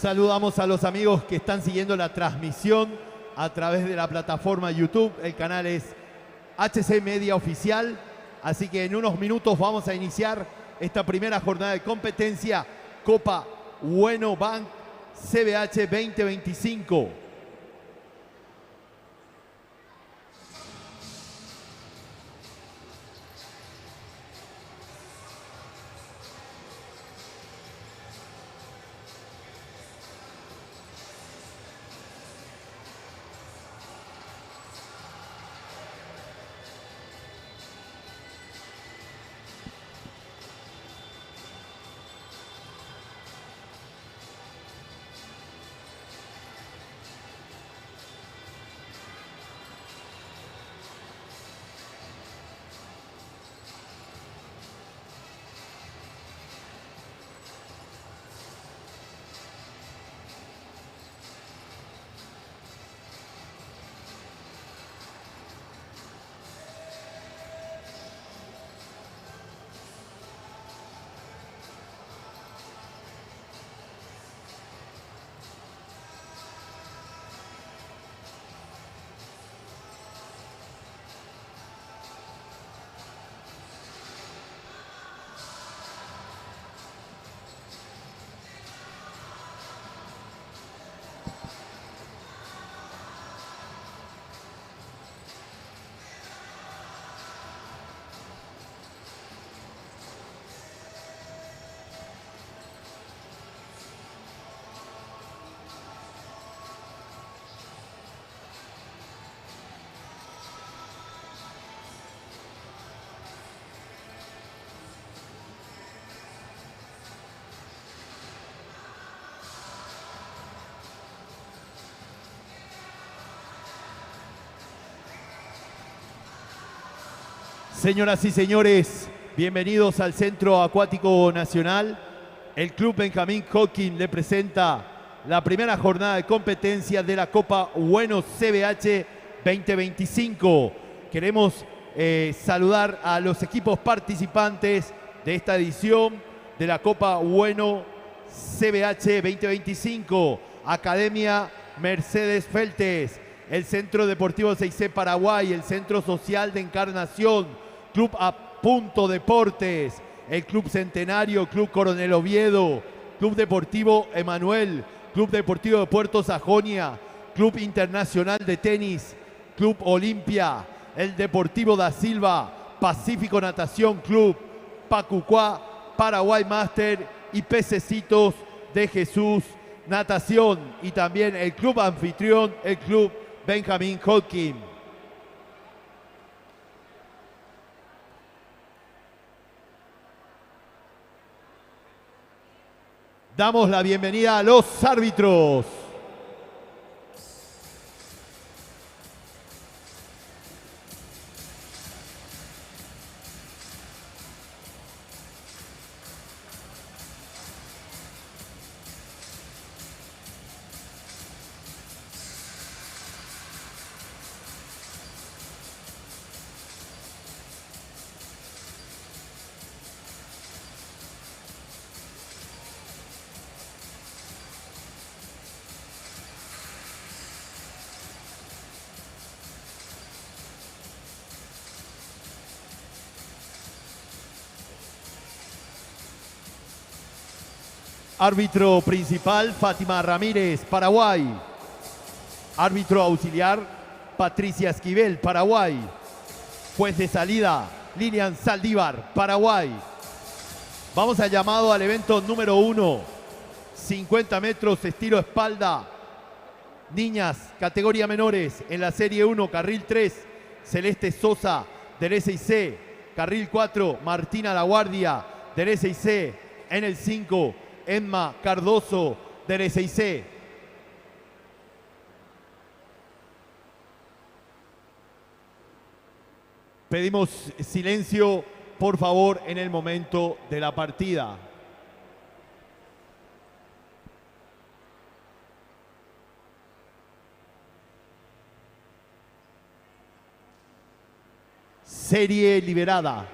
Saludamos a los amigos que están siguiendo la transmisión a través de la plataforma YouTube. El canal es HC Media Oficial. Así que en unos minutos vamos a iniciar esta primera jornada de competencia Copa Bueno Bank CBH 2025. Señoras y señores, bienvenidos al Centro Acuático Nacional. El Club Benjamín Hawking le presenta la primera jornada de competencia de la Copa Bueno CBH 2025. Queremos saludar a los equipos participantes de esta edición de la Copa Bueno CBH 2025. Academia Mercedes Feltes, el Centro Deportivo 6C Paraguay, el Centro Social de Encarnación, Club A Punto Deportes, el Club Centenario, Club Coronel Oviedo, Club Deportivo Emanuel, Club Deportivo de Puerto Sajonia, Club Internacional de Tenis, Club Olimpia, el Deportivo da Silva, Pacífico Natación Club, Pacucuá, Paraguay Master y Pececitos de Jesús Natación, y también el Club Anfitrión, el Club Benjamín Hawking. Damos la bienvenida a los árbitros. Árbitro principal, Fátima Ramírez, Paraguay. Árbitro auxiliar, Patricia Esquivel, Paraguay. Juez de salida, Lilian Saldívar, Paraguay. Vamos al llamado al evento número 1. 50 metros, estilo espalda. Niñas, categoría menores. En la serie 1, carril 3, Celeste Sosa, del SIC. Carril 4, Martina Laguardia, del SIC. En el 5, Emma Cardoso, del SIC. Pedimos silencio, por favor, en el momento de la partida. Serie liberada.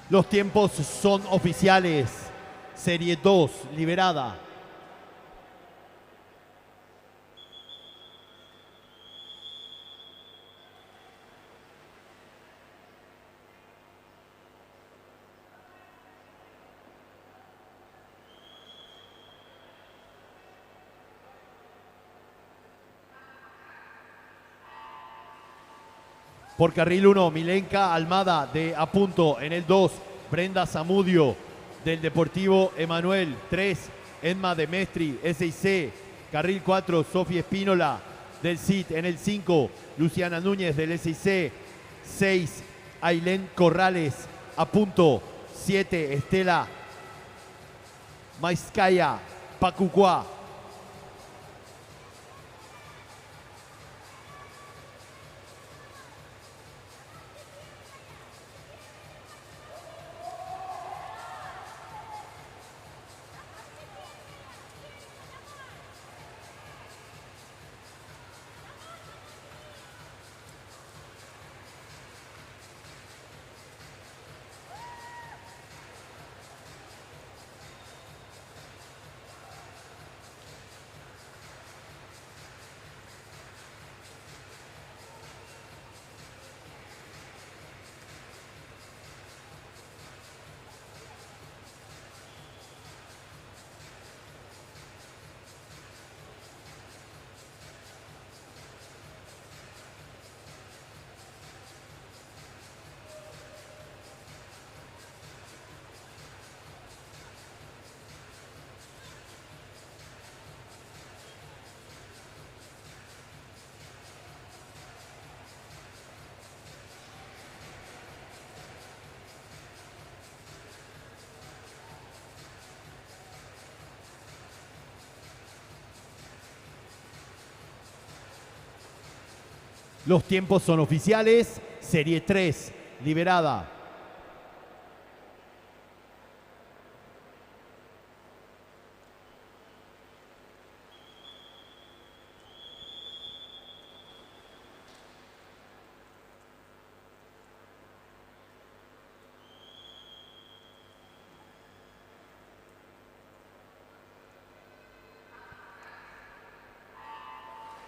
Los tiempos son oficiales. Serie 2, liberada. Por carril 1, Milenka Almada de Apunto. En el 2, Brenda Zamudio del Deportivo Emanuel. 3, Emma de Mestri, SIC. Carril 4, Sofía Espínola del CIT. En el 5, Luciana Núñez del SIC. 6, Ailén Corrales, Apunto. 7, Estela Maizkaya, Pacucuá. Los tiempos son oficiales. Serie 3, liberada.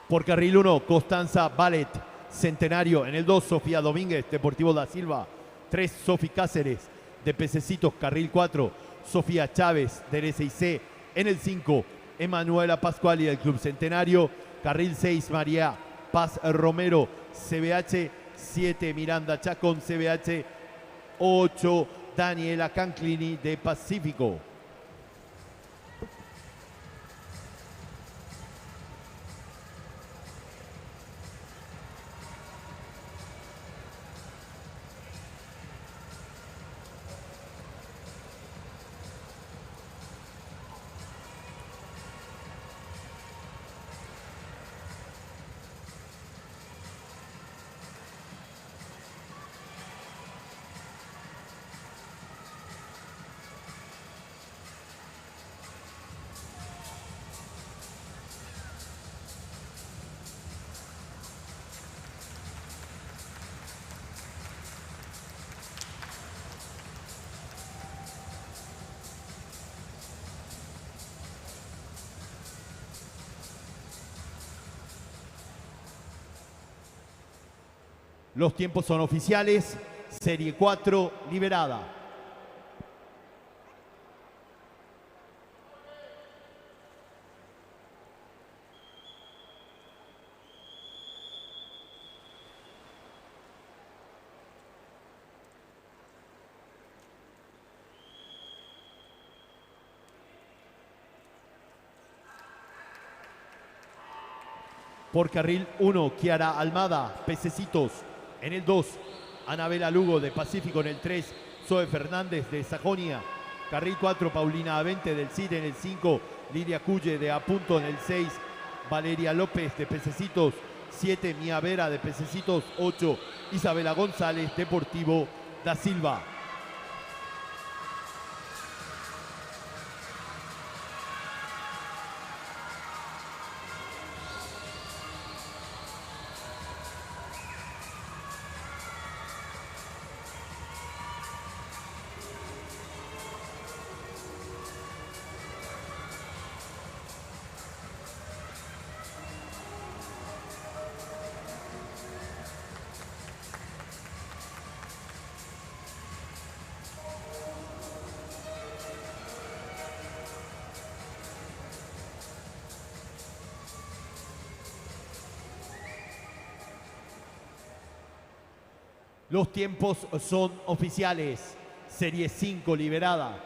Por carril 1, Constanza Ballet, Centenario. En el 2, Sofía Domínguez, Deportivo da Silva. 3, Sofi Cáceres, de Pececitos. Carril 4, Sofía Chávez, del SIC. En el 5, Emanuela Pascuali, del Club Centenario. Carril 6, María Paz Romero, CBH. 7, Miranda Chacón, CBH. 8, Daniela Canclini, de Pacífico. Los tiempos son oficiales. Serie 4, liberada. Por carril 1, Kiara Almada, Pececitos. En el 2, Anabela Lugo, de Pacífico. En el 3, Zoe Fernández, de Sajonia. Carril 4, Paulina Avente, del CID. En el 5, Lidia Cuye, de Apunto. En el 6, Valeria López, de Pececitos. 7, Mía Vera, de Pececitos. 8, Isabela González, Deportivo da Silva. Los tiempos son oficiales. Serie 5 liberada.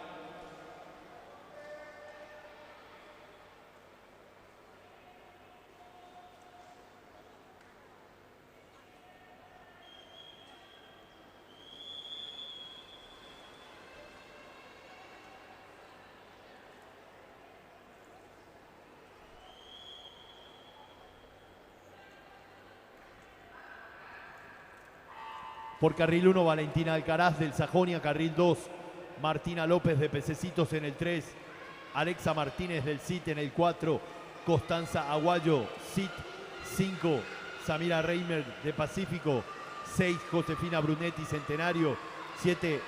Por carril 1, Valentina Alcaraz del Sajonia. Carril 2, Martina López de Pececitos en el 3. Alexa Martínez del CIT en el 4. Constanza Aguayo, CIT 5. Samira Reimer de Pacífico. 6, Josefina Brunetti, Centenario. 7,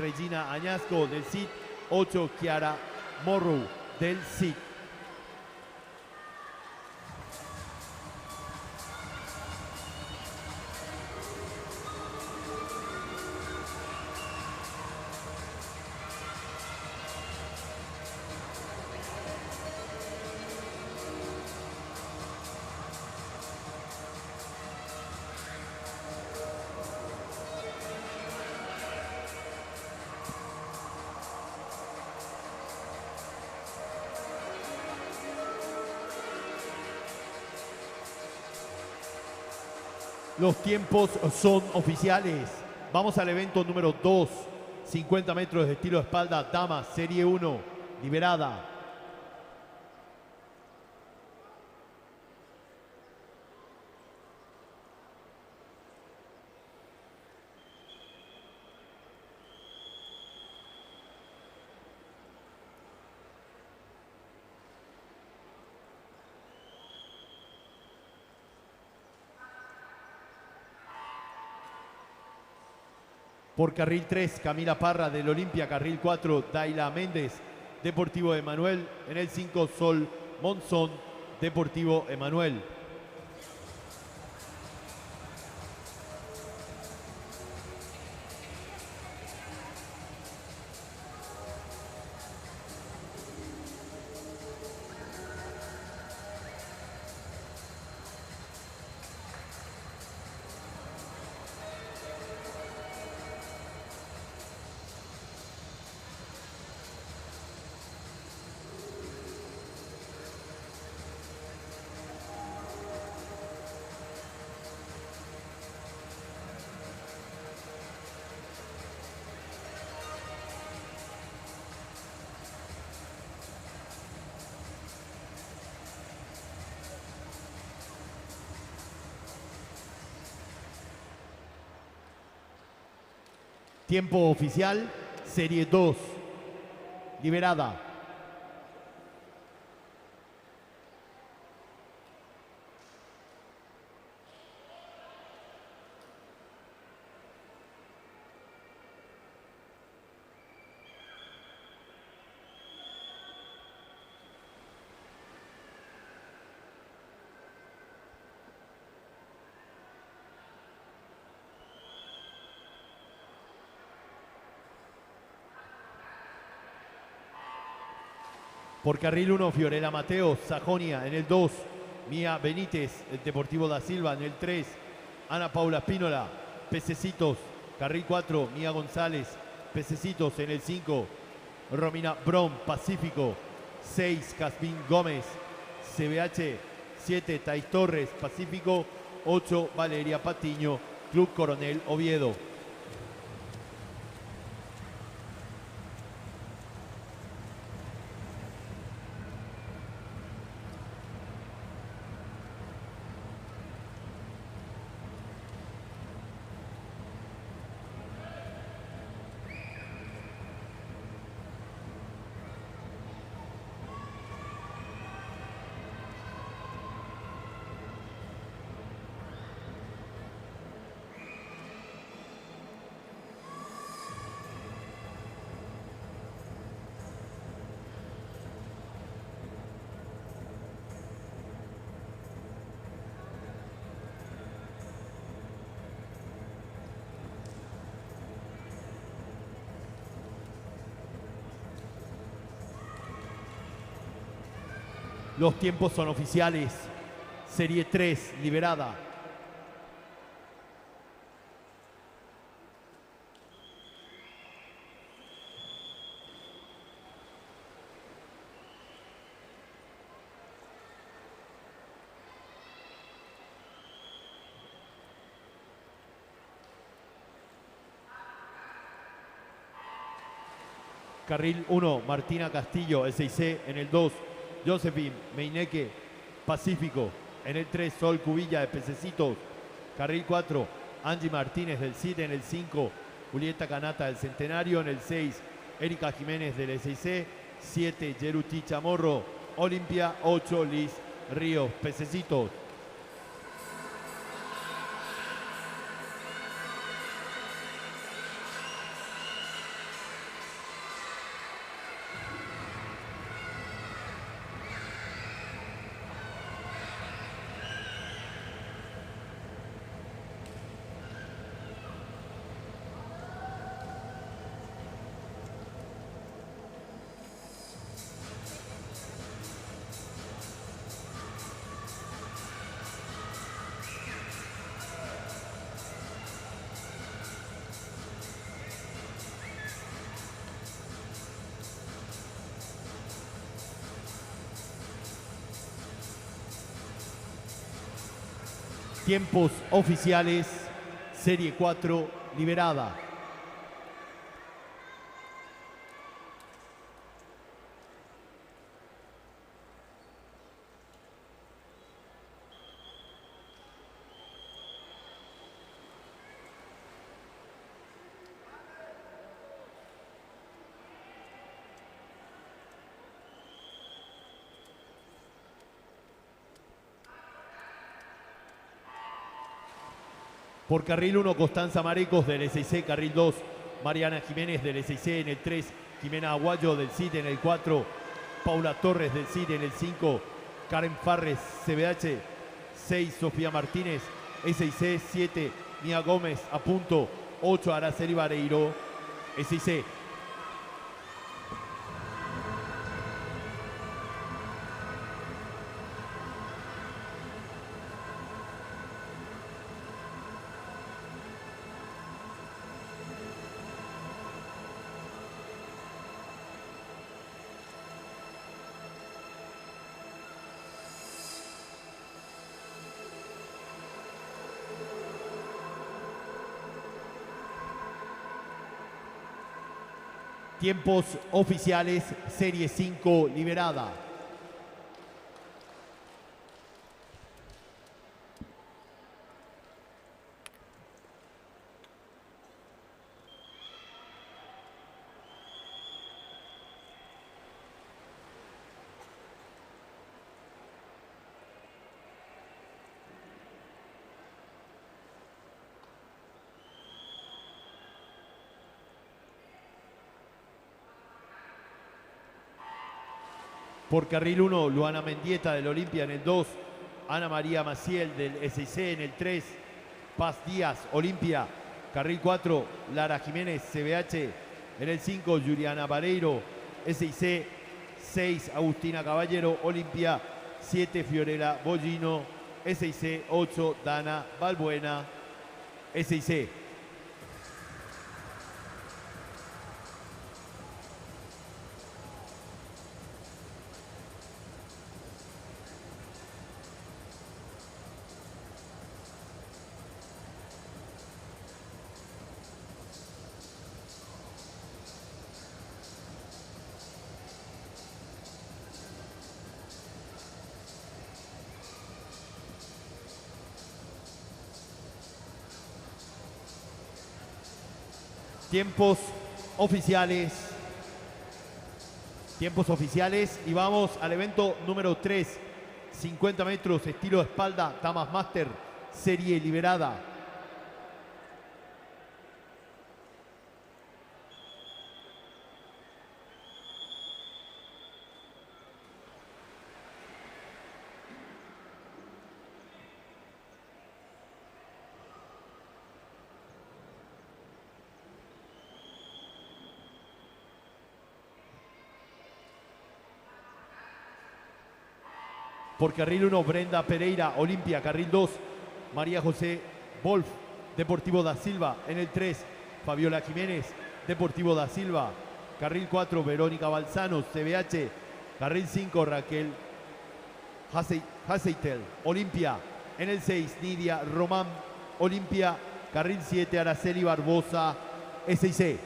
Regina Añasco del CIT. 8, Chiara Morrow del CIT. Los tiempos son oficiales. Vamos al evento número 2. 50 metros de estilo de espalda, damas, serie 1, liberada. Por carril 3, Camila Parra del Olimpia. Carril 4, Daila Méndez, Deportivo Emanuel. En el 5, Sol Monzón, Deportivo Emanuel. Tiempo oficial, serie 2, liberada. Por carril 1, Fiorella Mateo, Sajonia. En el 2, Mía Benítez, el Deportivo da Silva. En el 3, Ana Paula Espínola, Pececitos. Carril 4, Mía González, Pececitos. En el 5, Romina Brom, Pacífico. 6, Casbín Gómez, CBH. 7, Thais Torres, Pacífico. 8, Valeria Patiño, Club Coronel Oviedo. Los tiempos son oficiales. Serie 3, liberada. Carril 1, Martina Castillo, S6C. En el 2, Josephine Meineque, Pacífico. En el 3, Sol Cubilla, de Pececitos. Carril 4, Angie Martínez, del CID. En el 5, Julieta Canata, del Centenario. En el 6, Erika Jiménez, del S6C. 7, Yeruti Chamorro, Olimpia. 8, Liz Ríos, Pececitos. Tiempos oficiales, Serie 4, liberada. Por carril 1, Constanza Marecos, del S6C. Carril 2, Mariana Jiménez, del S6C. En el 3, Jimena Aguayo, del CID. En el 4, Paula Torres, del CID. En el 5, Karen Farres, CBH. 6, Sofía Martínez, S6C. 7, Mía Gómez, a punto. 8, Araceli Vareiro, S6C. Tiempos oficiales, Serie 5, liberada. Por carril 1, Luana Mendieta, del Olimpia. En el 2, Ana María Maciel, del S6C. En el 3, Paz Díaz, Olimpia. Carril 4, Lara Jiménez, CBH. En el 5, Juliana Vareiro, S6C. 6, Agustina Caballero, Olimpia. 7, Fiorella Bollino, S6C. 8, Dana Balbuena, S6C. Tiempos oficiales y vamos al evento número 3, 50 metros, estilo de espalda, Damas Master, serie liberada. Por carril 1, Brenda Pereira, Olimpia. Carril 2, María José Wolf, Deportivo da Silva. En el 3, Fabiola Jiménez, Deportivo da Silva. Carril 4, Verónica Balzano, CBH. Carril 5, Raquel Haseitel, Olimpia. En el 6, Nidia Román, Olimpia. Carril 7, Araceli Barbosa, S6C.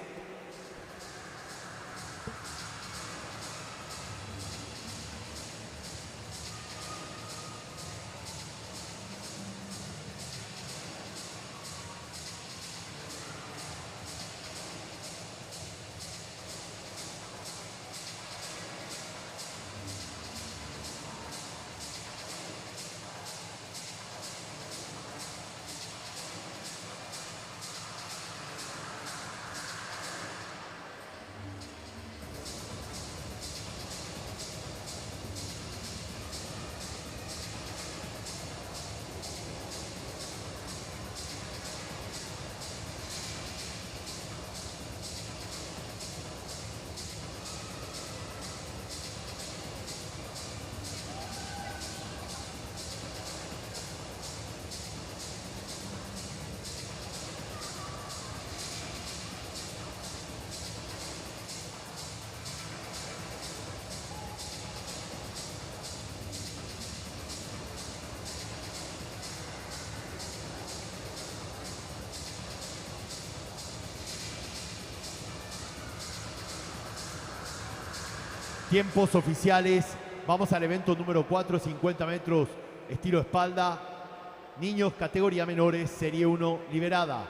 Tiempos oficiales. Vamos al evento número 4, 50 metros, estilo espalda. Niños, categoría menores, serie 1, liberada.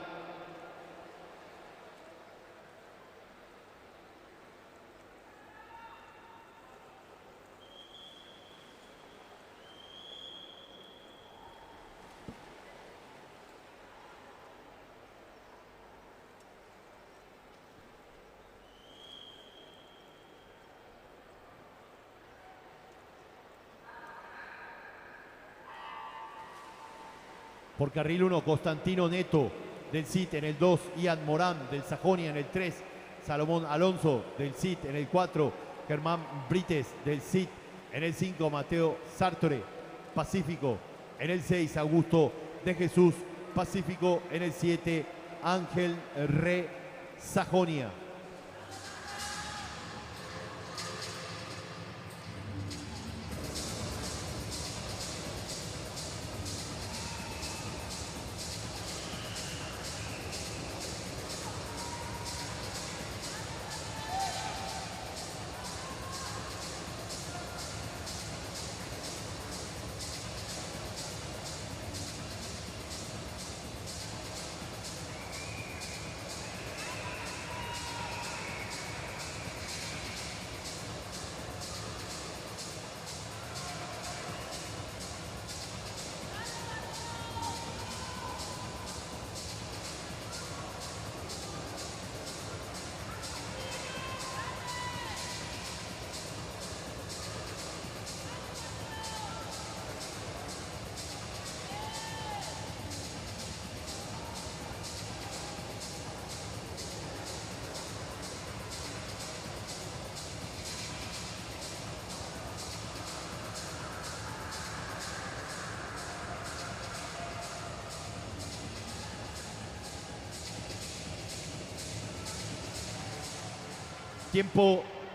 Por carril 1, Constantino Neto del CIT en el 2, Ian Morán del Sajonia en el 3, Salomón Alonso del CIT en el 4, Germán Brites del CIT en el 5, Mateo Sartore Pacífico en el 6, Augusto de Jesús Pacífico en el 7, Ángel Re Sajonia.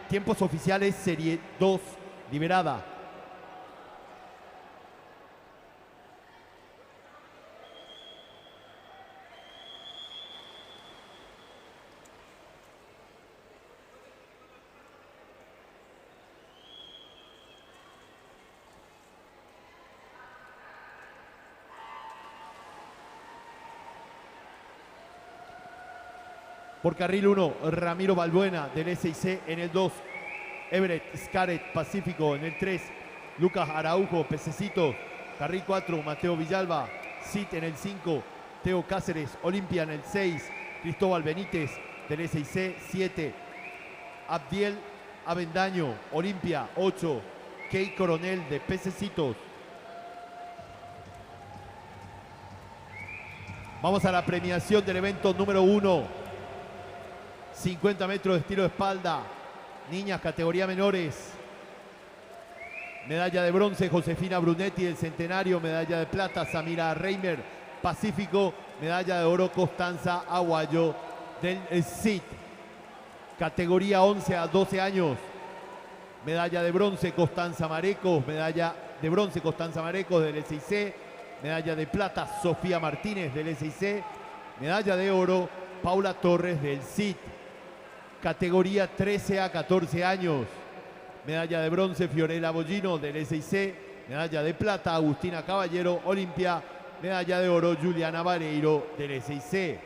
Tiempos oficiales, serie 2, liberada. Por carril 1, Ramiro Balbuena del SIC en el 2, Everett Scaret Pacífico en el 3, Lucas Araujo Pececitos, carril 4, Mateo Villalba, CIT en el 5, Teo Cáceres Olimpia en el 6, Cristóbal Benítez del SIC 7, Abdiel Avendaño Olimpia 8, Key Coronel de Pececitos. Vamos a la premiación del evento número 1. 50 metros de estilo de espalda, niñas, categoría menores. Medalla de bronce, Josefina Brunetti del Centenario. Medalla de plata, Samira Reimer, Pacífico. Medalla de oro, Constanza Aguayo del CIT. Categoría 11 a 12 años. Medalla de bronce, Constanza Marecos. Medalla de bronce, Constanza Marecos del SIC. Medalla de plata, Sofía Martínez del SIC. Medalla de oro, Paula Torres del CIT. Categoría 13 a 14 años. Medalla de bronce, Fiorella Bollino del SIC. Medalla de plata, Agustina Caballero, Olimpia. Medalla de oro, Juliana Vareiro del SIC.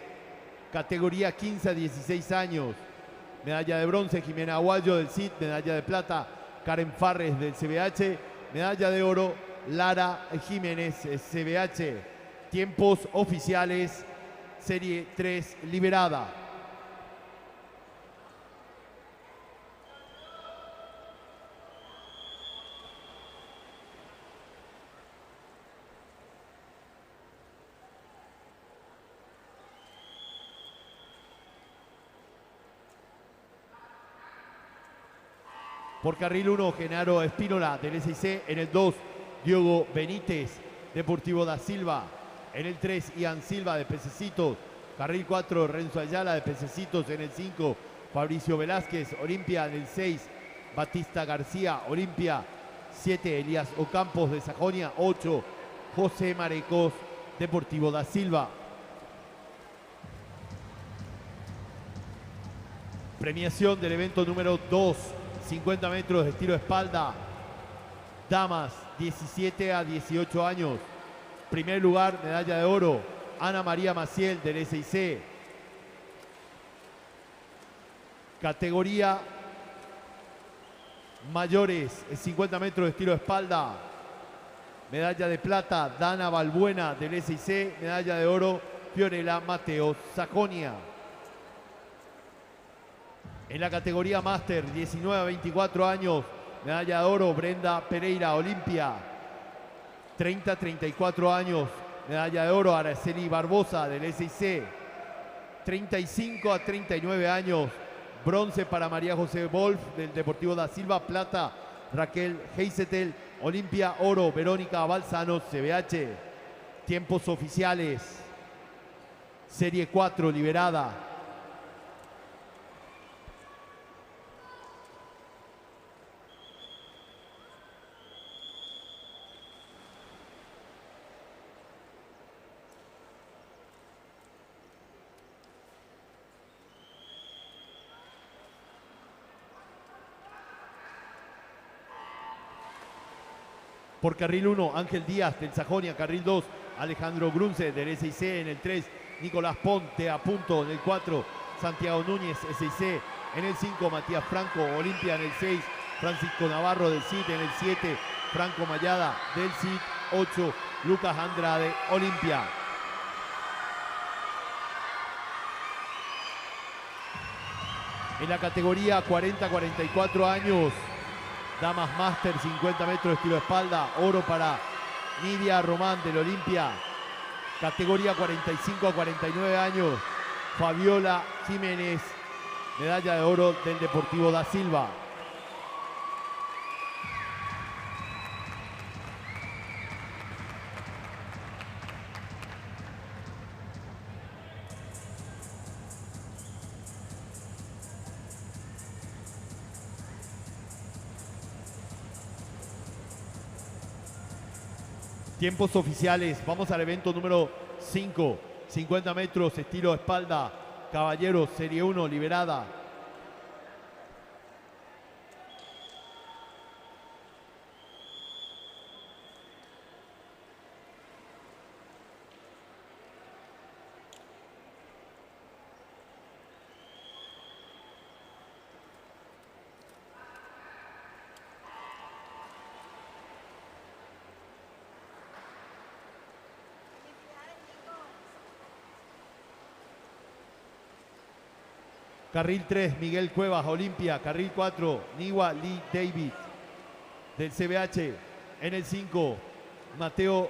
Categoría 15 a 16 años. Medalla de bronce, Jimena Aguayo del CIT. Medalla de plata, Karen Farres del CBH. Medalla de oro, Lara Jiménez, CBH. Tiempos oficiales, serie 3, liberada. Por carril 1, Genaro Espínola del SIC. En el 2, Diogo Benítez, Deportivo da Silva. En el 3, Ian Silva de Pececitos. Carril 4, Renzo Ayala de Pececitos. En el 5, Fabricio Velázquez, Olimpia. En el 6, Batista García, Olimpia. 7, Elías Ocampos de Sajonia. 8, José Marecos, Deportivo da Silva. Premiación del evento número 2, 50 metros de estilo espalda, damas 17 a 18 años. Primer lugar, medalla de oro, Ana María Maciel del SIC. Categoría mayores, 50 metros de estilo espalda, medalla de plata, Dana Balbuena del SIC. Medalla de oro, Fiorella Mateo, Sajonia. En la categoría máster, 19 a 24 años, medalla de oro, Brenda Pereira, Olimpia. 30 a 34 años, medalla de oro, Araceli Barbosa del SIC. 35 a 39 años, bronce para María José Wolf del Deportivo da Silva. Plata, Raquel Heisetel, Olimpia. Oro, Verónica Balzano, CBH. Tiempos oficiales. Serie 4, liberada. Por carril 1, Ángel Díaz del Sajonia. Carril 2, Alejandro Grunce del SIC. En el 3, Nicolás Ponte a punto. En el 4, Santiago Núñez, SIC. En el 5, Matías Franco, Olimpia. En el 6, Francisco Navarro del CID. En el 7, Franco Mayada del CID. 8, Lucas Andrade, Olimpia. En la categoría 40-44 años, damas máster, 50 metros de estilo espalda, oro para Nidia Román del Olimpia. Categoría 45 a 49 años, Fabiola Jiménez, medalla de oro del Deportivo da Silva. Tiempos oficiales, vamos al evento número 5, 50 metros, estilo espalda, caballeros, serie 1, liberada. Carril 3, Miguel Cuevas, Olimpia. Carril 4, Niwa Lee David del CBH. En el 5, Mateo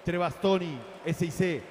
Trebastoni, SIC.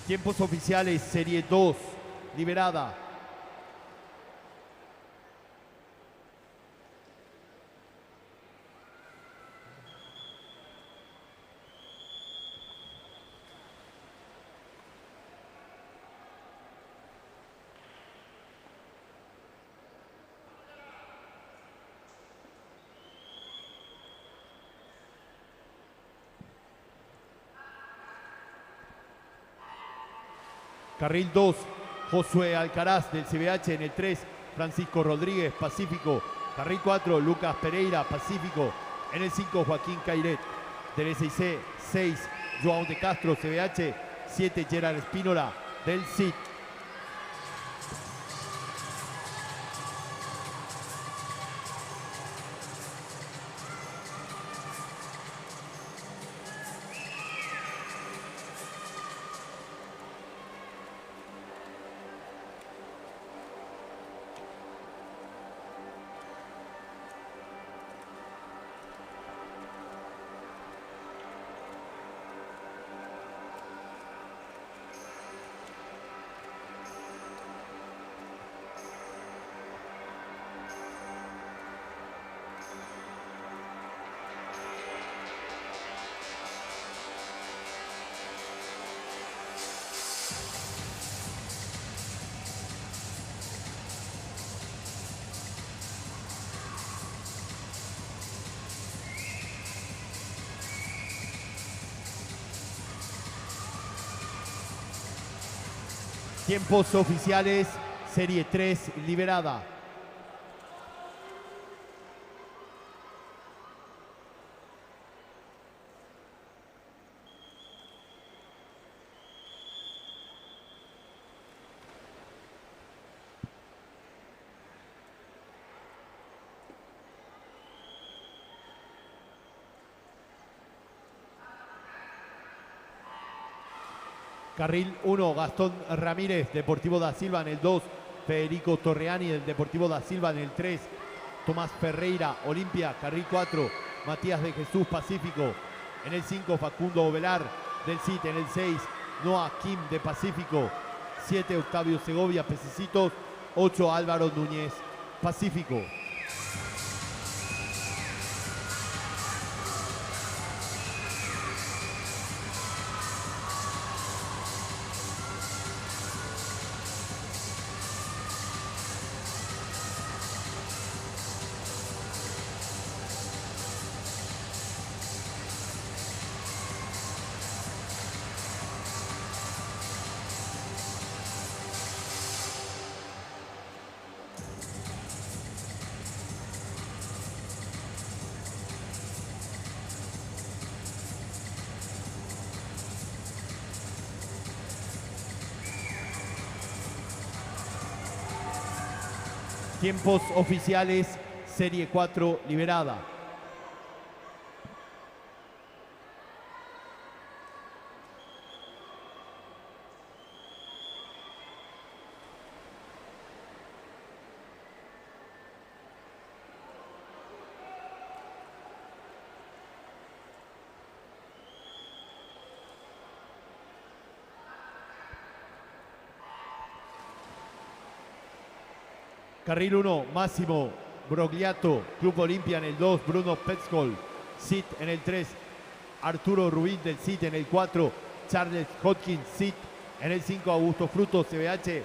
Tiempos oficiales, serie 2, liberada. Carril 2, Josué Alcaraz del CBH. En el 3, Francisco Rodríguez, Pacífico. Carril 4, Lucas Pereira, Pacífico. En el 5, Joaquín Cairet del SIC. 6, João de Castro, CBH. 7, Gerard Espínola del CID. Tiempos oficiales, serie 3 liberada. Carril 1, Gastón Ramírez, Deportivo da Silva en el 2, Federico Torreani del Deportivo da Silva en el 3, Tomás Ferreira, Olimpia, Carril 4, Matías de Jesús, Pacífico, en el 5, Facundo Ovelar del CIT, en el 6, Noah Kim de Pacífico, 7, Octavio Segovia, Pececitos, 8, Álvaro Núñez, Pacífico. Tiempos oficiales, serie 4 liberada. Carril 1, Máximo Brogliato, Club Olimpia en el 2, Bruno Petzkol, CIT en el 3, Arturo Rubín del CIT en el 4, Charles Hodgkins, CIT en el 5, Augusto Frutos, CBH,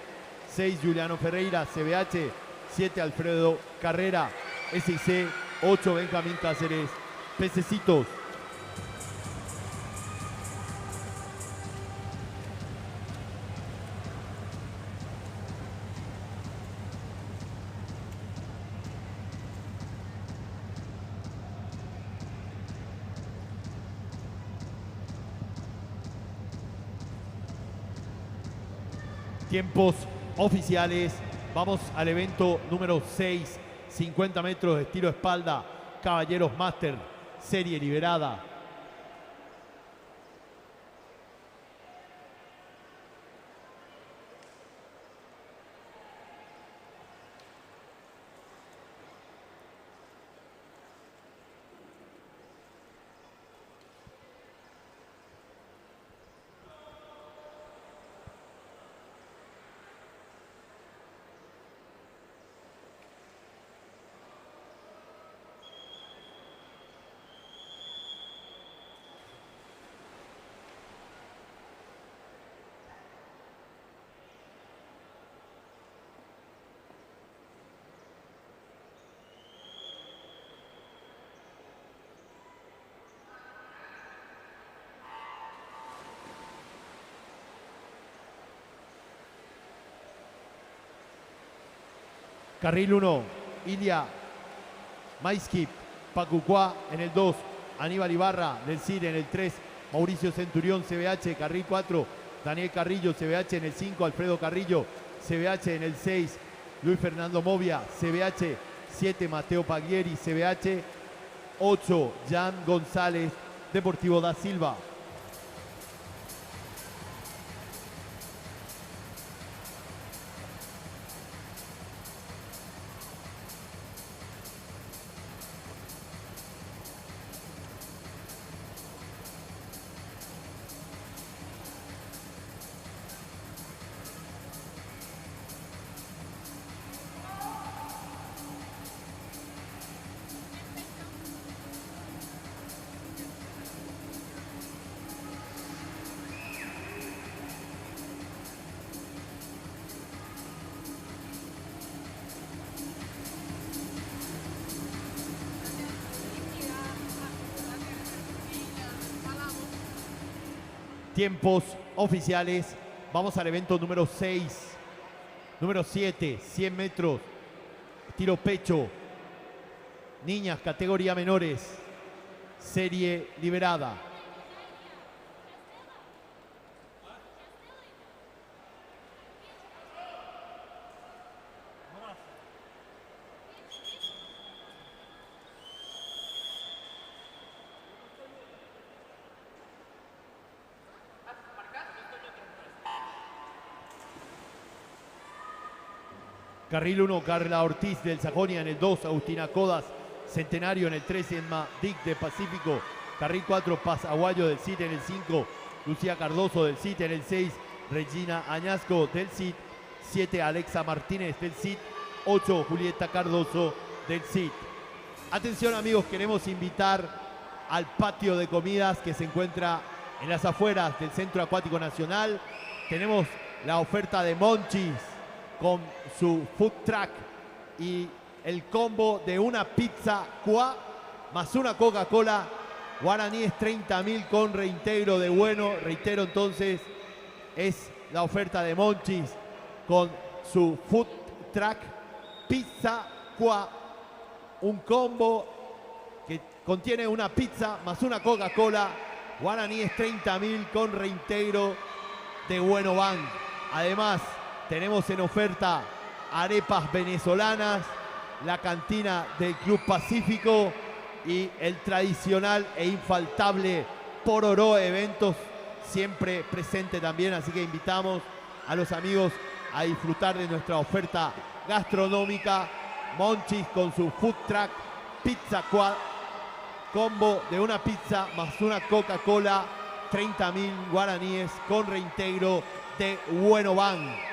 6, Juliano Ferreira, CBH, 7, Alfredo Carrera, SIC, 8, Benjamín Cáceres, Pececitos. Tiempos oficiales, vamos al evento número 6, 50 metros de estilo espalda, Caballeros Master, serie liberada. Carril 1, Ilia Maiskip, Pacucuá en el 2, Aníbal Ibarra del CIR en el 3, Mauricio Centurión, CBH, Carril 4, Daniel Carrillo, CBH en el 5, Alfredo Carrillo, CBH en el 6, Luis Fernando Movia, CBH, 7, Mateo Paglieri, CBH, 8, Jan González, Deportivo da Silva. Tiempos oficiales, Vamos al evento número 6. Número 7, 100 metros, tiro pecho. Niñas, categoría menores, serie liberada. Carril 1, Carla Ortiz del Sajonia. En el 2, Agustina Codas, Centenario. En el 3, Emma Dick de Pacífico. Carril 4, Paz Aguayo del CIT. En el 5, Lucía Cardoso del CIT. En el 6, Regina Añasco del CIT. 7, Alexa Martínez del CIT. 8, Julieta Cardoso del CIT. Atención amigos, queremos invitar al patio de comidas que se encuentra en las afueras del Centro Acuático Nacional. Tenemos la oferta de Monchis con su food truck y el combo de una pizza cuá más una Coca-Cola. Guaraníes 30.000 con reintegro de bueno. Reitero entonces, es la oferta de Monchis con su food truck, pizza cuá, un combo que contiene una pizza más una Coca-Cola. Guaraníes 30.000 con reintegro de bueno van. Además, tenemos en oferta arepas venezolanas, la cantina del Club Pacífico y el tradicional e infaltable Pororó Eventos, siempre presente también. Así que invitamos a los amigos a disfrutar de nuestra oferta gastronómica. Monchis con su food truck, pizza quad, combo de una pizza más una Coca-Cola, 30.000 guaraníes con reintegro de bueno van.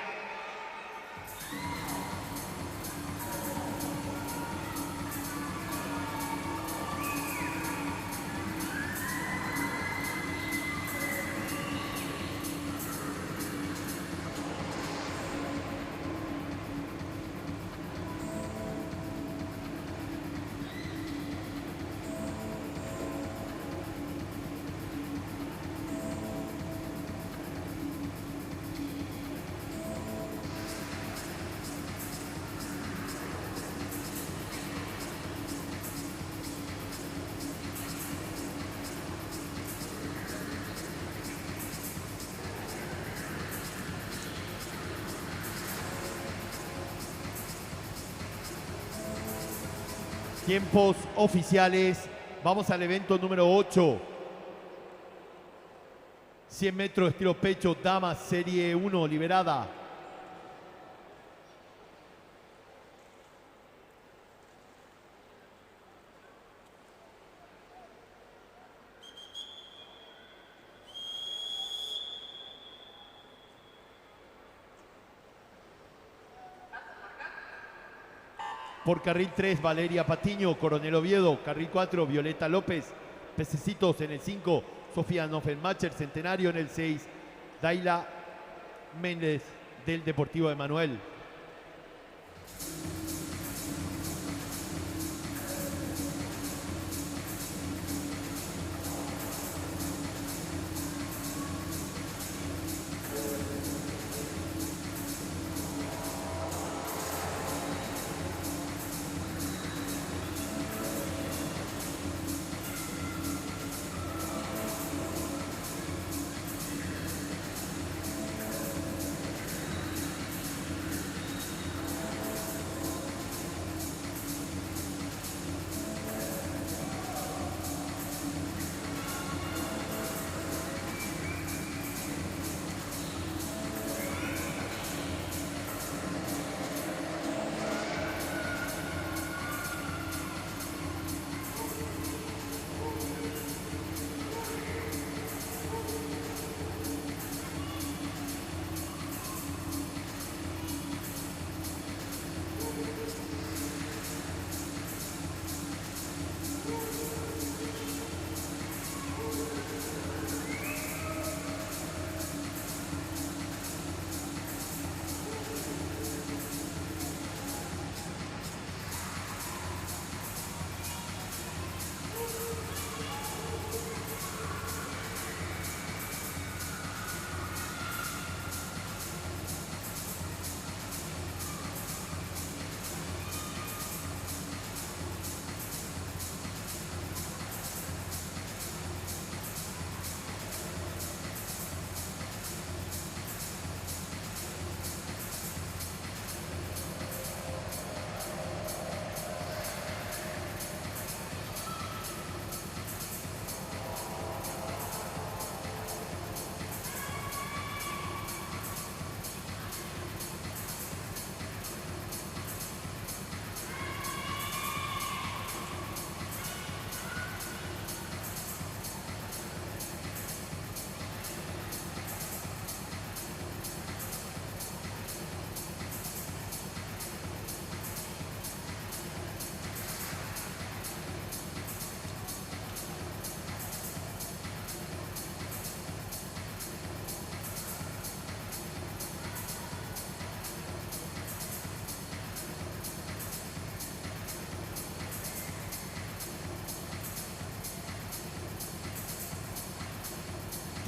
Tiempos oficiales. Vamos al evento número 8. 100 metros estilo pecho, damas, serie 1, liberada. Por carril 3, Valeria Patiño, Coronel Oviedo. Carril 4, Violeta López. Pececitos en el 5, Sofía Noffenmacher, Centenario. En el 6, Daila Méndez del Deportivo Emanuel.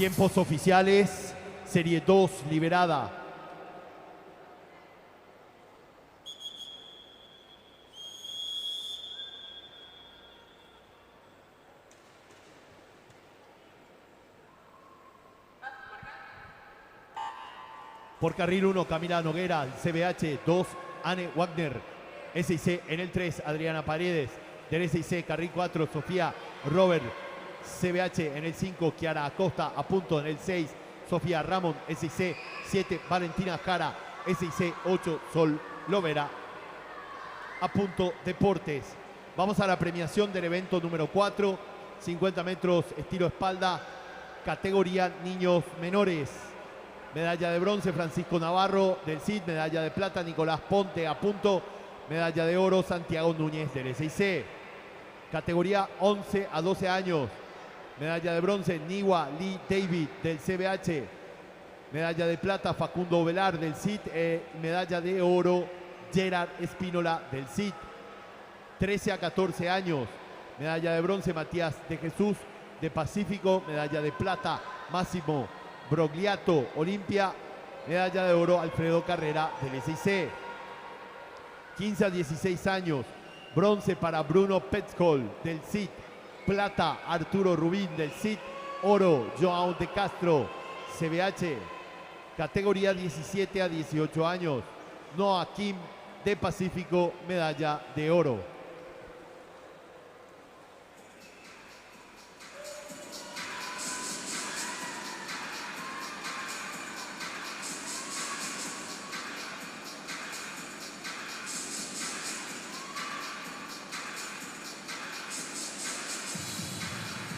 Tiempos oficiales, serie 2 liberada. Por carril 1, Camila Noguera, CBH. 2, Anne Wagner. SIC en el 3, Adriana Paredes. Del SIC, carril 4, Sofía Robert. CBH en el 5, Kiara Acosta. A punto en el 6, Sofía Ramón. SIC 7, Valentina Jara. SIC 8, Sol Lovera. A punto, Deportes. Vamos a la premiación del evento número 4. 50 metros estilo espalda. Categoría niños menores. Medalla de bronce, Francisco Navarro del CID. Medalla de plata, Nicolás Ponte. A punto. Medalla de oro, Santiago Núñez del SIC. Categoría 11 a 12 años. Medalla de bronce, Niwa Lee David del CBH. Medalla de plata, Facundo Velar del CID. Medalla de oro, Gerard Espínola del CID. 13 a 14 años. Medalla de bronce, Matías de Jesús de Pacífico. Medalla de plata, Máximo Brogliato, Olimpia. Medalla de oro, Alfredo Carrera del SIC. 15 a 16 años. Bronce para Bruno Petzkol del CID. Plata, Arturo Rubín del CID. Oro, Joao de Castro, CBH. Categoría 17 a 18 años. Noah Kim de Pacífico, medalla de oro.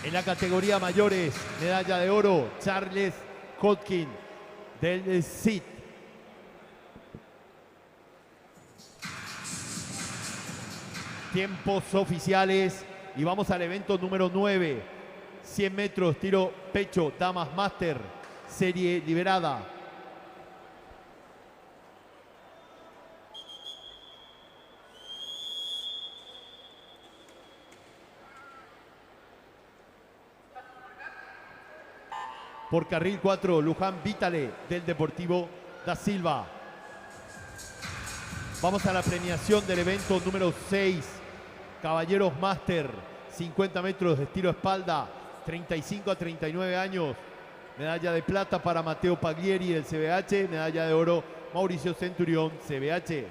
En la categoría mayores, medalla de oro, Charles Hodkin del CID. Tiempos oficiales y vamos al evento número 9. 100 metros, tiro pecho, Damas Master, serie liberada. Por carril 4, Luján Vitale del Deportivo da Silva. Vamos a la premiación del evento número 6. Caballeros Master, 50 metros de estilo espalda, 35 a 39 años. Medalla de plata para Mateo Paglieri del CBH. Medalla de oro, Mauricio Centurión, CBH.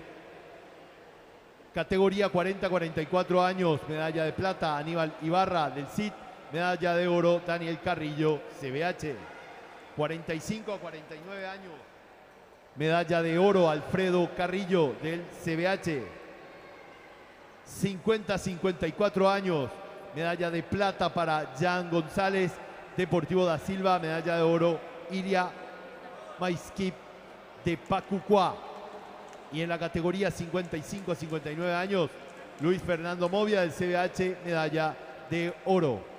Categoría 40 a 44 años. Medalla de plata, Aníbal Ibarra del CID. Medalla de oro, Daniel Carrillo, CBH. 45 a 49 años. Medalla de oro, Alfredo Carrillo del CBH. 50 a 54 años. Medalla de plata para Jan González, Deportivo da Silva. Medalla de oro, Ilia Maiskip de Pacucuá. Y en la categoría 55 a 59 años, Luis Fernando Movia del CBH, medalla de oro.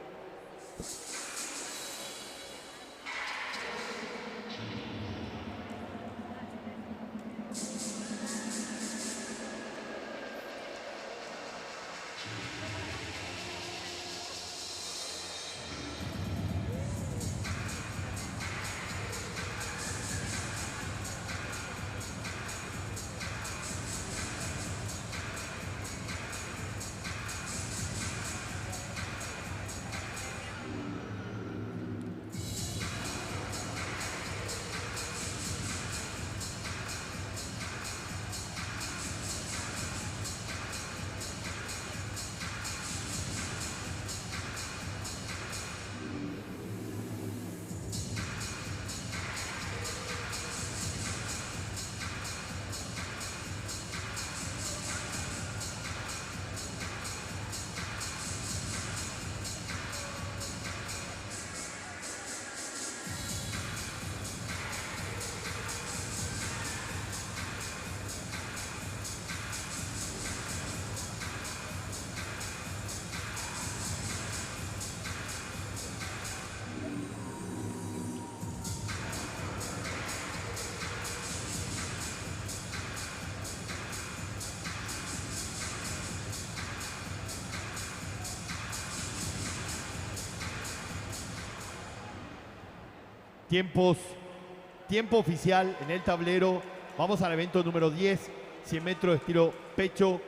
Tiempo oficial en el tablero. Vamos al evento número 10, 100 metros estilo pecho,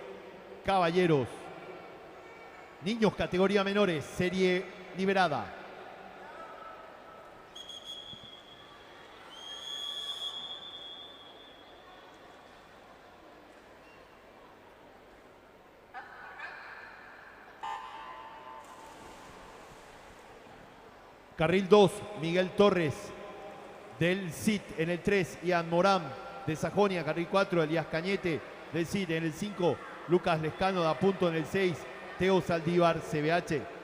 caballeros. Niños, categoría menores, serie liberada. Carril 2, Miguel Torres del CIT en el 3, Ian Morán de Sajonia. Carril 4, Elías Cañete del CIT en el 5, Lucas Lescano de Apunto en el 6, Teo Saldívar, CBH.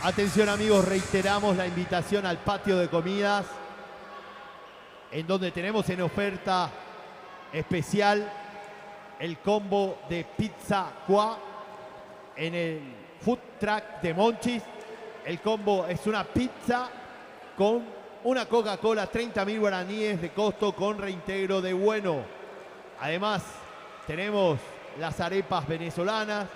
Atención amigos, reiteramos la invitación al patio de comidas, en donde tenemos en oferta especial el combo de pizza Qua en el food truck de Monchis. El combo es una pizza con una Coca-Cola, 30.000 guaraníes de costo con reintegro de Bueno. Además, tenemos las arepas venezolanas,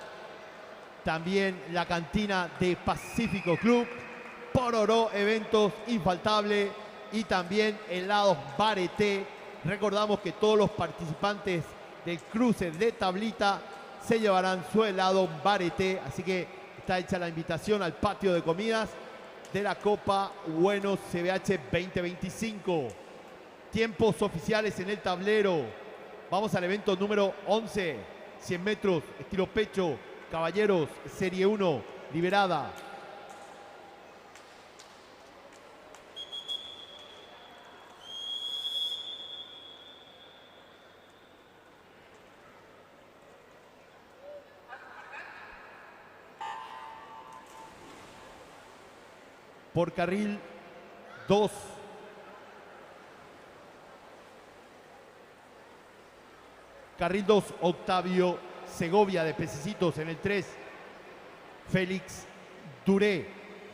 también la cantina de Pacífico Club, Pororó Eventos Infaltable y también helados Bareté. Recordamos que todos los participantes del cruce de tablita se llevarán su helado Bareté, así que está hecha la invitación al patio de comidas de la Copa Bueno CBH 2025. Tiempos oficiales en el tablero. Vamos al evento número 11, 100 metros, estilo pecho, caballeros, serie 1, liberada. Por carril 2. Carril 2, Octavio Segovia de Pececitos en el 3. Félix Duré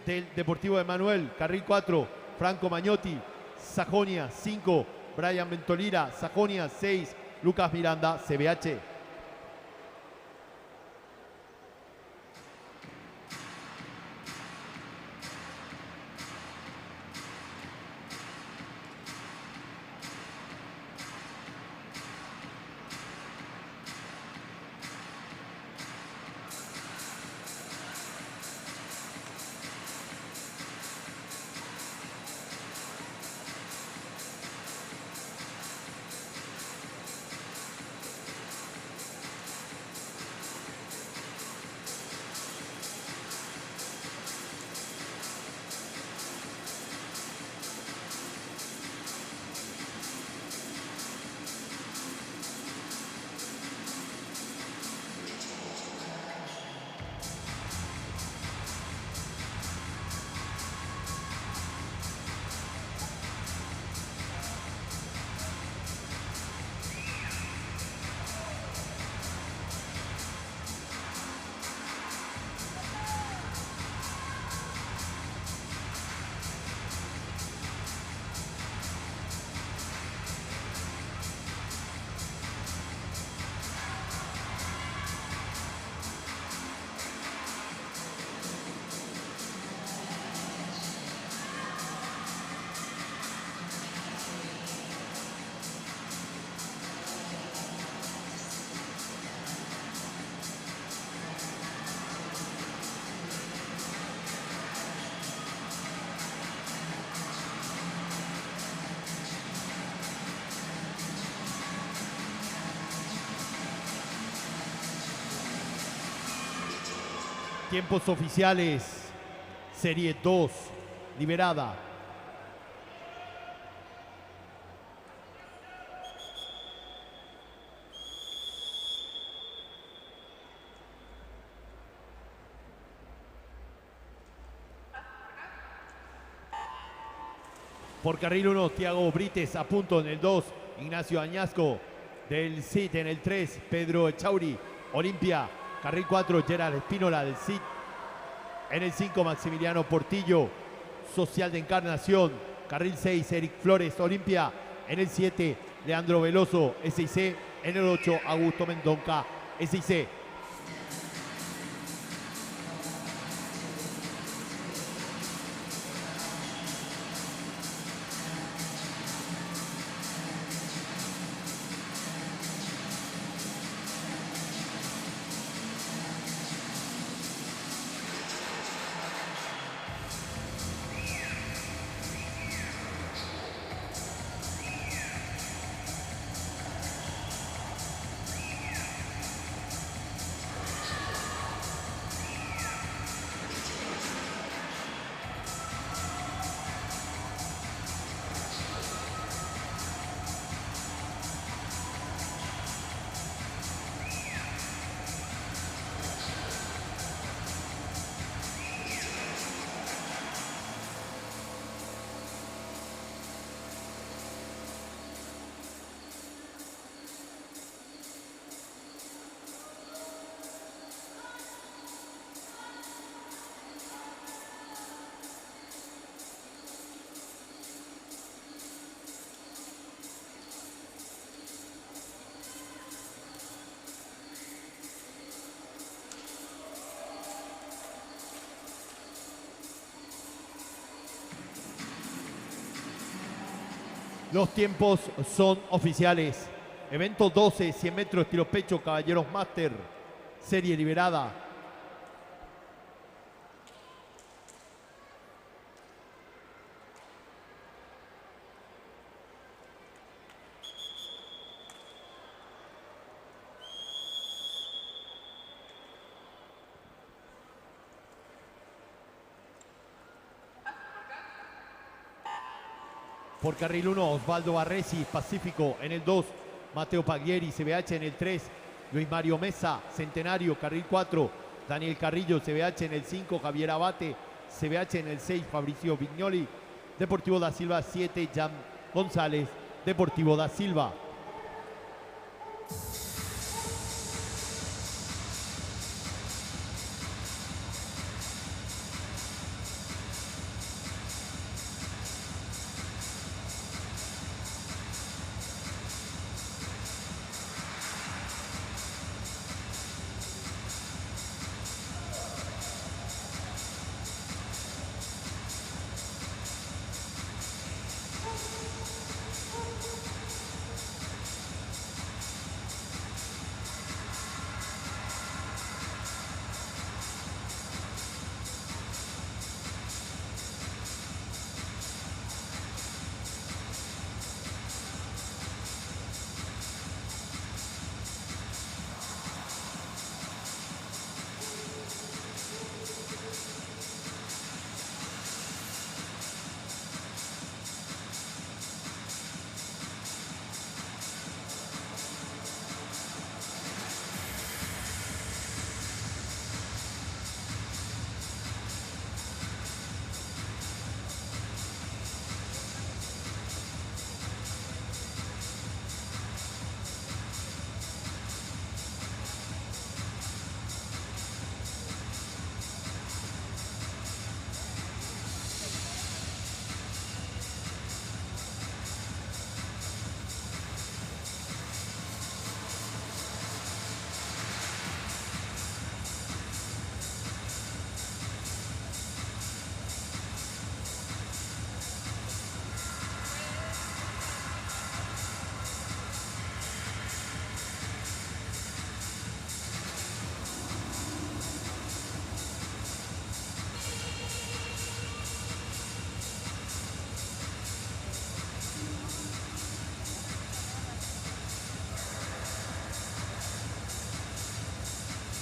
del Deportivo de Manuel. Carril 4, Franco Magnotti, Sajonia. 5, Brian Ventolira, Sajonia. 6, Lucas Miranda, CBH. Tiempos oficiales. Serie 2, liberada. Por carril 1, Thiago Brites a punto en el 2, Ignacio Añasco del CIT en el 3, Pedro Echauri, Olimpia. Carril 4, Gerard Espínola del CIT. En el 5, Maximiliano Portillo, Social de Encarnación. Carril 6, Eric Flores, Olimpia. En el 7, Leandro Veloso, SIC. En el 8, Augusto Mendonca, SIC. Los tiempos son oficiales. Evento 12, 100 metros, estilo pecho, Caballeros Master, serie liberada. Por carril 1, Osvaldo Barresi, Pacífico. En el 2, Mateo Paglieri, CBH. En el 3, Luis Mario Mesa, Centenario. Carril 4, Daniel Carrillo, CBH. En el 5, Javier Abate, CBH. En el 6, Fabricio Vignoli, Deportivo da Silva. 7, Jan González, Deportivo da Silva.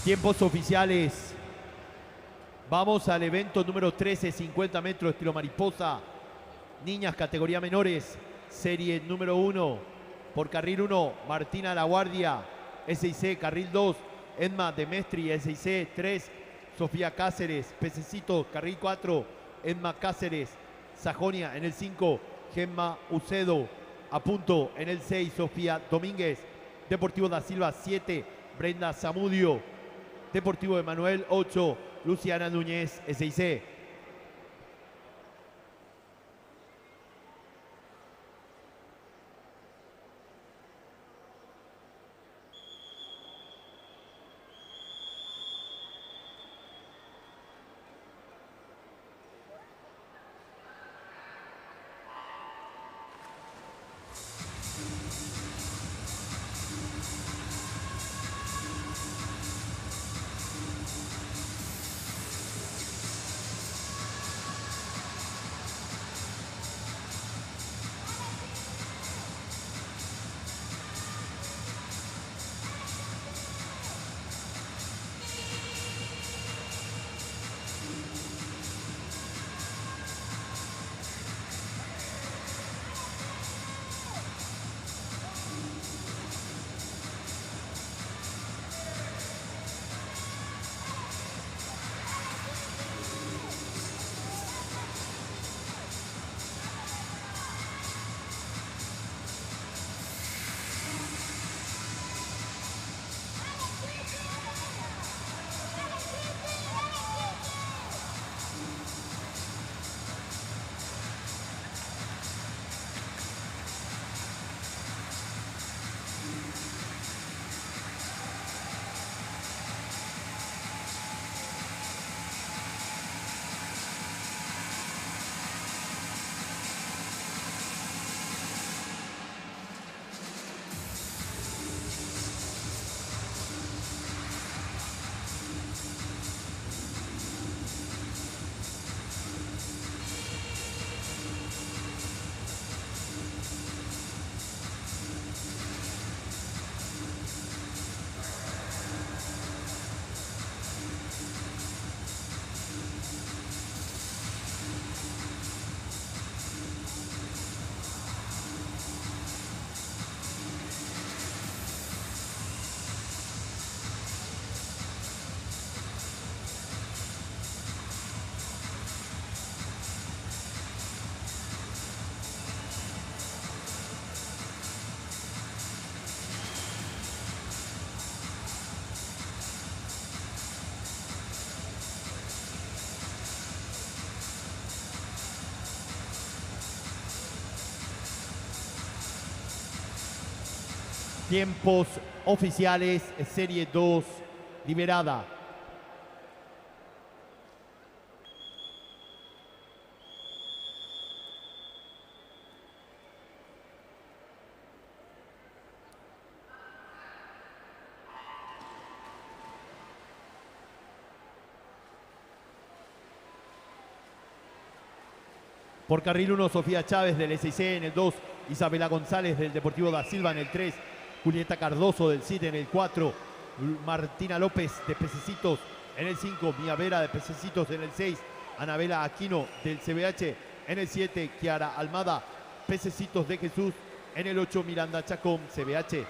Tiempos oficiales. Vamos al evento número 13, 50 metros, estilo mariposa. Niñas, categoría menores, serie número 1. Por carril 1, Martina La Guardia, SIC. Carril 2, Edma Demestri, SIC. 3, Sofía Cáceres, Pececito. Carril 4, Edma Cáceres, Sajonia. En el 5, Gemma Ucedo. A punto en el 6, Sofía Domínguez. Deportivo da Silva 7, Brenda Zamudio. Deportivo Emanuel 8, Luciana Núñez, SIC. Tiempos oficiales, serie 2, liberada. Por carril 1, Sofía Chávez del SIC. En el 2, Isabela González del Deportivo da Silva. En el 3, Julieta Cardoso del CID. En el 4, Martina López de Pececitos. En el 5, Mía Vera de Pececitos. En el 6, Anabela Aquino del CBH. En el 7, Kiara Almada, Pececitos de Jesús. En el 8, Miranda Chacón, CBH.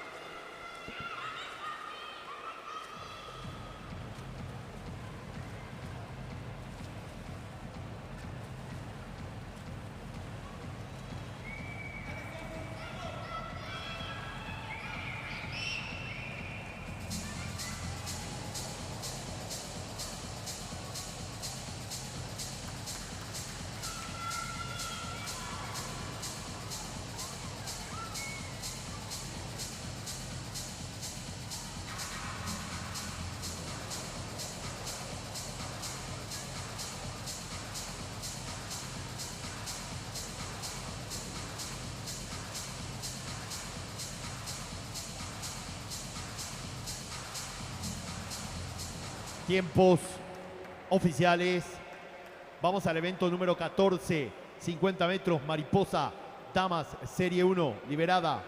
Tiempos oficiales. Vamos al evento número 14, 50 metros, mariposa, damas, serie 1, liberada.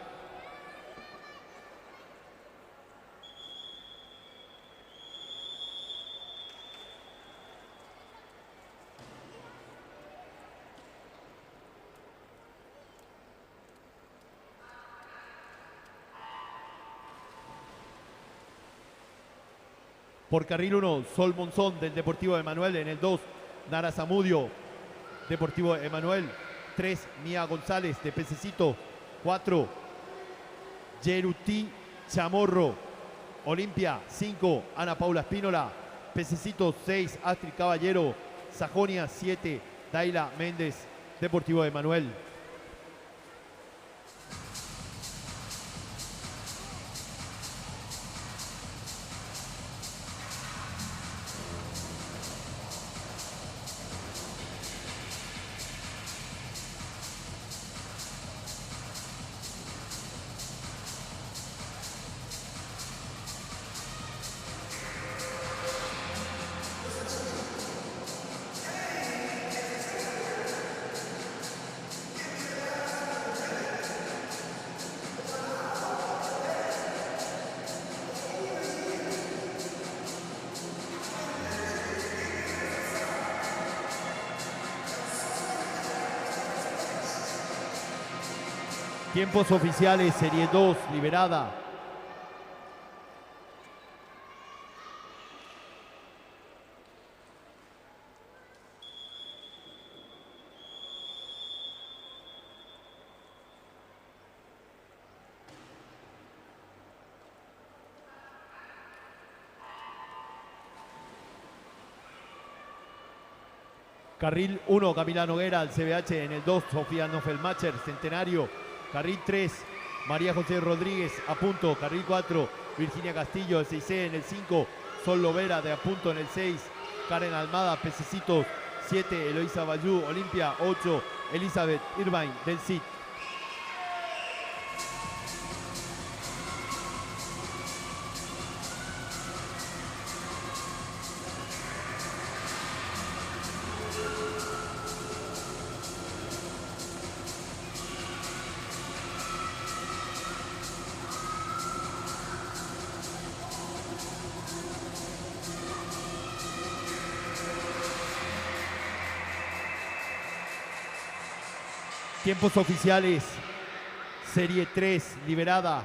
Por carril 1, Sol Monzón del Deportivo Emanuel. En el 2, Nara Zamudio, Deportivo Emanuel. 3, Mía González de Pececito. 4, Yeruti Chamorro, Olimpia. 5, Ana Paula Espínola, Pececito. 6, Astrid Caballero, Sajonia. 7, Daila Méndez, Deportivo Emanuel. Tiempos oficiales, Serie 2, liberada. Carril 1, Camila Noguera, al CBH. En el 2, Sofía Nofelmacher, Centenario. Carril 3, María José Rodríguez, a punto. Carril 4, Virginia Castillo, de 6C. En el 5, Sol Lovera, de a punto. En el 6, Karen Almada, Pececitos. 7, Eloisa Bayú, Olimpia. 8, Elizabeth Irvine, del CIT. Tiempos oficiales, Serie 3, liberada.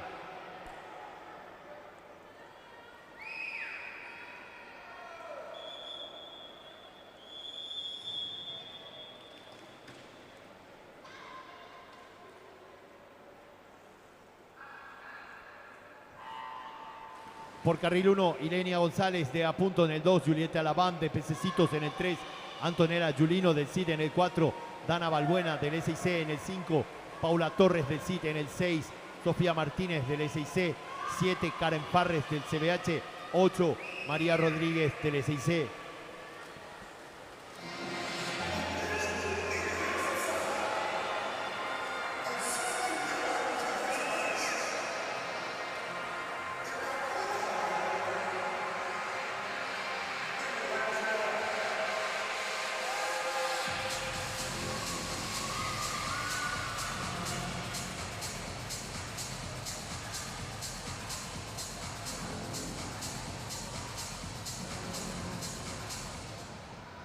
Por carril 1, Ilenia González, de a punto. En el 2, Julieta Laván, de Pececitos. En el 3, Antonella Giulino, del CID. En el 4, Dana Balbuena, del SIC. En el 5, Paula Torres, del CIT. En el 6, Sofía Martínez, del SIC. 7, Karen Parres, del CBH. 8, María Rodríguez, del SIC.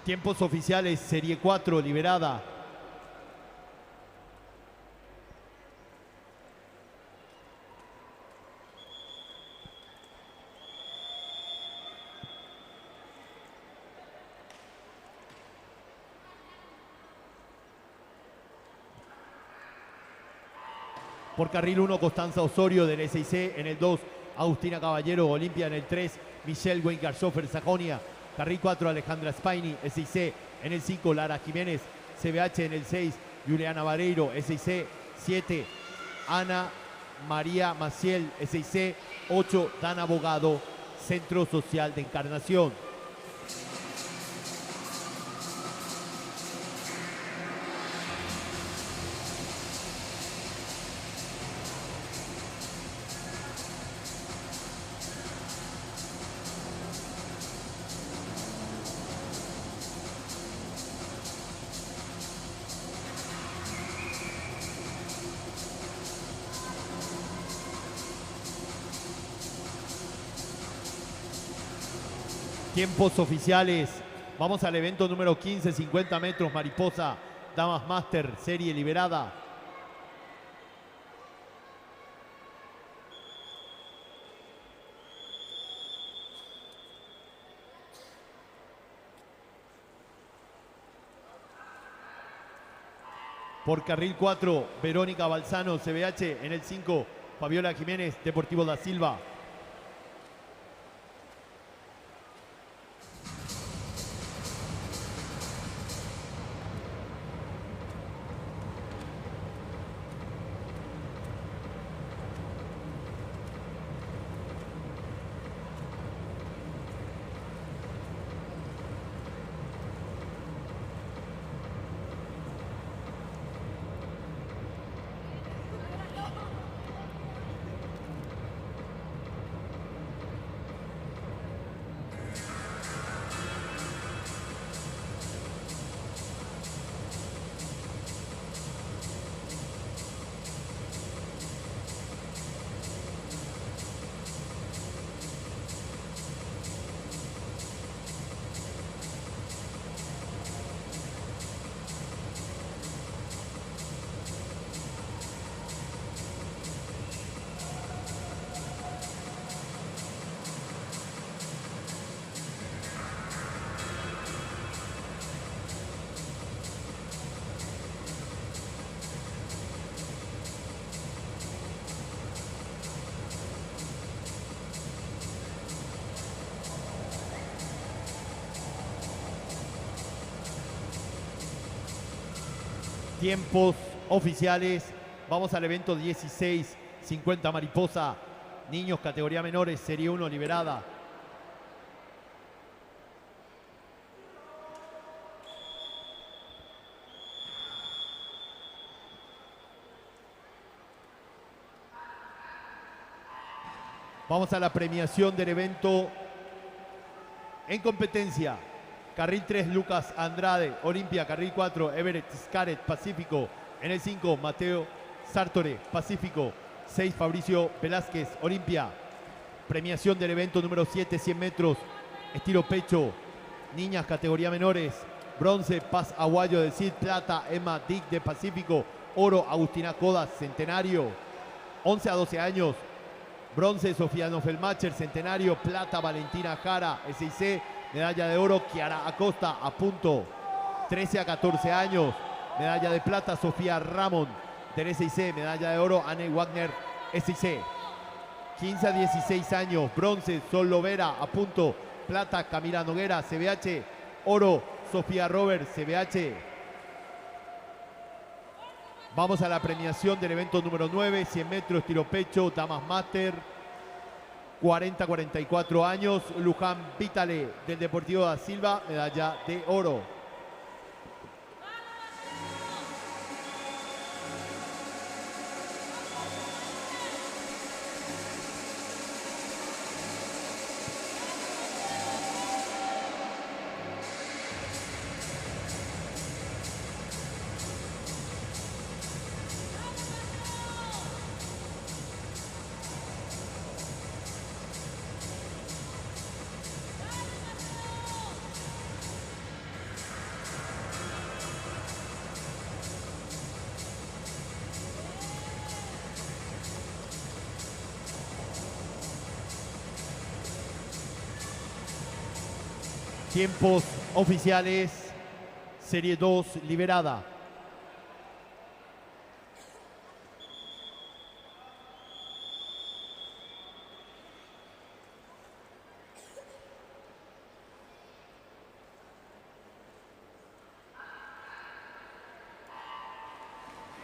Tiempos oficiales, Serie 4, liberada. Por carril 1, Constanza Osorio, del SIC. En el 2, Agustina Caballero, Olimpia. En el 3, Michelle Weingartschoffer, Sajonia. Carril 4, Alejandra Spaini, SIC. En el 5, Lara Jiménez, CBH. En el 6, Juliana Vareiro, SIC. 7, Ana María Maciel, SIC. 8, Dana Abogado, Centro Social de Encarnación. Tiempos oficiales. Vamos al evento número 15, 50 metros, mariposa, Damas Master, serie liberada. Por carril 4, Verónica Balzano, CBH. En el 5, Fabiola Jiménez, Deportivo da Silva. Tiempos oficiales. Vamos al evento 16, 50 mariposa. Niños, categoría menores, serie 1 liberada. Vamos a la premiación del evento en competencia. Carril 3, Lucas Andrade, Olimpia. Carril 4, Everett Scaret, Pacífico. En el 5, Mateo Sartore, Pacífico. 6, Fabricio Velázquez, Olimpia. Premiación del evento número 7, 100 metros, estilo pecho. Niñas, categoría menores. Bronce, Paz Aguayo del CID. Plata, Emma Dick de Pacífico. Oro, Agustina Codas, Centenario. 11 a 12 años. Bronce, Sofía Nofelmacher, Centenario. Plata, Valentina Jara, SIC. Medalla de oro, Kiara Acosta, a punto. 13 a 14 años. Medalla de plata, Sofía Ramón, del SIC. Medalla de oro, Anne Wagner, SIC. 15 a 16 años. Bronce, Sol Lovera, a punto. Plata, Camila Noguera, CBH. Oro, Sofía Robert, CBH. Vamos a la premiación del evento número 9, 100 metros, estilo pecho, Damas Master. 40 a 44 años, Luján Vitale, del Deportivo da Silva, medalla de oro. Tiempos oficiales, serie 2 liberada.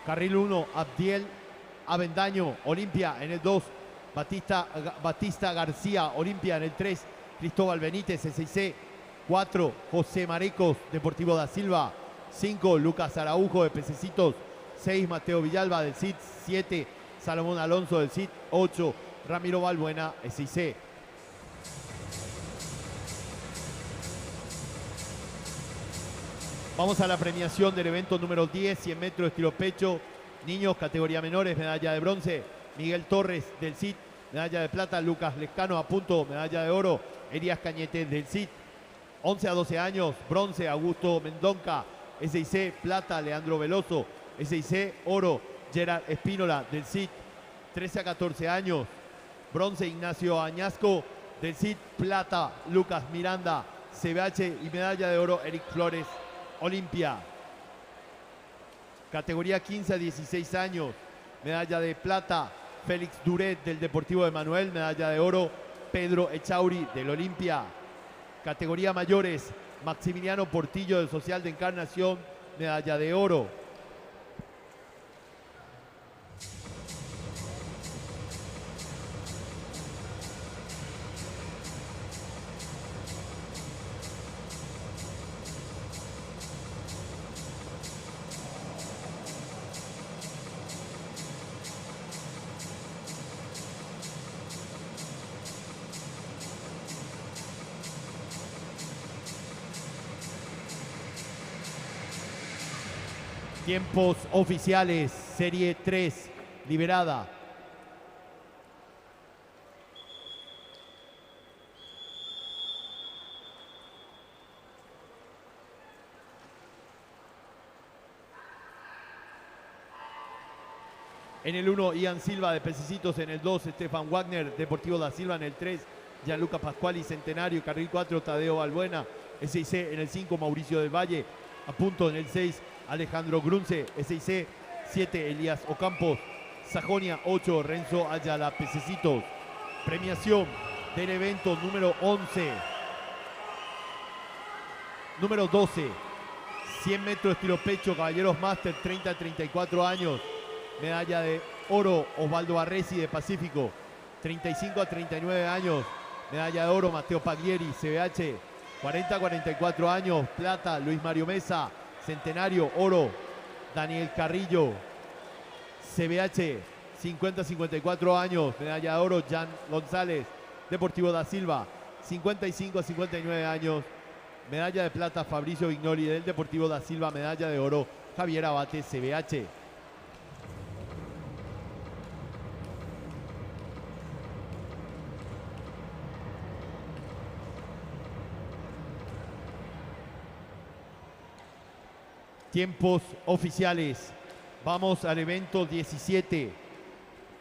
Carril 1, Abdiel Avendaño, Olimpia. En el 2, Batista García, Olimpia. En el 3, Cristóbal Benítez, SIC. 4, José Marecos, Deportivo da Silva. 5, Lucas Araujo, de Pececitos. 6, Mateo Villalba, del CID. 7, Salomón Alonso, del CID. 8, Ramiro Balbuena, SIC. Vamos a la premiación del evento número 10, 100 metros, estilo pecho. Niños, categoría menores, medalla de bronce, Miguel Torres, del CID. Medalla de plata, Lucas Lescano, a punto. Medalla de oro, Elías Cañete, del CID. 11 a 12 años, bronce, Augusto Mendonca, SIC. Plata, Leandro Veloso, SIC. Oro, Gerard Espínola, del CID. 13 a 14 años, bronce, Ignacio Añasco, del CID. Plata, Lucas Miranda, CBH. Y medalla de oro, Eric Flores, Olimpia. Categoría 15 a 16 años, medalla de plata, Félix Duret del Deportivo de Manuel, medalla de oro, Pedro Echauri del Olimpia. Categoría mayores, Maximiliano Portillo del Social de Encarnación, medalla de oro. Tiempos oficiales, serie 3, liberada. En el 1, Ian Silva de Pececitos. En el 2, Stefan Wagner, Deportivo da Silva. En el 3, Gianluca Pascuali, Centenario. Carril 4, Tadeo Balbuena, SIC. En el 5, Mauricio del Valle, a punto. En el 6, Alejandro Grunce, SIC. 7, Elías Ocampos, Sajonia. 8, Renzo Ayala, Pececitos. Premiación del evento número 11. Número 12, 100 metros estilo pecho, Caballeros Máster, 30 a 34 años. Medalla de oro, Osvaldo Barresi de Pacífico, 35 a 39 años. Medalla de oro, Mateo Paglieri, CBH, 40 a 44 años. Plata, Luis Mario Mesa, Centenario. Oro, Daniel Carrillo, CBH, 50 a 54 años. Medalla de oro, Jan González, Deportivo da Silva, 55 a 59 años. Medalla de plata, Fabricio Vignoli del Deportivo da Silva. Medalla de oro, Javier Abate, CBH. Tiempos oficiales. Vamos al evento 17.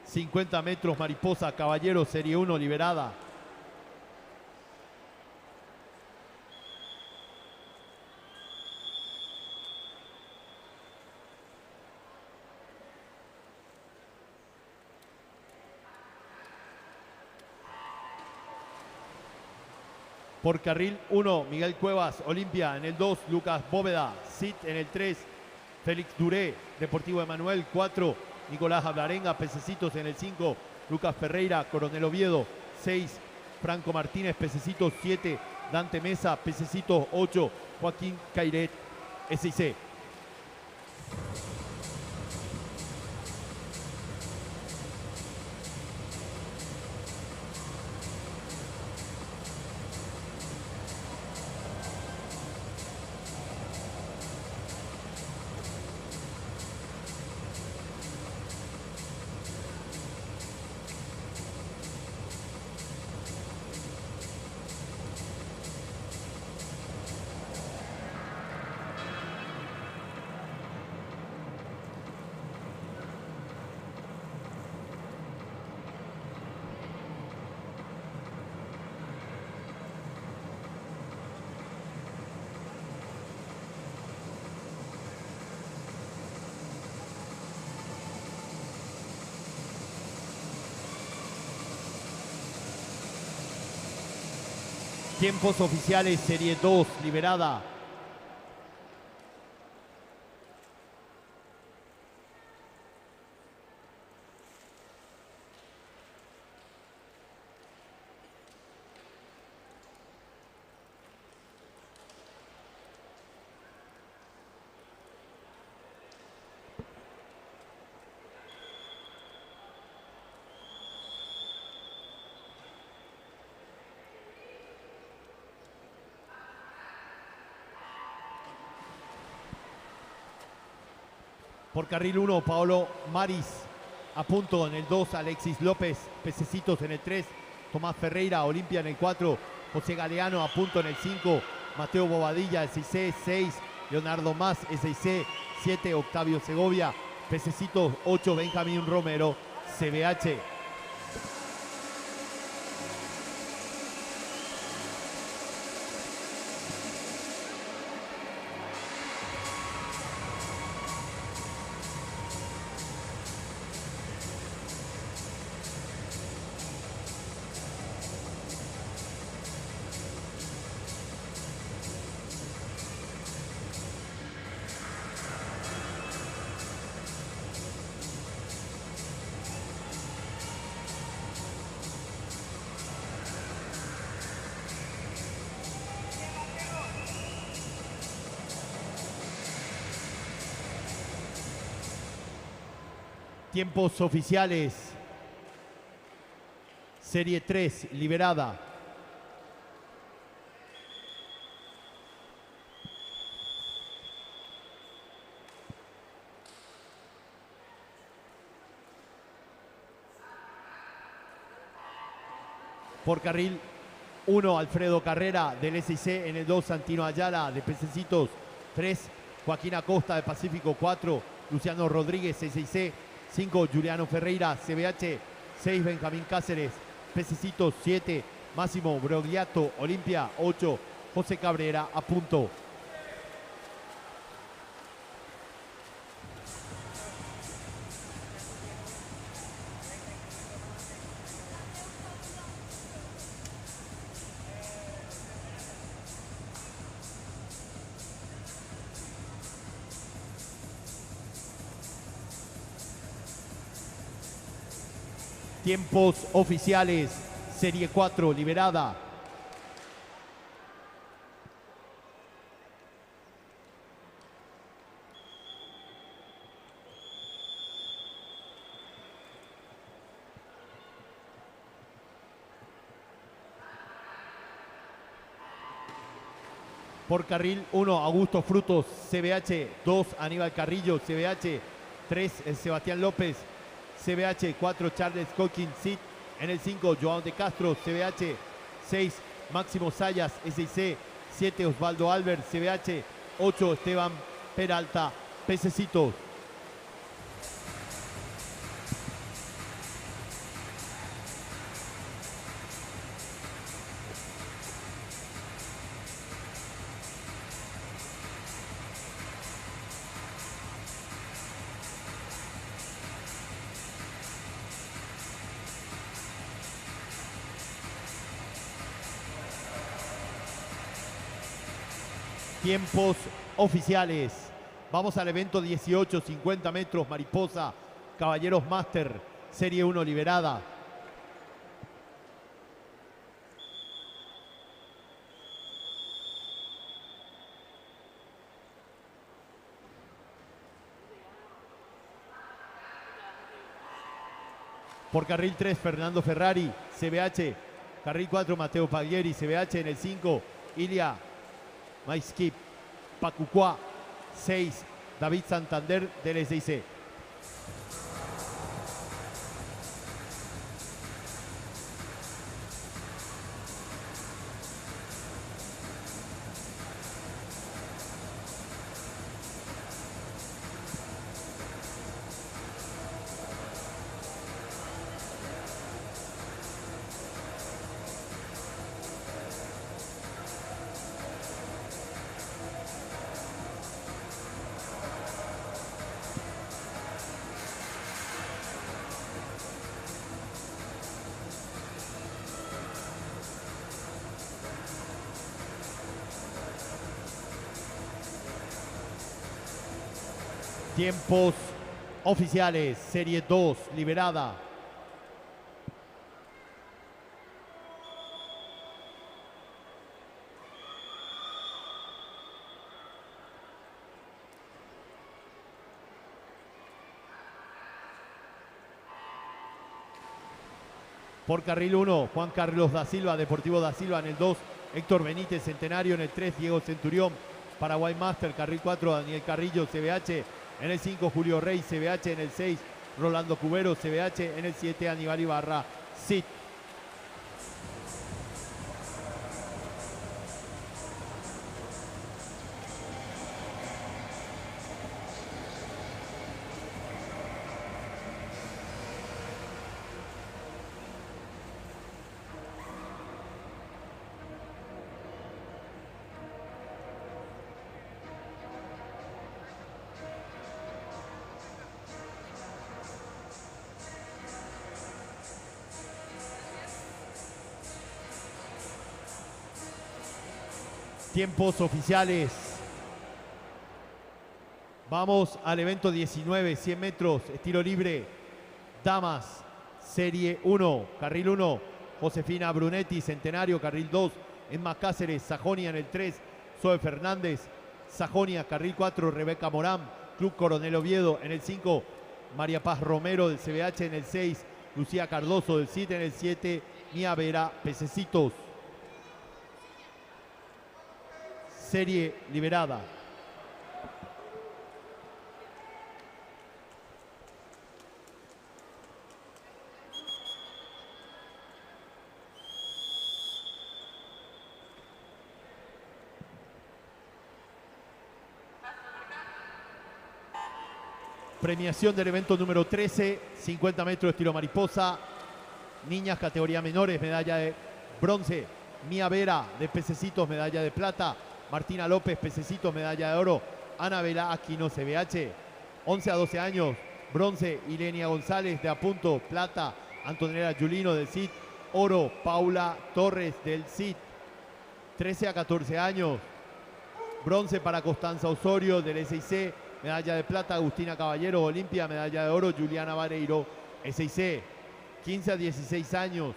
50 metros mariposa, Caballero, serie 1, liberada. Por carril 1, Miguel Cuevas, Olimpia. En el 2, Lucas Bóveda, CIT. En el 3, Félix Duré, Deportivo de Manuel. 4, Nicolás Ablarenga, Pececitos. En el 5, Lucas Ferreira, Coronel Oviedo. 6, Franco Martínez, Pececitos. 7, Dante Mesa, Pececitos. 8, Joaquín Cairet, SIC. Tiempos oficiales, serie 2, liberada. Por carril 1, Paolo Maris, a punto. En el 2, Alexis López, Pececitos. En el 3, Tomás Ferreira, Olimpia. En el 4, José Galeano, a punto. En el 5, Mateo Bobadilla, SIC. 6, Leonardo Más, SIC. 7, Octavio Segovia, Pececitos. 8, Benjamín Romero, CBH. Tiempos oficiales. Serie 3, liberada. Por carril 1, Alfredo Carrera del SIC. En el 2, Santino Ayala de Pececitos. 3, Joaquín Acosta de Pacífico. 4, Luciano Rodríguez, SIC. 5, Juliano Ferreira, CBH. 6, Benjamín Cáceres, Pececitos. 7, Máximo Brogliato, Olimpia. 8, José Cabrera, a punto. Tiempos oficiales. Serie 4, liberada. Por carril 1, Augusto Frutos, CBH. 2, Aníbal Carrillo, CBH. 3, Sebastián López, CBH. 4, Charles Coquin, SIT. En el 5, Joao de Castro, CBH. 6, Máximo Sayas, SIC. 7, Osvaldo Albert, CBH. 8, Esteban Peralta, Pececitos. Tiempos oficiales. Vamos al evento 18, 50 metros, mariposa, Caballeros Master, Serie 1, liberada. Por carril 3, Fernando Ferrari, CBH. Carril 4, Mateo Paglieri, CBH. En el 5, Ilia Maiskip, Pacucua. 6, David Santander del SIC. Tiempos oficiales, Serie 2, liberada. Por carril 1, Juan Carlos da Silva, Deportivo da Silva. En el 2, Héctor Benítez, Centenario. En el 3, Diego Centurión, Paraguay Master. Carril 4, Daniel Carrillo, CBH. En el 5, Julio Rey, CBH. En el 6, Rolando Cubero, CBH. En el 7, Aníbal Ibarra, SIT. Tiempos oficiales. Vamos al evento 19, 100 metros, estilo libre. Damas, Serie 1, carril 1, Josefina Brunetti, Centenario. Carril 2, Emma Cáceres, Sajonia. En el 3, Zoe Fernández, Sajonia. Carril 4, Rebeca Morán, Club Coronel Oviedo. En el 5, María Paz Romero del CBH en el 6, Lucía Cardoso del CIT en el 7, Mía Vera, Pececitos. Serie liberada. Premiación del evento número 13, 50 metros estilo mariposa. Niñas, categoría menores, medalla de bronce. Mía Vera de Pececitos, medalla de plata. Martina López, Pececitos, medalla de oro. Anabela Aquino, CBH. 11 a 12 años, bronce. Ilenia González de Apunto, plata. Antonella Giulino del CIT, oro. Paula Torres del CIT. 13 a 14 años, bronce para Constanza Osorio del SIC. Medalla de plata, Agustina Caballero, Olimpia. Medalla de oro, Juliana Vareiro, SIC. 15 a 16 años,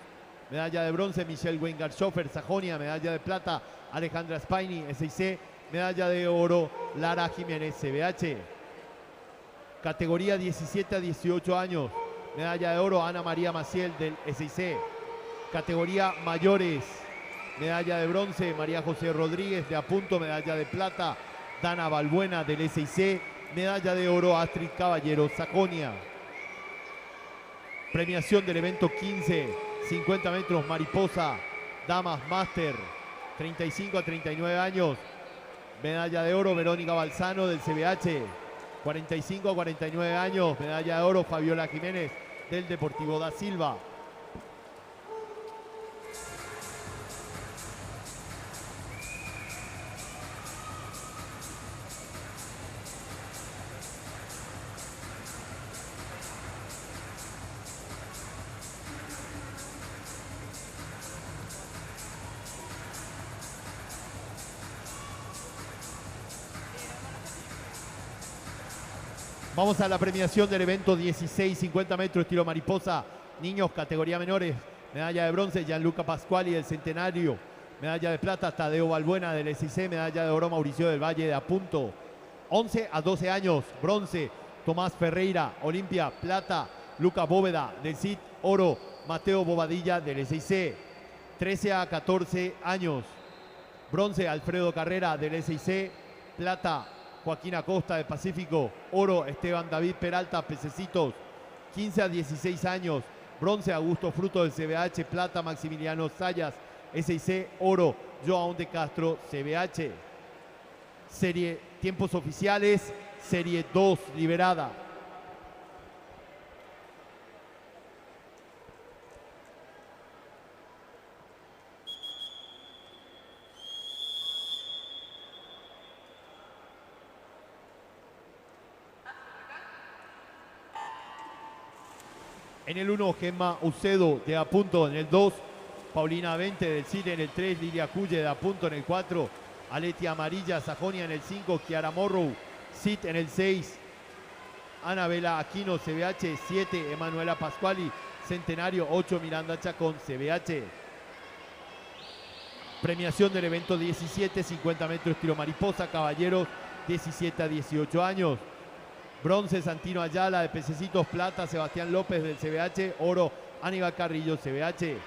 medalla de bronce, Michelle Wengarschoffer, Sajonia. Medalla de plata, Alejandra Spaini, SIC. Medalla de oro, Lara Jiménez, CBH. Categoría 17 a 18 años, medalla de oro, Ana María Maciel del SIC. Categoría mayores, medalla de bronce, María José Rodríguez de Apunto. Medalla de plata, Dana Balbuena del SIC. Medalla de oro, Astrid Caballero, Sajonia. Premiación del evento 15, 50 metros mariposa, damas máster, 35 a 39 años. Medalla de oro, Verónica Balzano del CBH. 45 a 49 años, medalla de oro, Fabiola Jiménez del Deportivo da Silva. Vamos a la premiación del evento 16, 50 metros estilo mariposa. Niños, categoría menores. Medalla de bronce, Gianluca Pasquali del Centenario. Medalla de plata, Tadeo Balbuena del SIC. Medalla de oro, Mauricio del Valle de Apunto. 11 a 12 años, bronce, Tomás Ferreira, Olimpia. Plata, Luca Bóveda del CIT. Oro, Mateo Bobadilla del SIC. 13 a 14 años, bronce, Alfredo Carrera del SIC. Plata, Joaquín Acosta de Pacífico. Oro, Esteban David Peralta, Pececitos. 15 a 16 años, bronce, Augusto Fruto del CBH. Plata, Maximiliano Sayas, SIC. Oro, João de Castro, CBH. Serie, tiempos oficiales, serie 2 liberada. En el 1, Gemma Ucedo de Apunto. En el 2, Paulina Vente del CIT. En el 3, Lilia Cuye de Apunto. En el 4, Aletia Amarilla, Sajonia. En el 5, Kiara Morrow, CIT. En el 6, Anabela Aquino, CBH. 7, Emanuela Pasquali, Centenario. 8, Miranda Chacón, CBH. Premiación del evento 17, 50 metros estilo mariposa, caballeros, 17 a 18 años. Bronce, Santino Ayala de Pececitos. Plata, Sebastián López del CBH. Oro, Aníbal Carrillo, CBH.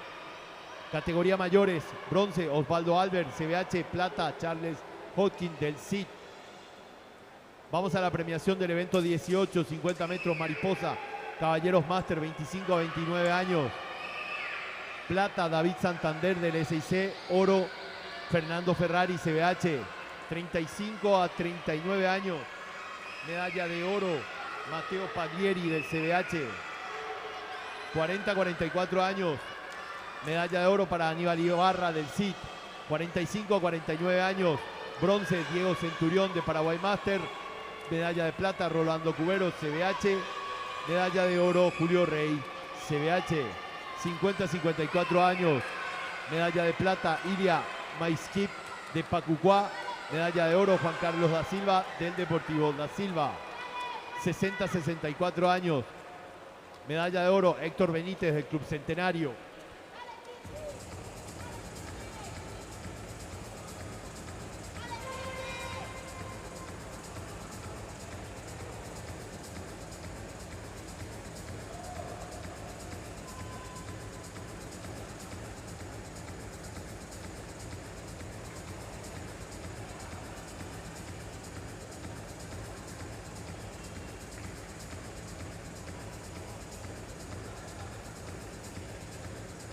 Categoría mayores, bronce, Osvaldo Albert, CBH. Plata, Charles Hodgkin del CIT. Vamos a la premiación del evento 18, 50 metros mariposa, caballeros máster, 25 a 29 años. Plata, David Santander del SIC. Oro, Fernando Ferrari, CBH. 35 a 39 años. Medalla de oro, Mateo Paglieri del CBH. 40 a 44 años. Medalla de oro para Aníbal Ibarra del CIT. 45 a 49 años. Bronce, Diego Centurión de Paraguay Master. Medalla de plata, Rolando Cubero, CBH. Medalla de oro, Julio Rey, CBH. 50 a 54 años. Medalla de plata, Ilia Maizkip de Pacucuá. Medalla de oro, Juan Carlos da Silva del Deportivo da Silva. 60 a 64 años. Medalla de oro, Héctor Benítez del Club Centenario.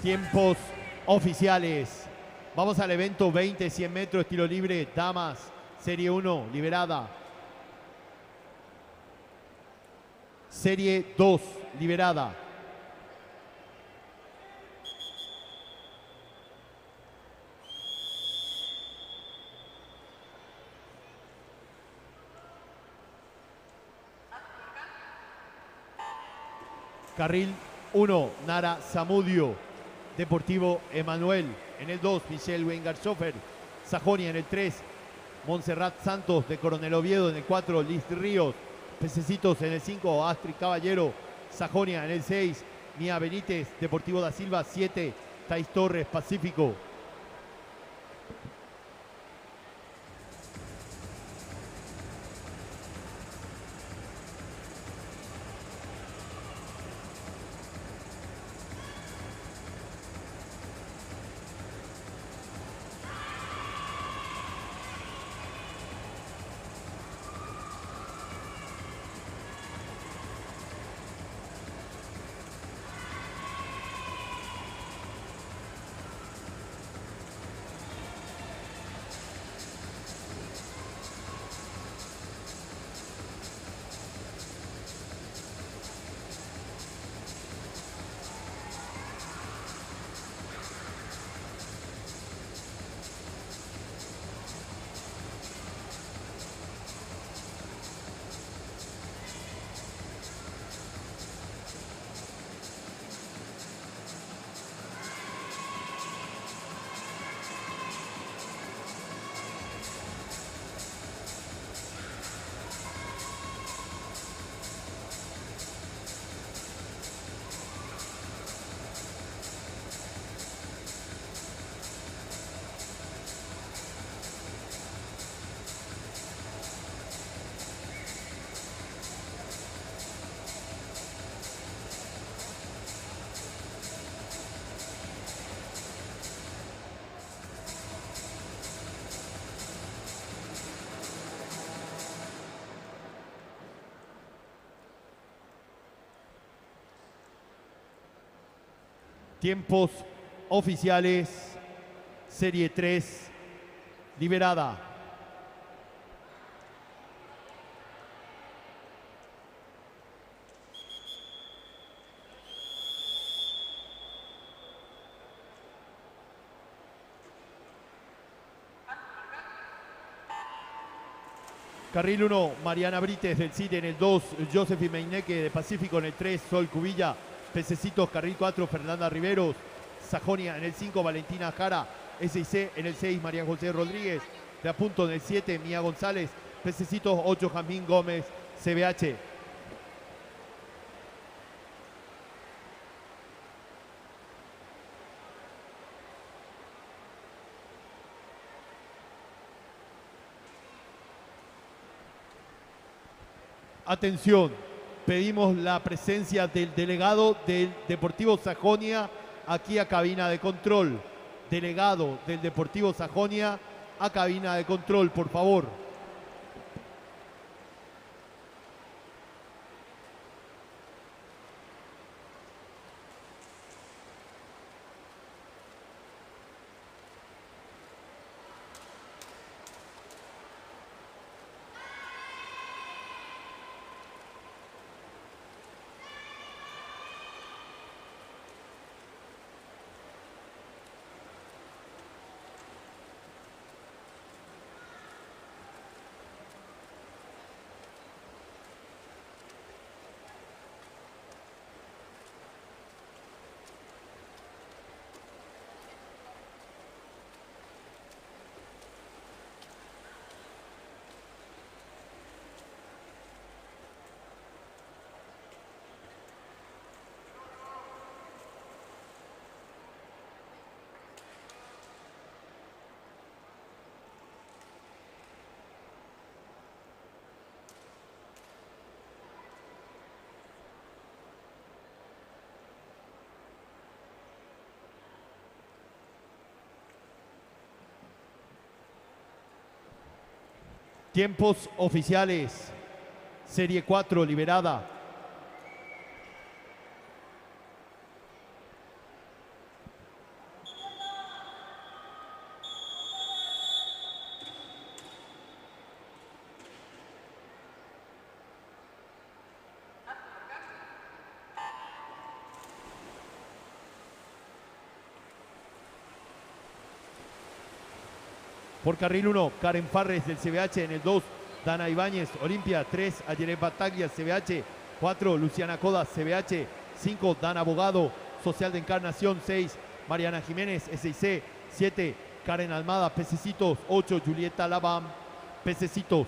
Tiempos oficiales. Vamos al evento 20, 100 metros, tiro libre, damas, serie 1, liberada. Serie 2, liberada. Carril 1, Nara Zamudio, Deportivo Emanuel. En el 2, Michelle Wengarthofer, Sajonia. En el 3, Montserrat Santos, de Coronel Oviedo. En el 4, Liz Ríos, Pececitos. En el 5, Astrid Caballero, Sajonia. En el 6, Mía Benítez, Deportivo da Silva. 7, Thais Torres, Pacífico. Tiempos oficiales, serie 3, liberada. Carril 1, Mariana Brites del CIDE. En el 2, Josephine Meineke de Pacífico. En el 3, Sol Cubilla, Pececitos. Carril 4, Fernanda Riveros, Sajonia. En el 5, Valentina Jara, SIC. En el 6, María José Rodríguez, de Apunto. En el 7, Mía González, Pececitos. 8, Jamín Gómez, CBH. Atención, pedimos la presencia del delegado del Deportivo Sajonia aquí a cabina de control. Delegado del Deportivo Sajonia a cabina de control, por favor. Tiempos oficiales, serie 4, liberada. Por carril 1, Karen Farres del CBH. En el 2, Dana Ibáñez, Olimpia. 3, Ayeret Bataglia, CBH. 4, Luciana Codas, CBH. 5, Dana Abogado, Social de Encarnación. 6, Mariana Jiménez, SIC. 7, Karen Almada, Pececitos. 8, Julieta Labam, Pececitos.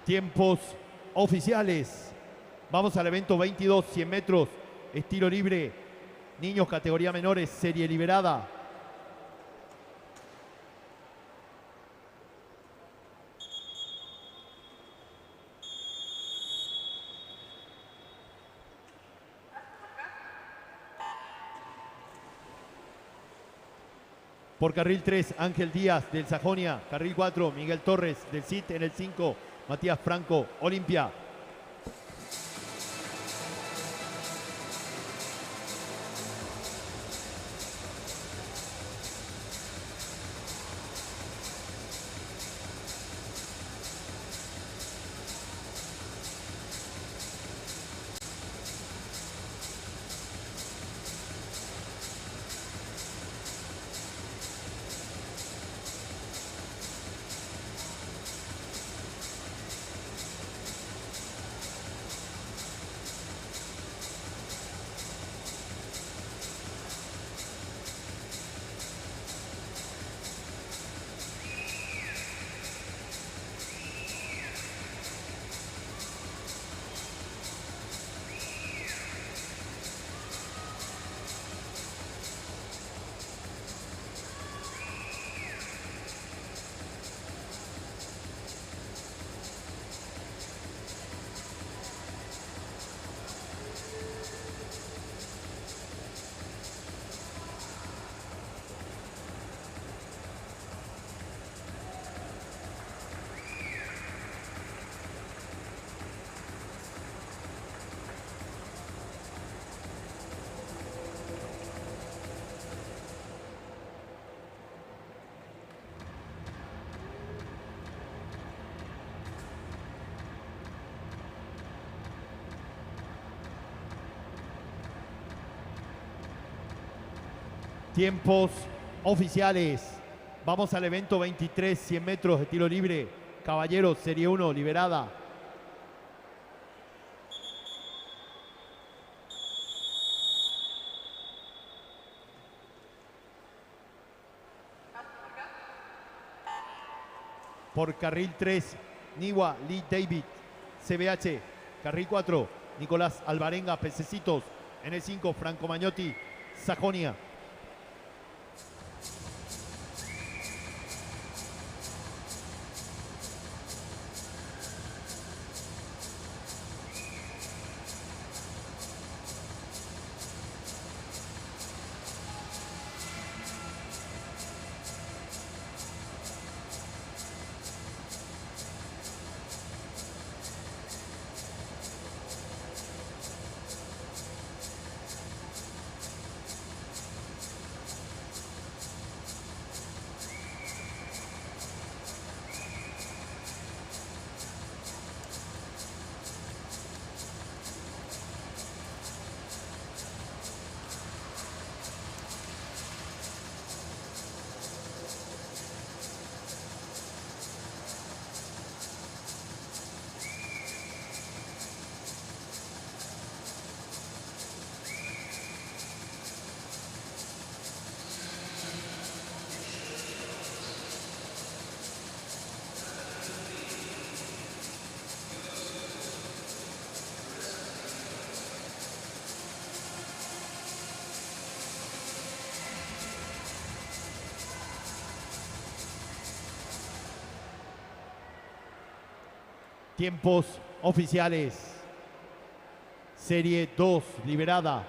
Tiempos oficiales. Vamos al evento 22, 100 metros, estilo libre. Niños categoría menores, serie liberada. Por carril 3, Ángel Díaz del Sajonia. Carril 4, Miguel Torres del CIT. En el 5, Matías Franco, Olimpia. Tiempos oficiales. Vamos al evento 23, 100 metros de tiro libre. Caballeros, serie 1, liberada. Por carril 3, Niwa Lee David, CBH. Carril 4, Nicolás Alvarenga, Pececitos. En el 5, Franco Magnotti, Sajonia. Tiempos oficiales. Serie 2, liberada.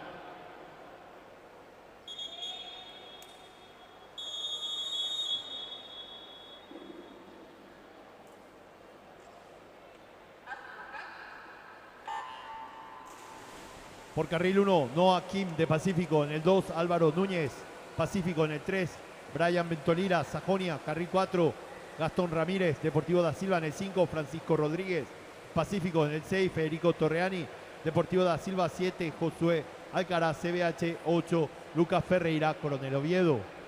Por carril 1, Noah Kim de Pacífico. En el 2, Álvaro Núñez, Pacífico. En el 3, Brian Ventolira, Sajonia. Carril 4, Gastón Ramírez, Deportivo da Silva. En el 5, Francisco Rodríguez, Pacífico. En el 6, Federico Torreani, Deportivo da Silva. 7, Josué Alcaraz, CBH. 8, Lucas Ferreira, Coronel Oviedo.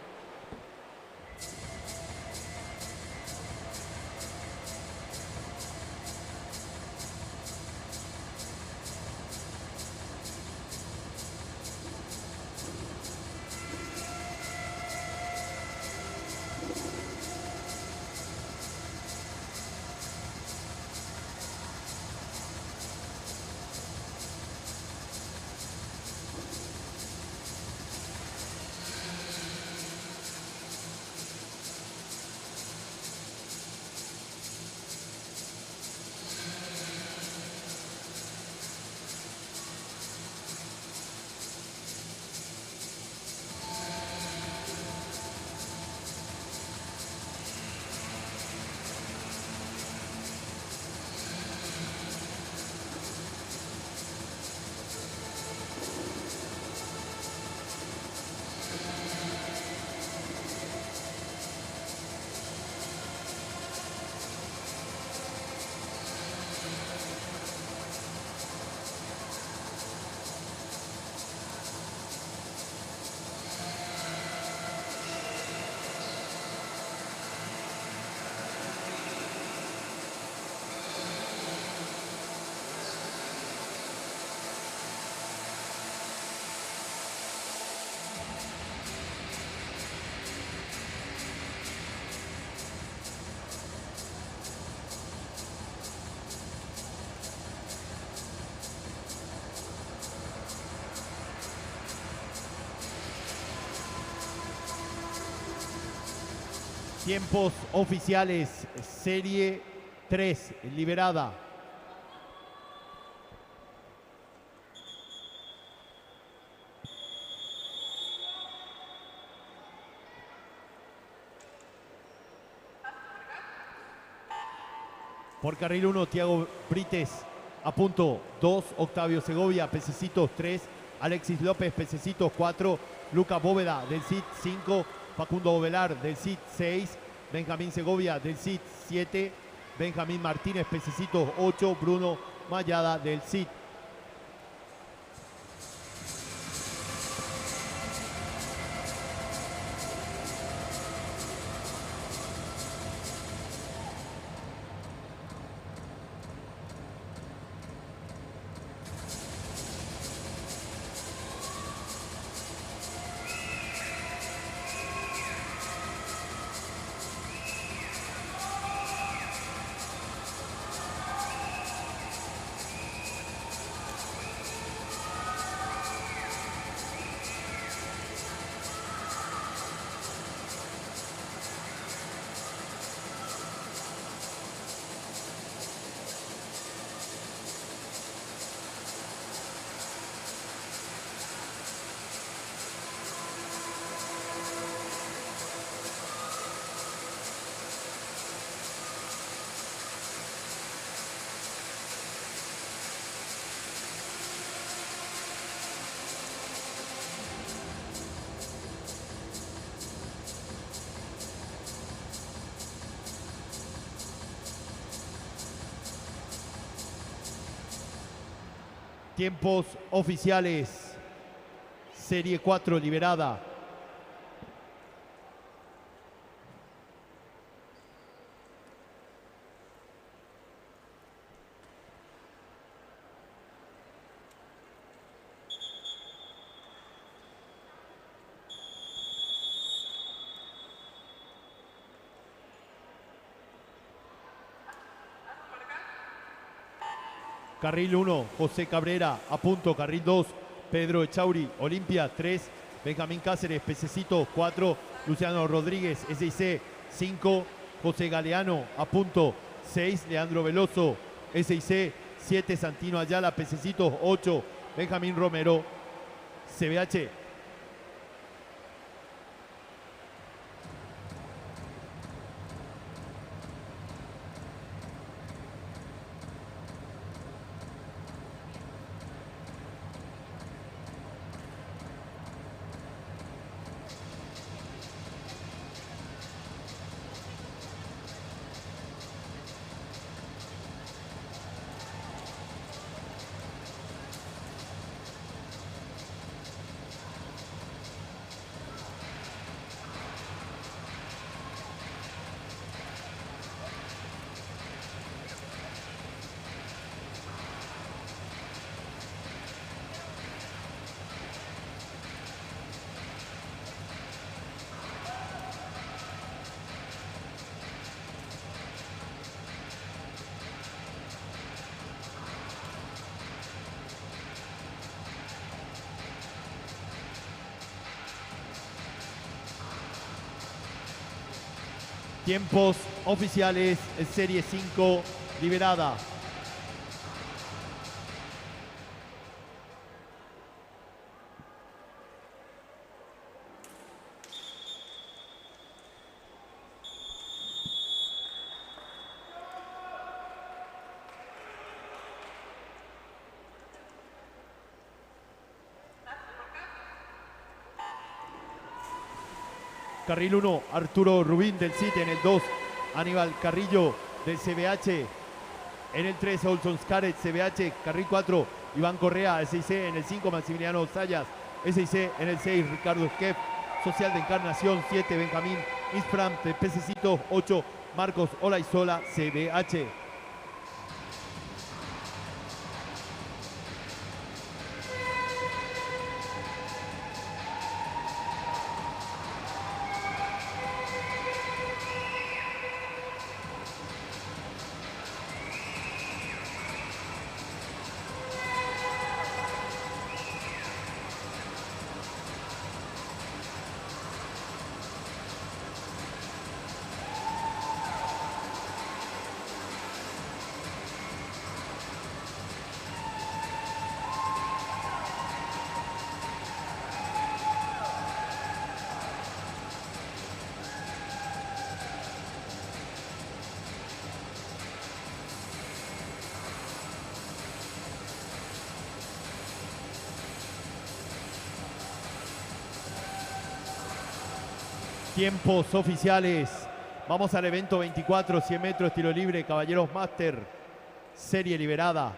Tiempos oficiales, serie 3, liberada. Por carril 1, Tiago Brites, a punto. 2, Octavio Segovia, pececitos. 3, Alexis López, pececitos. 4, Lucas Bóveda, del CID. 5, Facundo Ovelar, del CID. 6, Benjamín Segovia, del CID. 7, Benjamín Martínez, pececitos. 8, Bruno Mayada, del CID. Tiempos oficiales, serie 4, liberada. Carril 1, José Cabrera, a punto. Carril 2, Pedro Echauri, Olimpia. 3, Benjamín Cáceres, pececito. 4, Luciano Rodríguez, SIC. 5, José Galeano, a punto. 6, Leandro Veloso, SIC 7, Santino Ayala. Pececitos 8, Benjamín Romero. CBH. Tiempos oficiales, serie 5, liberada. Carril 1, Arturo Rubín del CITE. En el 2, Aníbal Carrillo del CBH. En el 3, Olson Scaret, CBH. Carril 4, Iván Correa, SIC. En el 5, Maximiliano Sayas, SIC. En el 6, Ricardo Esquef, Social de Encarnación. 7, Benjamín Isfram, de Pececito. 8, Marcos Olaizola, CBH. Tiempos oficiales. Vamos al evento 24, 100 metros, tiro libre, Caballeros Máster, serie liberada.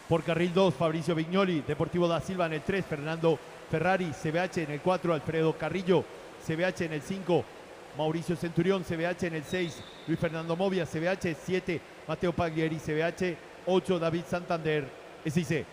Por carril 2, Fabricio Vignoli, Deportivo da Silva. En el 3, Fernando Ferrari, CBH. En el 4, Alfredo Carrillo, CBH. En el 5, Mauricio Centurión, CBH. En el 6, Luis Fernando Movia, CBH. 7, Mateo Paglieri, CBH. 8, David Santander, SIC.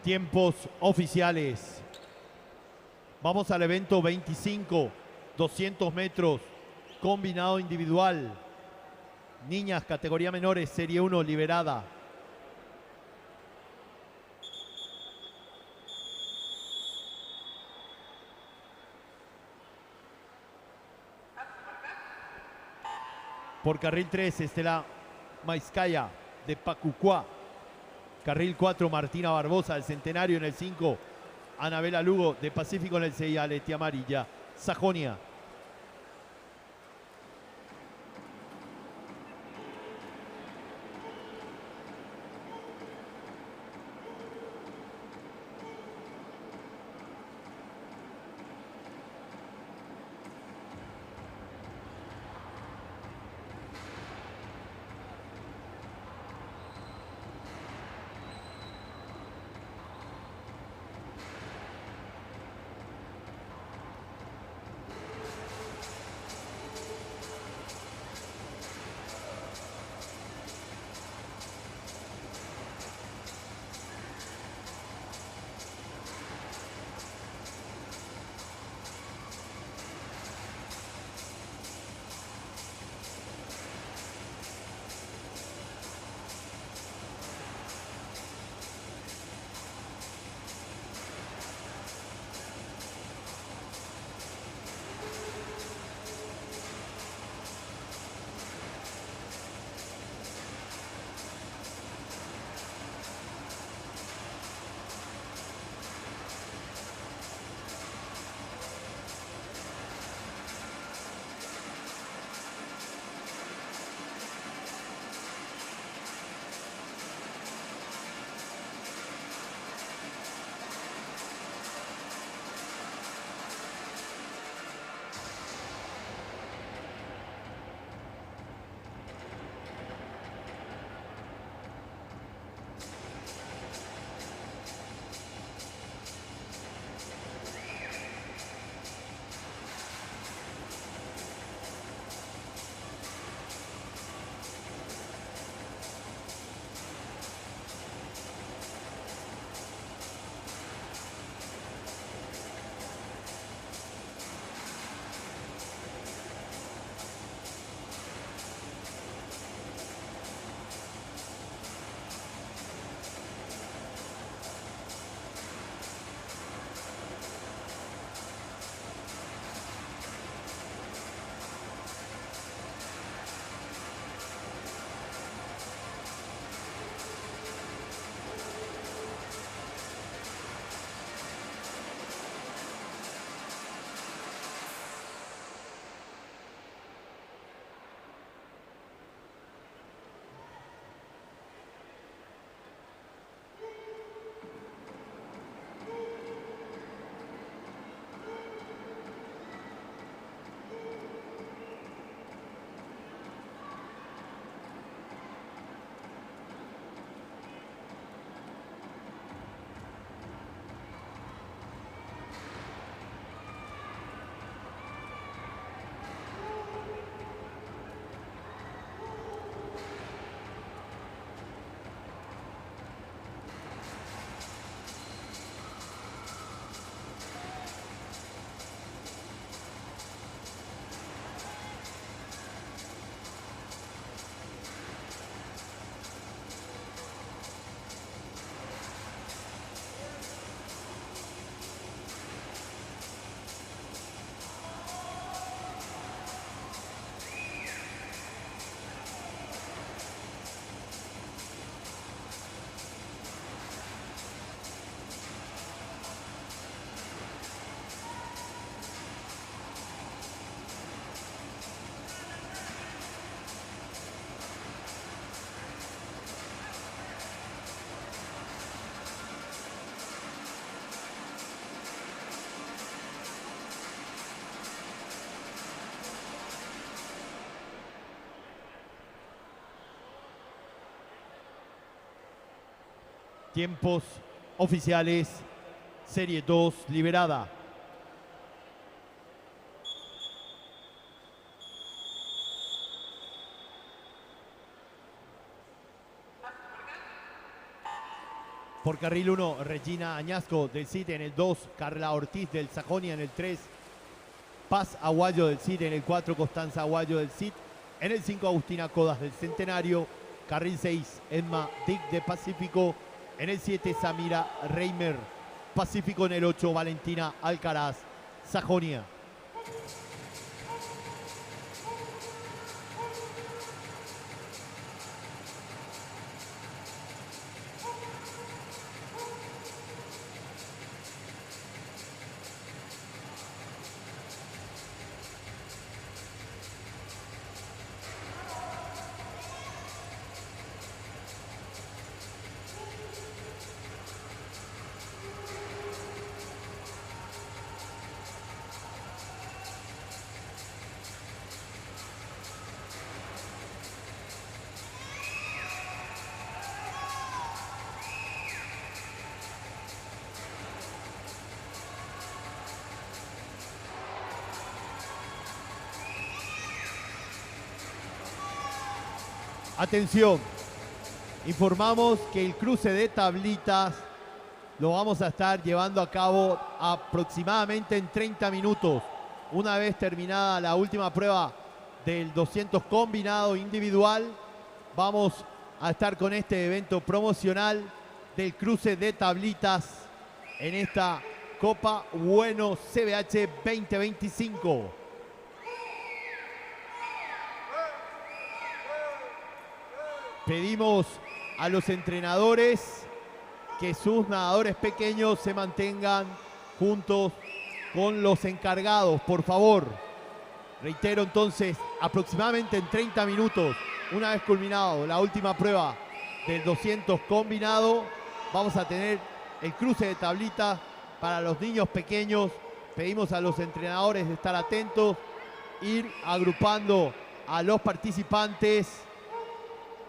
Tiempos oficiales. Vamos al evento 25, 200 metros, combinado individual. Niñas, categoría menores, serie 1, liberada. Por carril 3, Estela Maizcaya, de Pacucuá. Carril 4, Martina Barbosa, del Centenario en el 5. Anabela Lugo, de Pacífico en el 6. Aletia Amarilla, Sajonia. Tiempos oficiales, serie 2, liberada. Por carril 1, Regina Añasco del CID en el 2, Carla Ortiz del Sajonia en el 3, Paz Aguayo del CID en el 4, Constanza Aguayo del CID en el 5, Agustina Codas del Centenario. Carril 6, Emma Dick de Pacífico en el 7, Samira Reimer Pacífico en el 8, Valentina Alcaraz Sajonia. Atención, informamos que el cruce de tablitas lo vamos a estar llevando a cabo aproximadamente en 30 minutos. Una vez terminada la última prueba del 200 combinado individual, vamos a estar con este evento promocional del cruce de tablitas en esta Copa Bueno CBH 2025. Pedimos a los entrenadores que sus nadadores pequeños se mantengan juntos con los encargados, por favor. Reitero entonces, aproximadamente en 30 minutos, una vez culminado la última prueba del 200 combinado, vamos a tener el cruce de tablitas para los niños pequeños. Pedimos a los entrenadores de estar atentos, ir agrupando a los participantes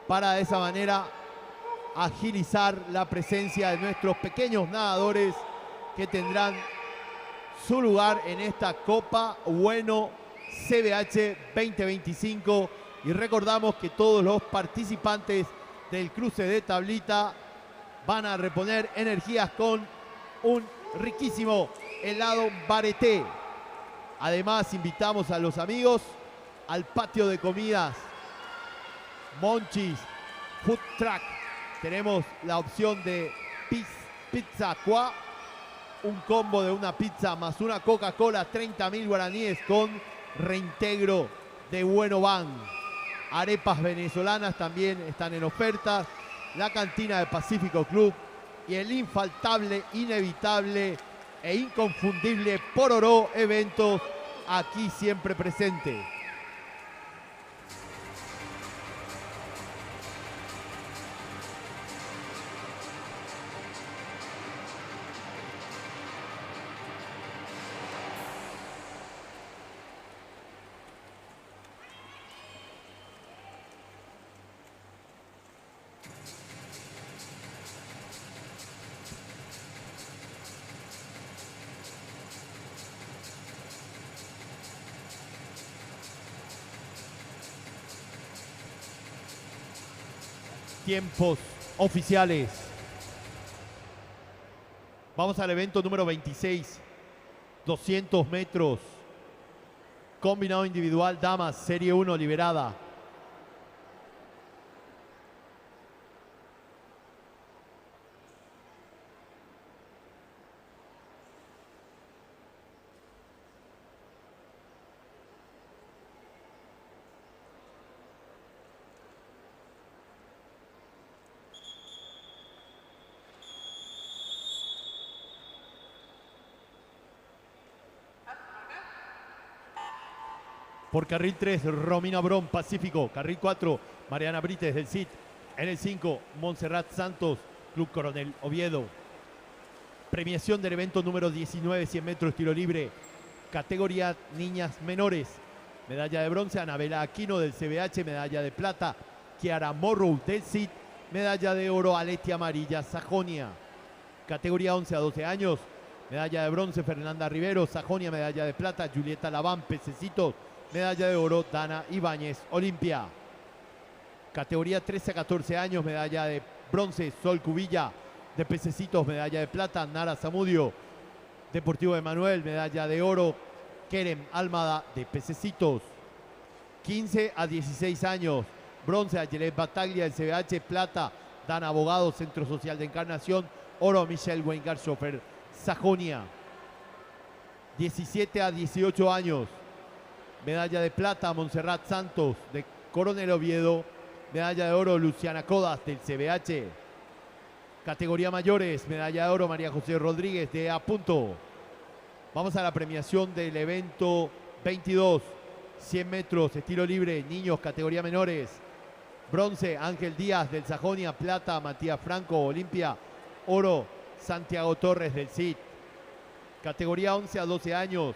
para de esa manera agilizar la presencia de nuestros pequeños nadadores que tendrán su lugar en esta Copa Bueno CBH 2025. Y recordamos que todos los participantes del cruce de tablita van a reponer energías con un riquísimo helado Bareté. Además, invitamos a los amigos al patio de comidas Monchis Food Truck. Tenemos la opción de pizza qua, un combo de una pizza más una Coca-Cola, 30.000 guaraníes con reintegro de Bueno Van. Arepas venezolanas también están en oferta. La cantina de Pacífico Club y el infaltable, inevitable e inconfundible Pororó Eventos, aquí siempre presente. Tiempos oficiales. Vamos al evento número 26, 200 metros, combinado individual, damas, serie 1 liberada. Por carril 3, Romina Brón, Pacífico. Carril 4, Mariana Brites del CID. En el 5, Montserrat Santos, Club Coronel Oviedo. Premiación del evento número 19, 100 metros tiro libre. Categoría niñas menores. Medalla de bronce, Anabela Aquino del CBH. Medalla de plata, Kiara Morrow del CID. Medalla de oro, Aletia Amarilla, Sajonia. Categoría 11 a 12 años. Medalla de bronce, Fernanda Rivero, Sajonia. Medalla de plata, Julieta Laván, Pececitos. Medalla de oro, Dana Ibáñez, Olimpia. Categoría 13 a 14 años, medalla de bronce, Sol Cubilla, de pececitos, medalla de plata, Nara Zamudio. Deportivo Emanuel, medalla de oro, Kerem Almada de pececitos. 15 a 16 años, bronce, Ayelet Bataglia del CBH, plata, Dan Abogado, Centro Social de Encarnación, oro, Michelle Weingartshofer, Sajonia. 17 a 18 años, medalla de plata, Montserrat Santos de Coronel Oviedo, medalla de oro, Luciana Codas del CBH. Categoría mayores, medalla de oro, María José Rodríguez de A Punto. Vamos a la premiación del evento 22, 100 metros, estilo libre, niños, categoría menores. Bronce, Ángel Díaz del Sajonia, plata, Matías Franco, Olimpia, oro, Santiago Torres del CID. Categoría 11 a 12 años,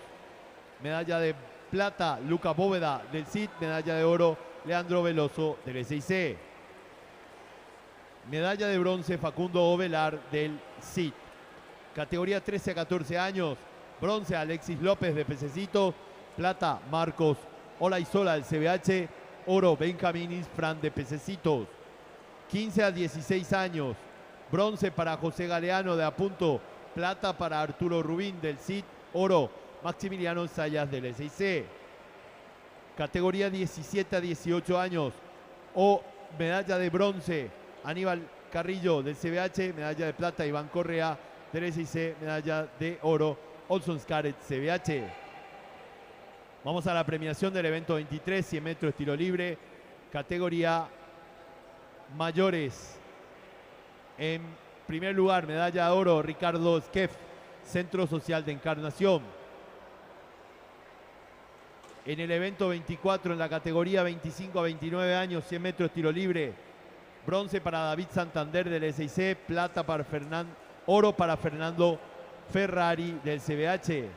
medalla de plata, Luca Bóveda del CID, medalla de oro, Leandro Veloso del SIC. Medalla de bronce, Facundo Ovelar del CID. Categoría 13 a 14 años, bronce, Alexis López de Pececitos, plata, Marcos Olaizola del CBH, oro, Benjamín Isfran de Pececitos. 15 a 16 años, bronce para José Galeano de A Punto, plata para Arturo Rubín del CID, oro, Maximiliano Sayas del SIC. Categoría 17 a 18 años, medalla de bronce, Aníbal Carrillo del CBH, medalla de plata, Iván Correa del SIC, medalla de oro, Olson Scaret CBH. Vamos a la premiación del evento 23, 100 metros estilo libre, categoría mayores. En primer lugar, medalla de oro, Ricardo Esquef, Centro Social de Encarnación. En el evento 24, en la categoría 25 a 29 años, 100 metros tiro libre, bronce para David Santander del SIC, plata para oro para Fernando Ferrari del CBH.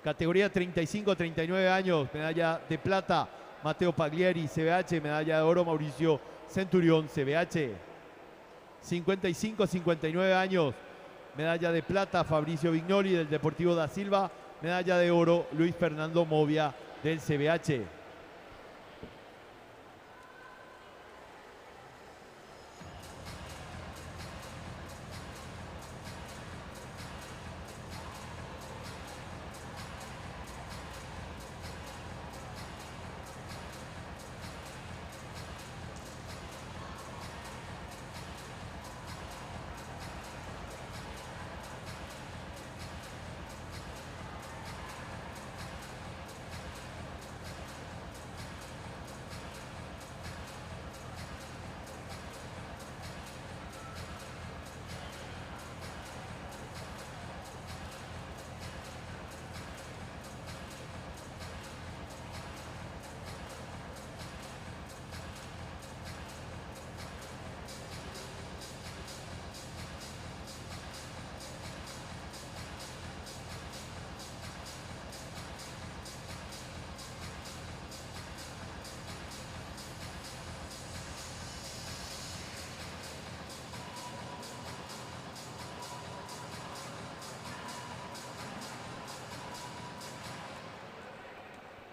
Categoría 35 a 39 años, medalla de plata, Mateo Paglieri, CBH, medalla de oro, Mauricio Centurión, CBH. 55 a 59 años, medalla de plata, Fabricio Vignoli del Deportivo da Silva, medalla de oro, Luis Fernando Movia del CBH.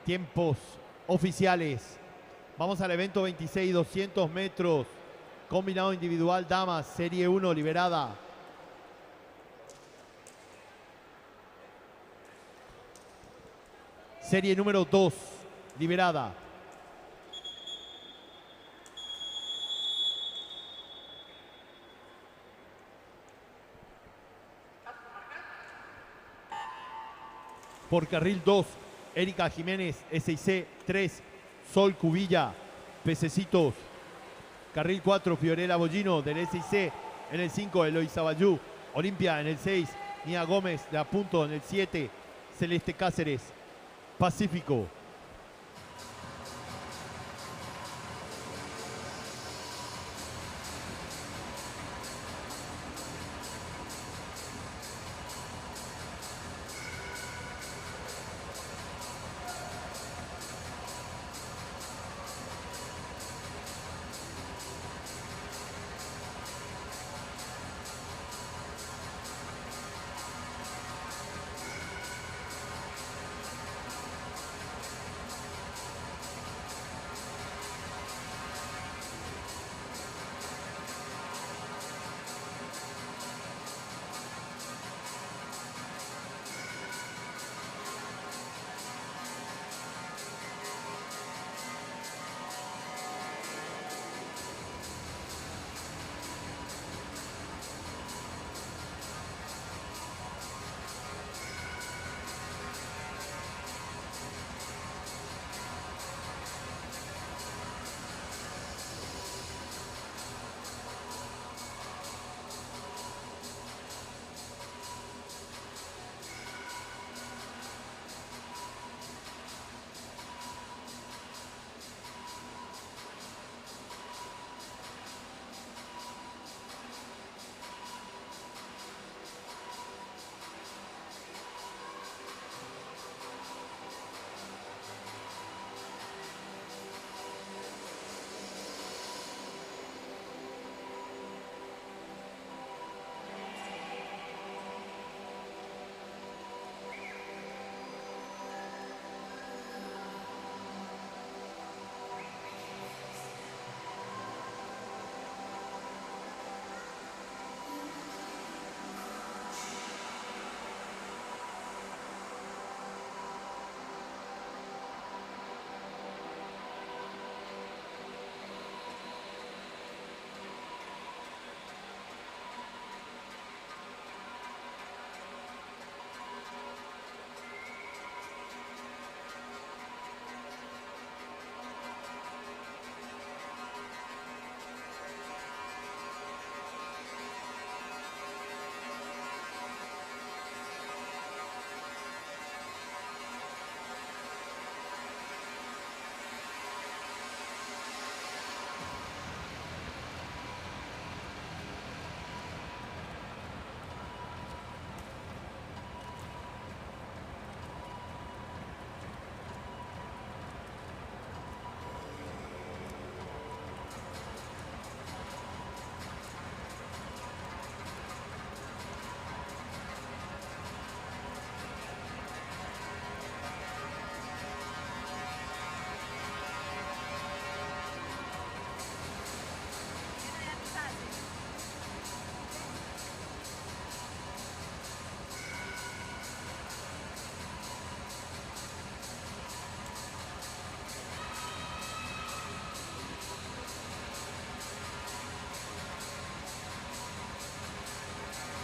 Tiempos oficiales. Vamos al evento 26, 200 metros. Combinado individual damas, serie 1 liberada. Serie número 2 liberada. Por carril 2, Erika Jiménez, SIC 3, Sol Cubilla, Pececitos. Carril 4, Fiorella Bollino del SIC. En el 5, Eloisa Bayú. Olimpia en el 6, Nia Gómez de A Punto en el 7, Celeste Cáceres. Pacífico.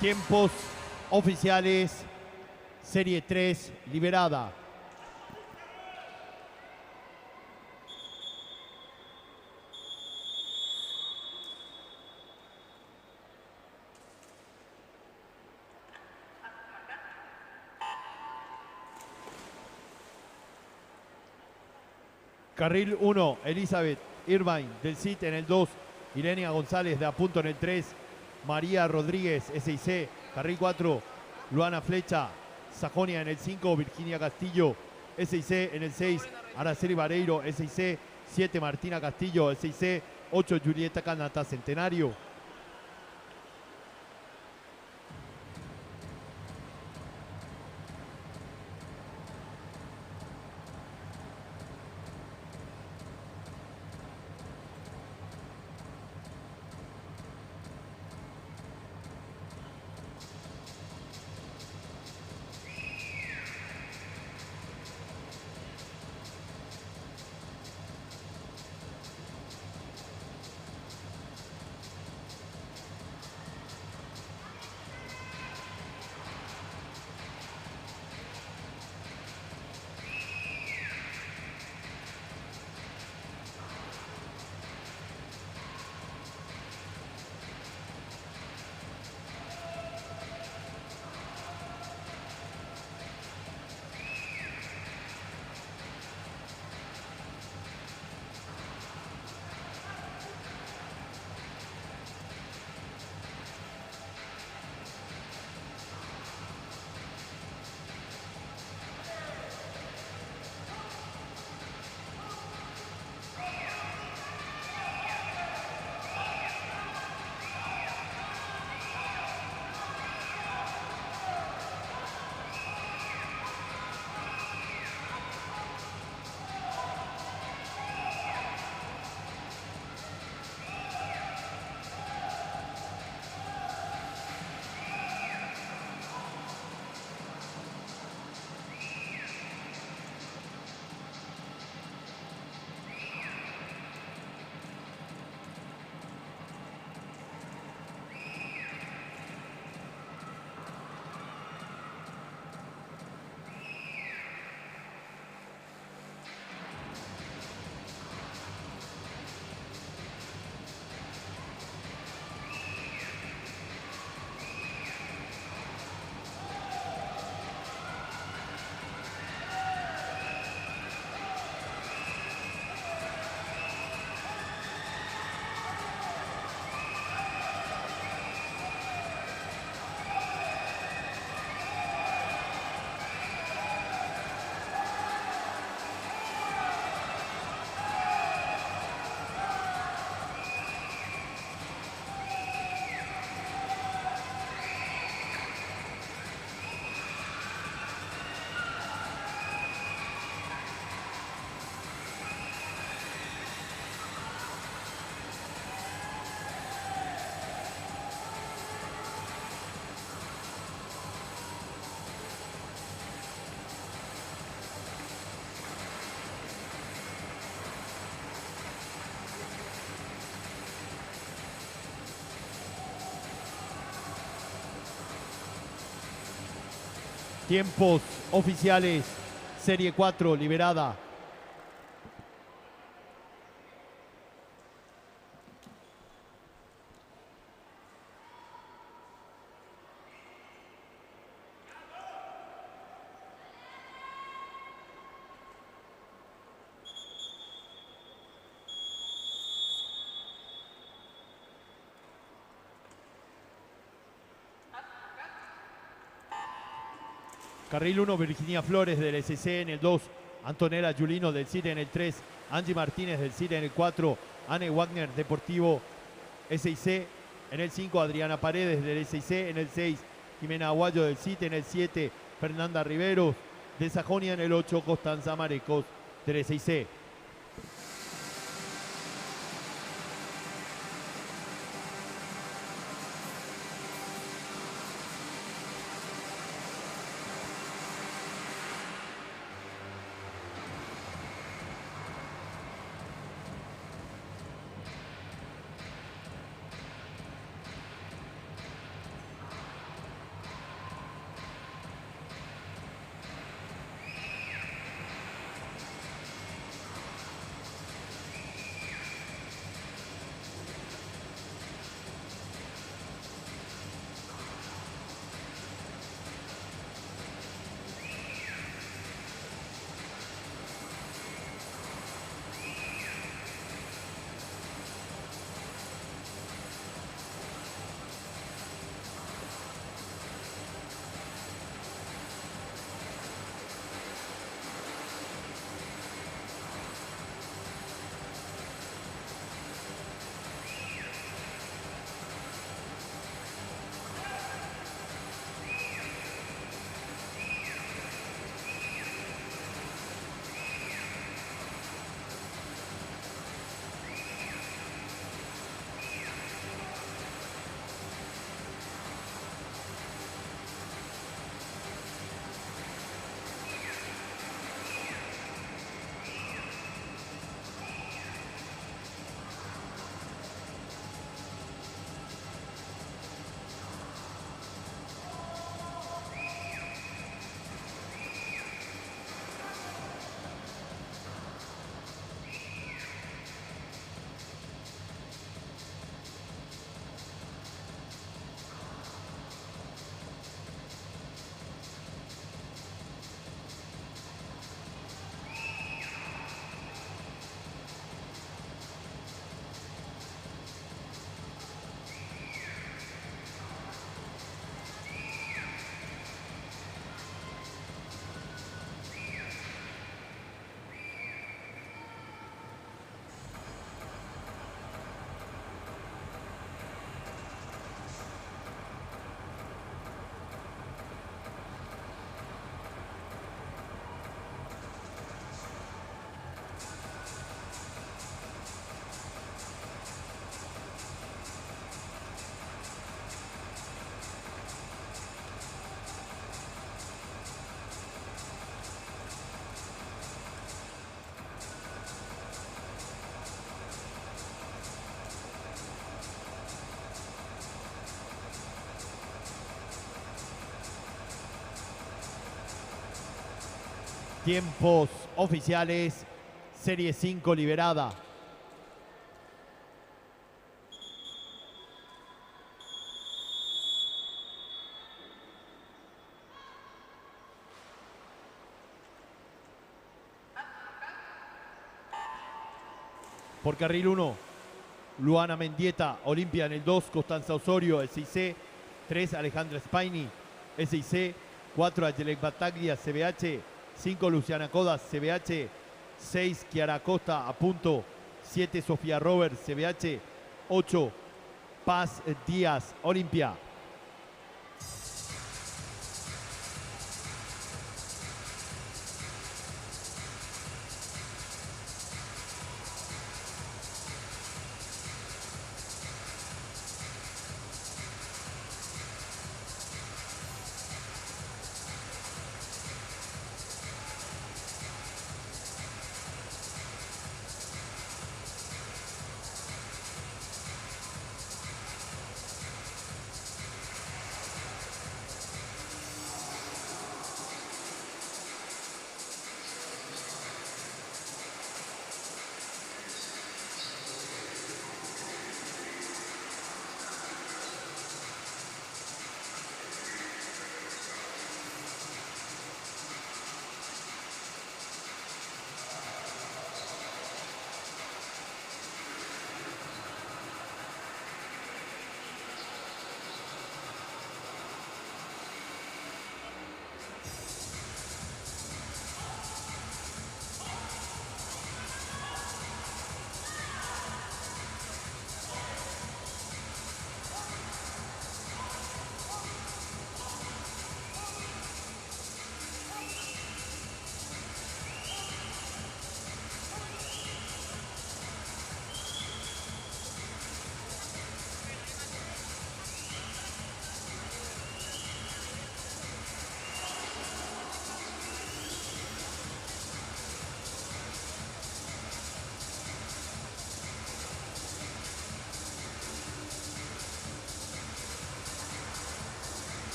Tiempos oficiales. Serie 3 liberada. Carril 1, Elizabeth Irvine del CIT en el 2, Irenia González de Apunto en el 3, María Rodríguez, SIC. Carril 4, Luana Flecha, Sajonia en el 5, Virginia Castillo, SIC en el 6, Araceli Vareiro, SIC. 7, Martina Castillo, SIC. 8, Julieta Canata, Centenario. Tiempos oficiales. Serie 4 liberada. Carril 1, Virginia Flores del SC en el 2, Antonella Giulino del CIT en el 3, Angie Martínez del CIT en el 4, Anne Wagner Deportivo SIC en el 5, Adriana Paredes del SIC en el 6, Jimena Aguayo del CIT en el 7, Fernanda Riveros de Sajonia en el 8, Constanza Marecos del SIC. Tiempos oficiales, serie 5 liberada. Por carril 1, Luana Mendieta, Olimpia en el 2, Constanza Osorio, SIC, 3, Alejandra Spaini, SIC, 4, Ayelek Bataglia, CBH, 5, Luciana Codas, CBH, 6, Kiara Acosta, a punto, 7, Sofía Roberts, CBH, 8, Paz Díaz, Olimpia.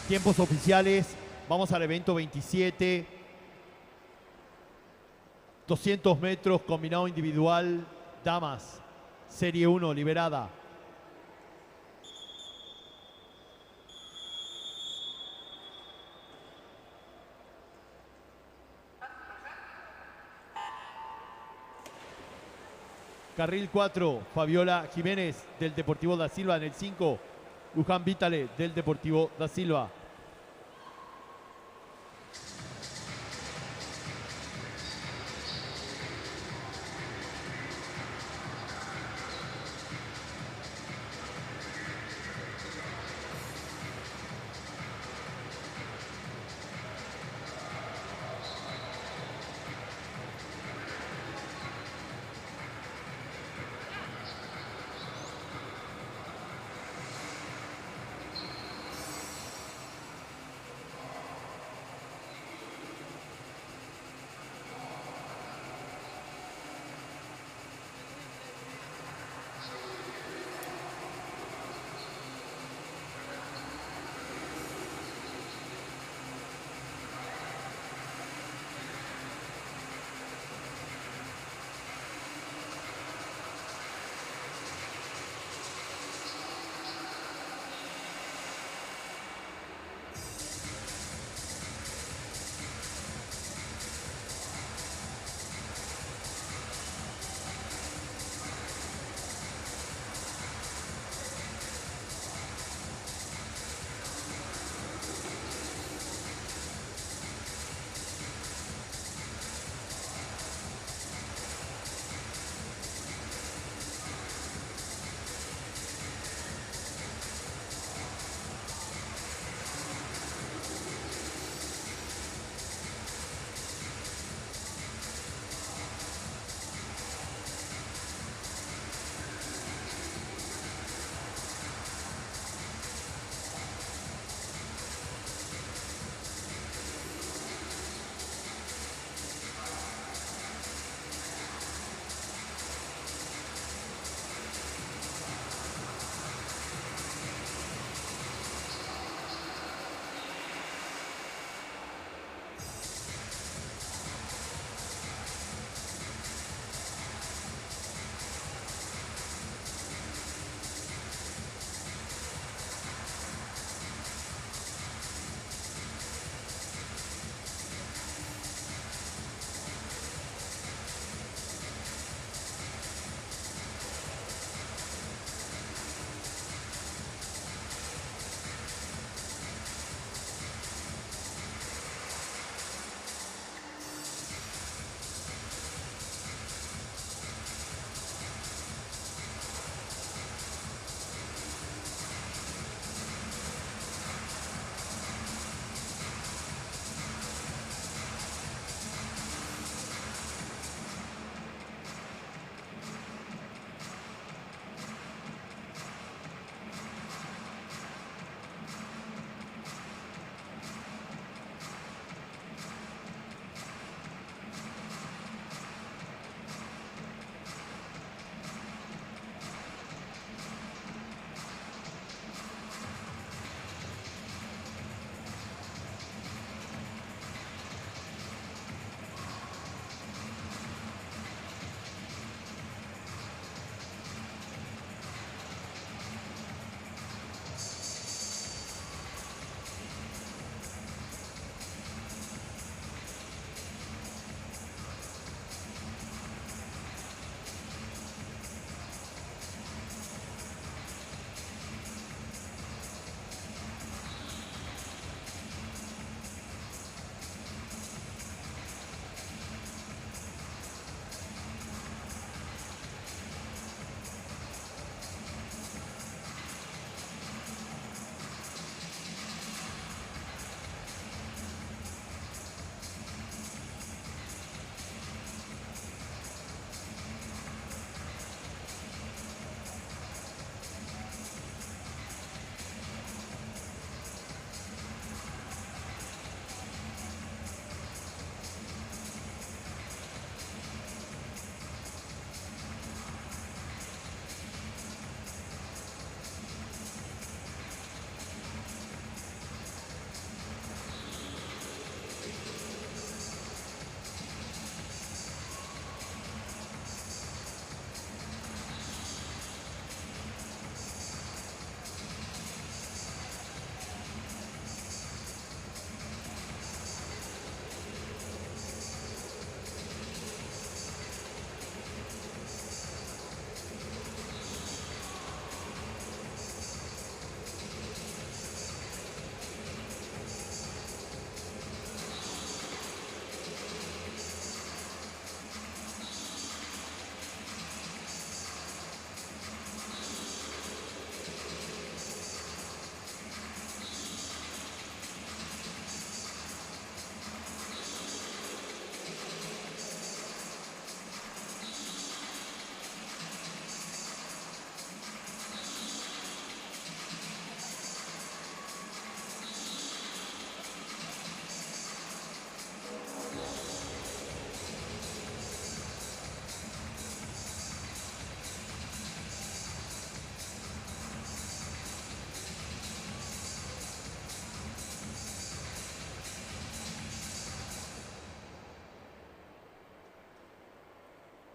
Tiempos oficiales. Vamos al evento 27. 200 metros combinado individual. Damas. Serie 1 liberada. Carril 4, Fabiola Jiménez del Deportivo da Silva en el 5. Luján Vitale del Deportivo da Silva.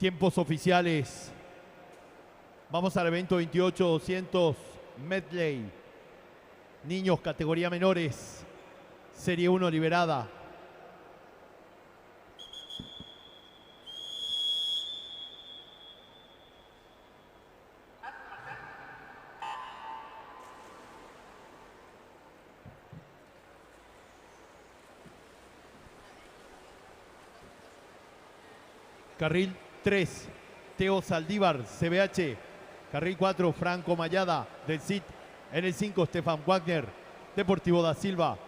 Tiempos oficiales. Vamos al evento 28-200 medley. Niños, categoría menores. Serie 1 liberada. Carril 3, Teo Saldívar, CBH. Carril 4, Franco Mayada, del CIT. En el 5, Stefan Wagner, Deportivo da Silva.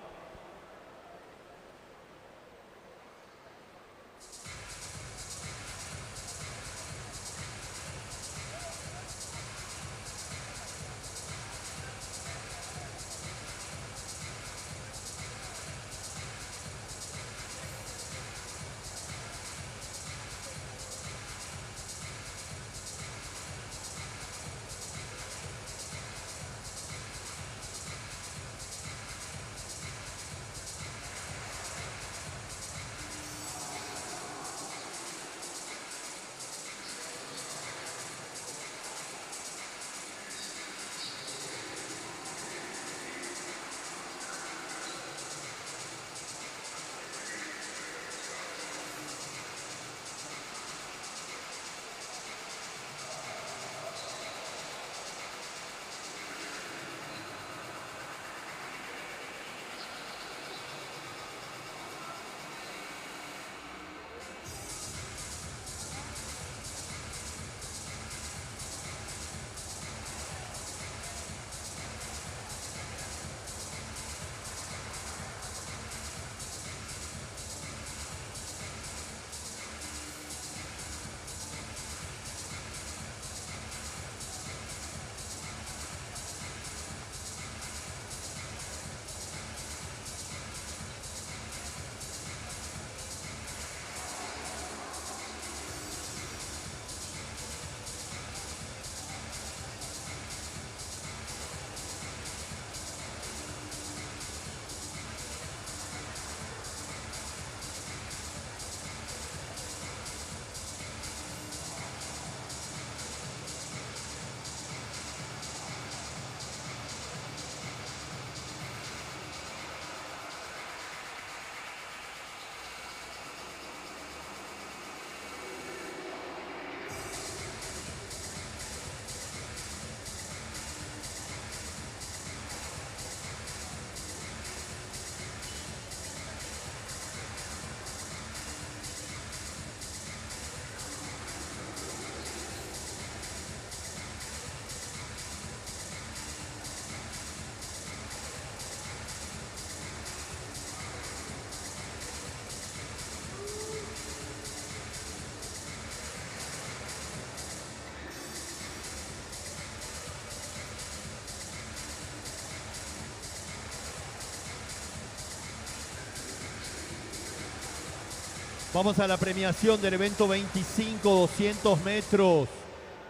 Vamos a la premiación del evento 25-200 metros.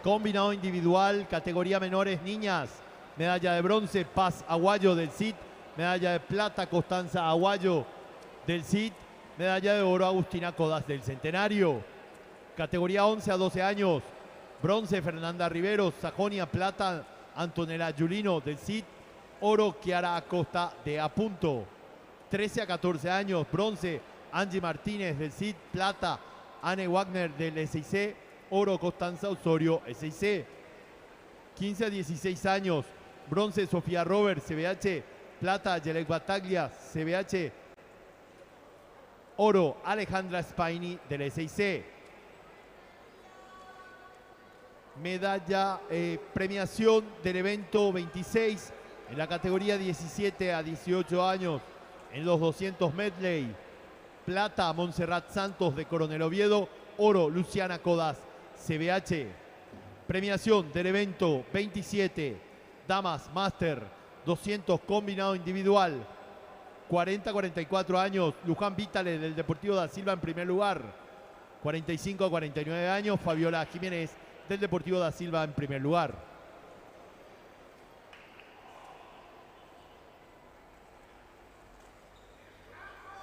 Combinado individual, categoría menores, niñas. Medalla de bronce, Paz Aguayo del CIT. Medalla de plata, Constanza Aguayo del CIT. Medalla de oro, Agustina Codas del Centenario. Categoría 11 a 12 años. Bronce, Fernanda Riveros. Sajonia, plata, Antonella Giulino del CIT. Oro, Chiara Acosta de Apunto. 13 a 14 años. Bronce, Angie Martínez del CIT. Plata, Anne Wagner del SIC. Oro, Constanza Osorio, SIC. 15 a 16 años. Bronce, Sofía Robert, CBH. Plata, Yelek Bataglia, CBH. Oro, Alejandra Spaini del SIC. Medalla, premiación del evento 26 en la categoría 17 a 18 años en los 200 medley. Plata, Montserrat Santos de Coronel Oviedo. Oro, Luciana Codas, CBH. Premiación del evento 27, Damas Master 200 combinado individual. 40 a 44 años, Luján Vitale del Deportivo da Silva en primer lugar. 45 a 49 años, Fabiola Jiménez del Deportivo da Silva en primer lugar.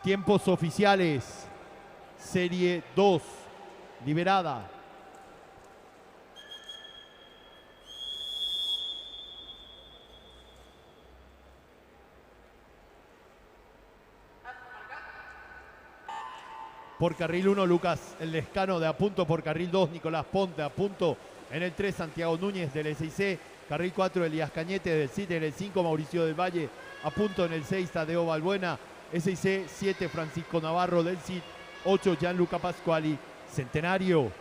Tiempos oficiales. Serie 2, liberada. por carril 1, Lucas El Lescano de Apunto. Por carril 2, Nicolás Ponte de Apunto. En el 3, Santiago Núñez del SIC. Carril 4, Elías Cañete del CIT. En el 5, Mauricio del Valle Apunto. En el 6, Tadeo Balbuena SIC. 7, Francisco Navarro del CIT. 8, Gianluca Pasquali Centenario.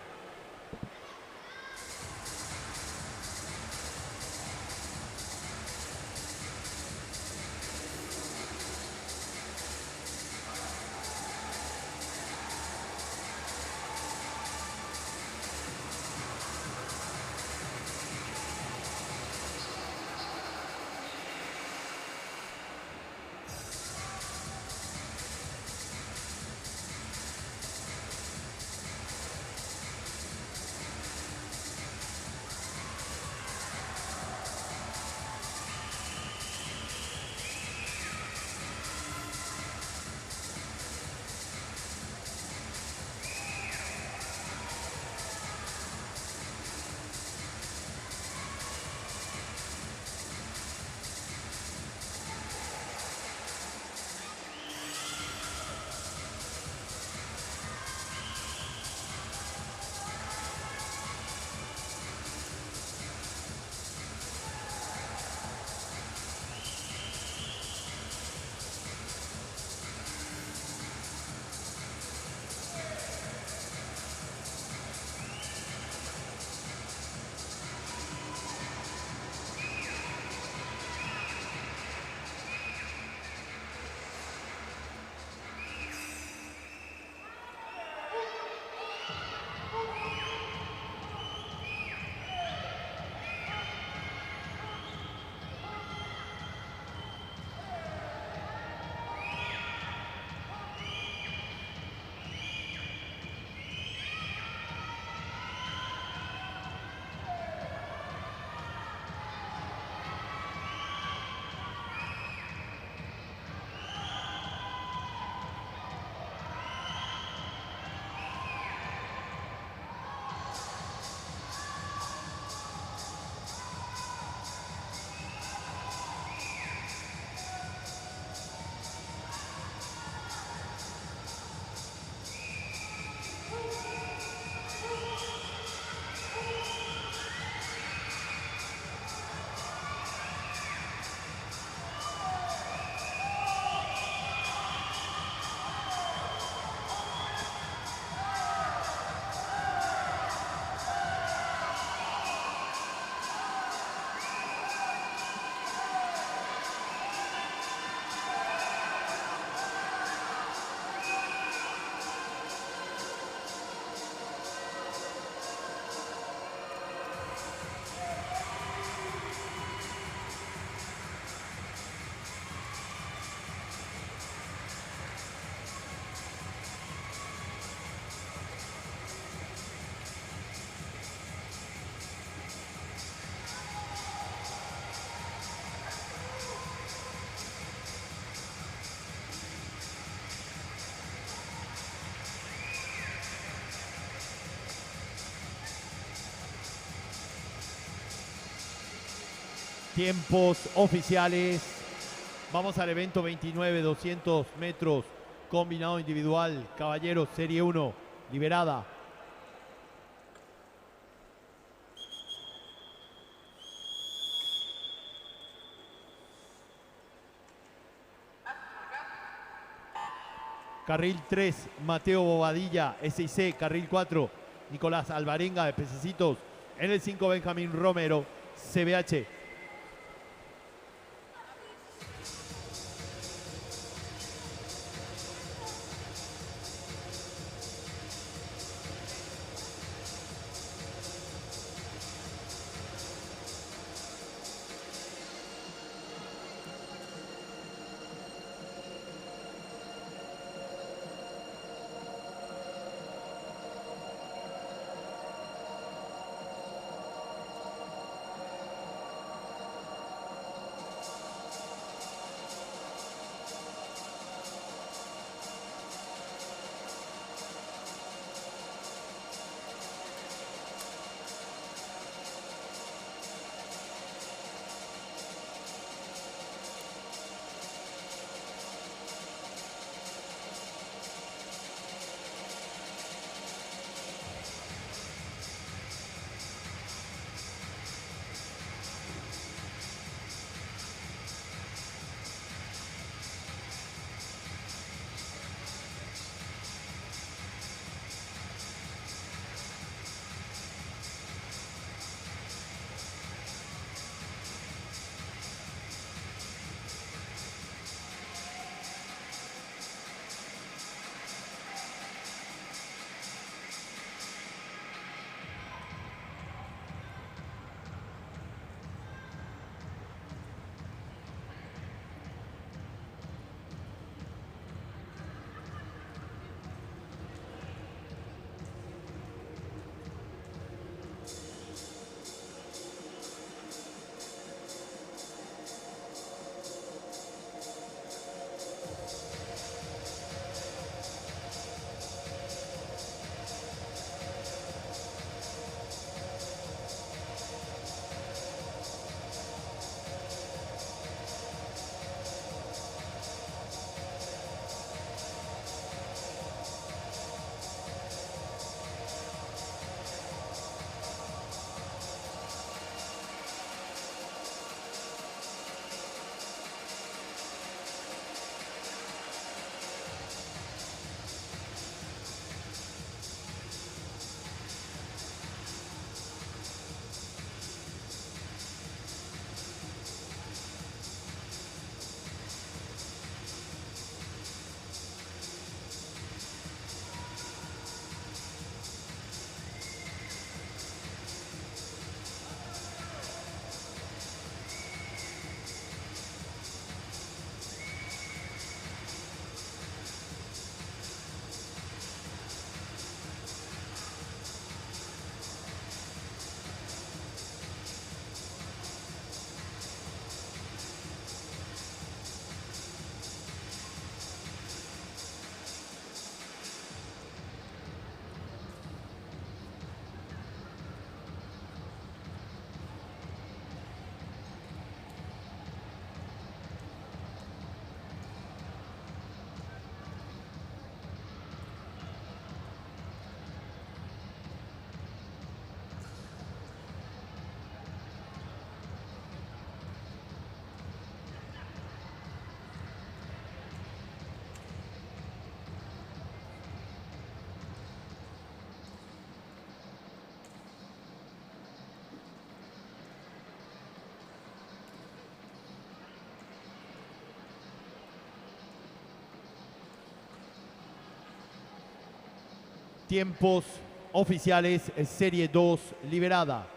Tiempos oficiales. Vamos al evento 29, 200 metros, combinado individual, caballeros, serie 1, liberada. Carril 3, Mateo Bobadilla, SIC. Carril 4, Nicolás Alvarenga de Pececitos. En el 5, Benjamín Romero, CBH. Tiempos oficiales, serie 2 liberada.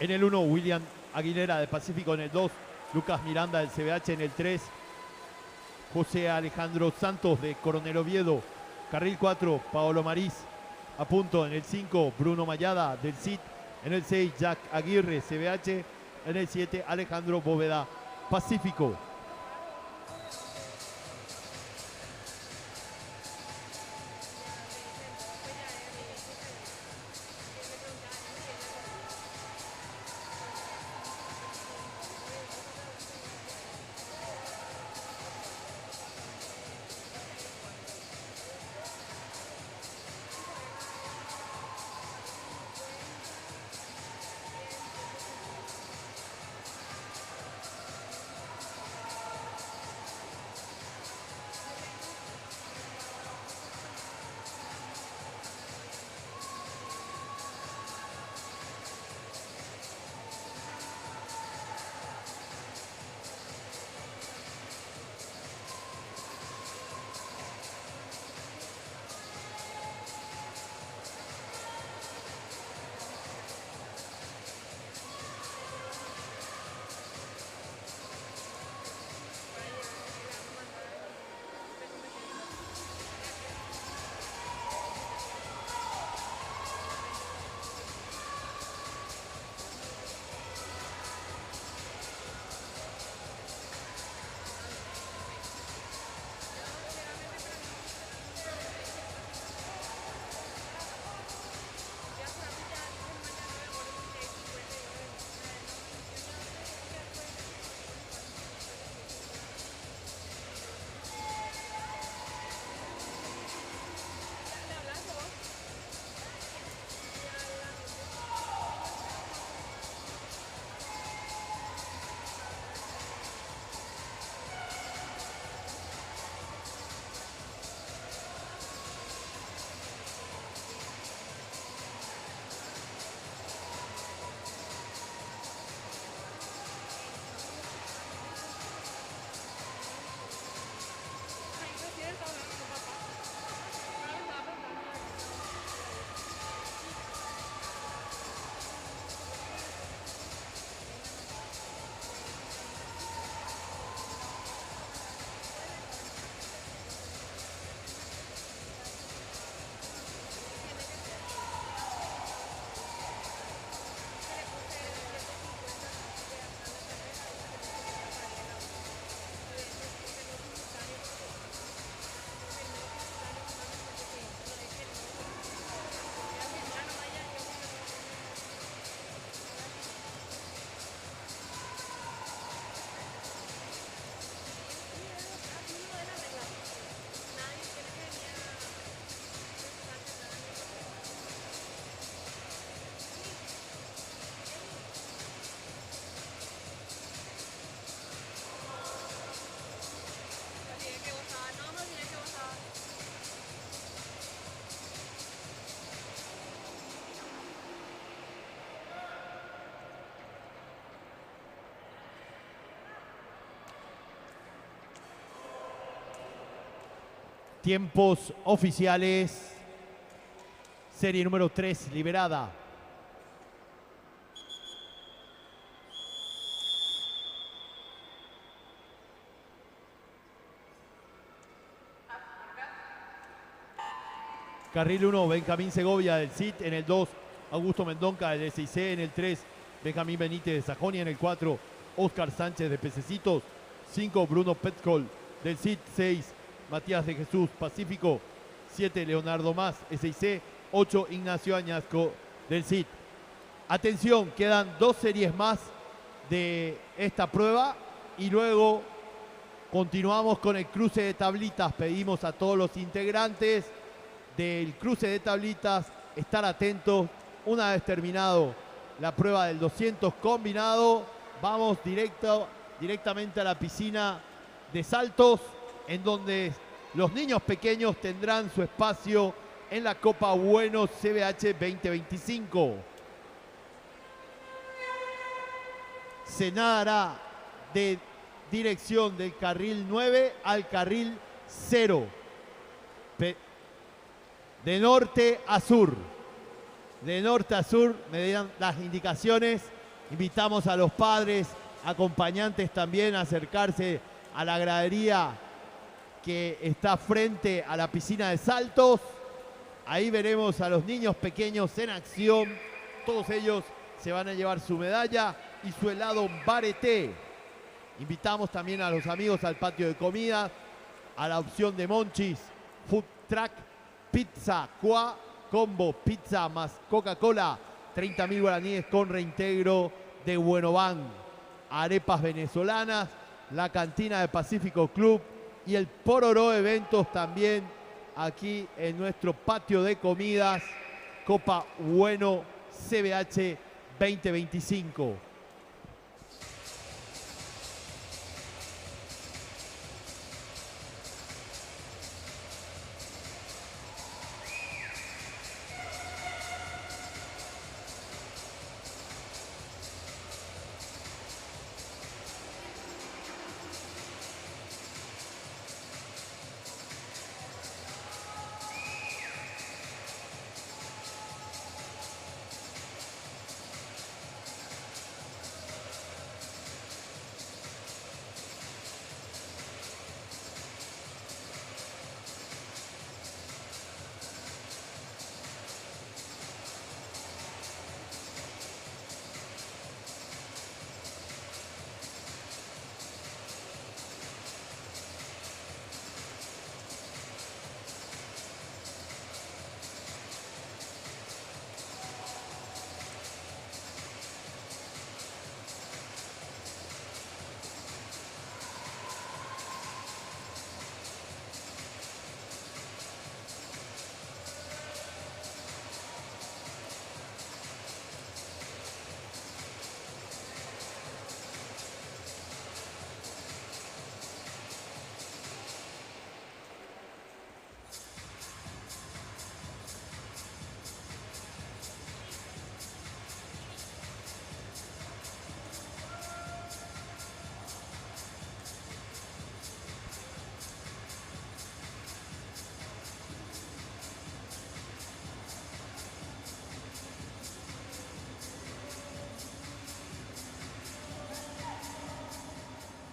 En el 1, William Aguilera de Pacífico. En el 2, Lucas Miranda del CBH. En el 3, José Alejandro Santos de Coronel Oviedo. Carril 4, Paolo Mariz a punto. En el 5, Bruno Mayada del CIT. En el 6, Jack Aguirre, CBH. En el 7, Alejandro Bóveda, Pacífico. Tiempos oficiales, serie número 3 liberada. Carril 1, Benjamín Segovia del CIT. En el 2, Augusto Mendonca del SIC. En el 3, Benjamín Benítez de Sajonia. En el 4, Oscar Sánchez de Pececitos. 5, Bruno Petkol del CIT. 6, Matías de Jesús, Pacífico. 7, Leonardo Más, SIC. 8, Ignacio Añasco del CIT. Atención, quedan 2 series más de esta prueba y luego continuamos con el cruce de tablitas. Pedimos a todos los integrantes del cruce de tablitas estar atentos. Una vez terminado la prueba del 200 combinado, vamos directamente a la piscina de saltos, en donde los niños pequeños tendrán su espacio en la Copa Bueno CBH 2025. Se nadará de dirección del carril 9 al carril 0. De norte a sur. De norte a sur me dirán las indicaciones. Invitamos a los padres, acompañantes también a acercarse a la gradería que está frente a la piscina de saltos. Ahí veremos a los niños pequeños en acción. Todos ellos se van a llevar su medalla y su helado Bareté. Invitamos también a los amigos al patio de comida, a la opción de Monchis, Food Truck, Pizza, Qua, Combo, Pizza más Coca-Cola, 30.000 guaraníes con reintegro de Buenobank, arepas venezolanas, la cantina de Pacífico Club y el Pororó Eventos también aquí en nuestro patio de comidas, Copa Bueno CBH 2025.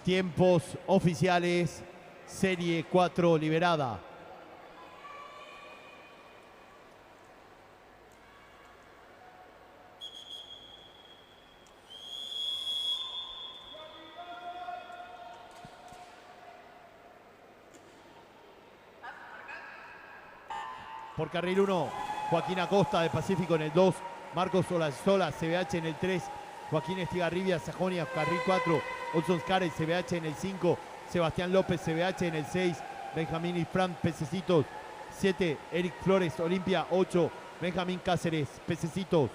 Tiempos oficiales, serie 4 liberada. Por carril 1, Joaquín Acosta de Pacífico en el 2, Marcos Olazola, CBH en el 3, Joaquín Estigarribia, Sajonia, carril 4, Olson Scares, CBH en el 5, Sebastián López, CBH en el 6, Benjamín Ifrán, Pececitos, 7, Eric Flores, Olimpia, 8, Benjamín Cáceres, Pececitos.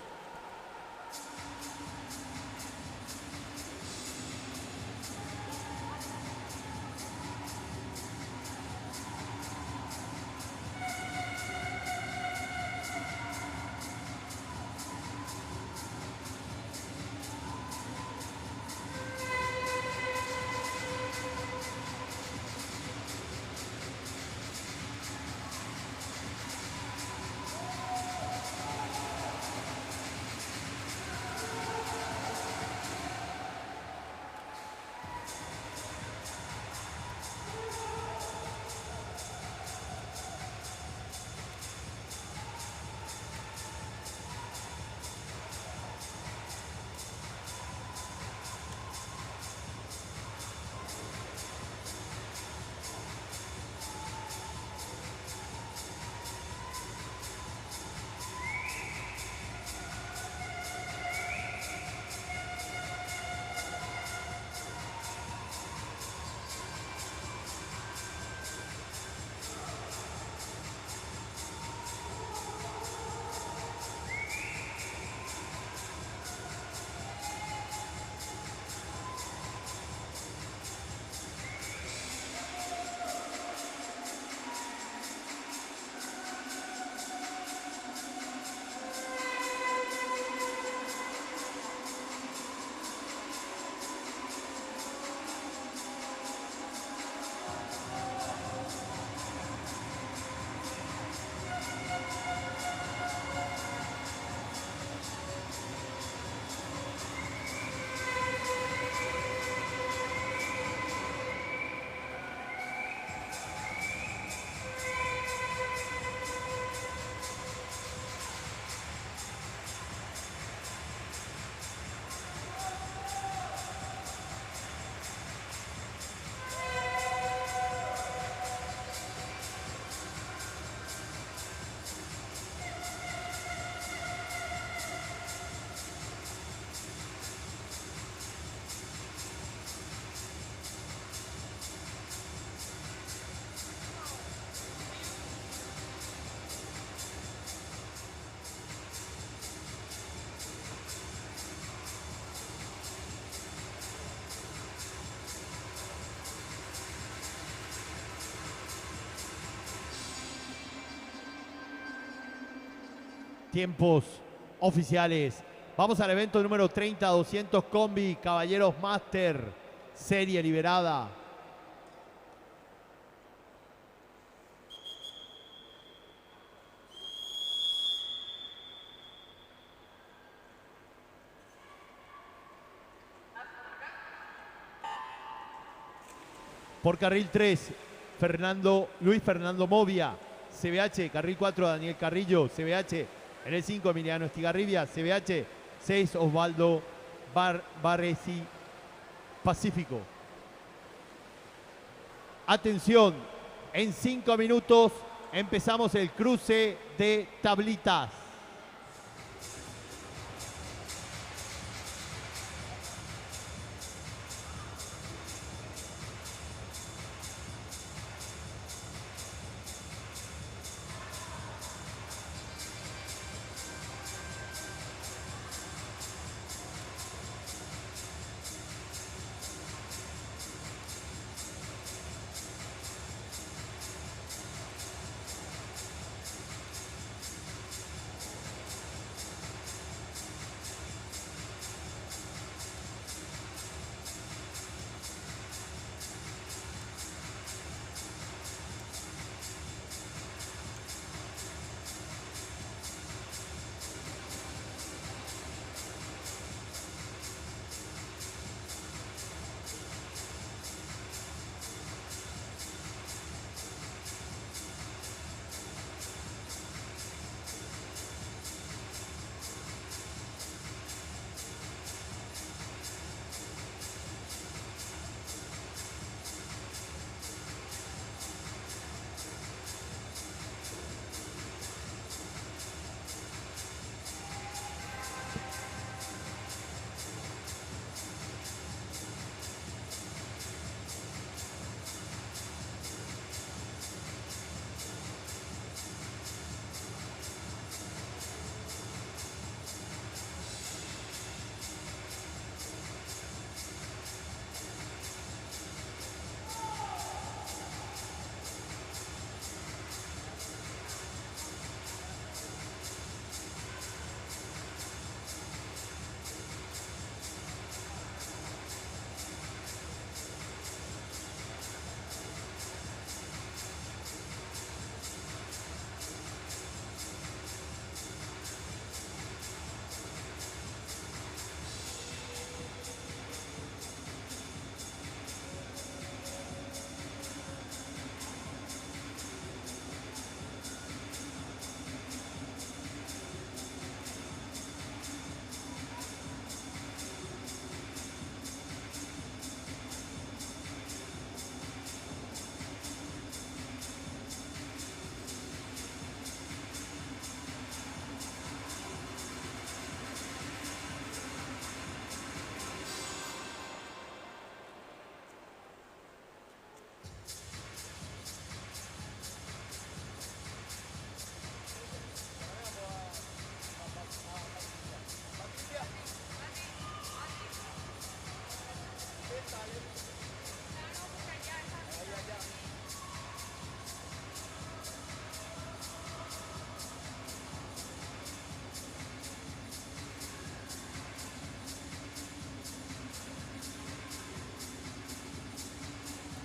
tiempos oficiales. Vamos al evento número 30, 200 combi, Caballeros Master, serie liberada. Por carril 3, Luis Fernando Movia, CBH, carril 4, Daniel Carrillo, CBH, en el 5, Emiliano Estigarribia, CBH, 6, Osvaldo Barresi, Pacífico. Atención, en 5 minutos empezamos el cruce de tablitas.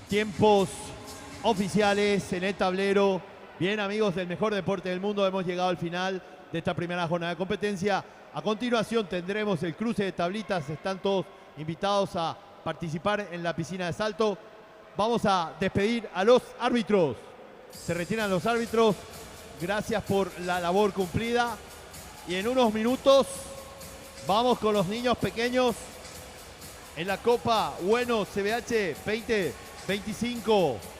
Tiempos oficiales en el tablero. Bien, amigos del mejor deporte del mundo, hemos llegado al final de esta primera jornada de competencia. A continuación tendremos el cruce de tablitas. Están todos invitados a participar en la piscina de salto. Vamos a despedir a los árbitros. Se retiran los árbitros. Gracias por la labor cumplida. Y en unos minutos vamos con los niños pequeños en la Copa Bueno CBH 2025.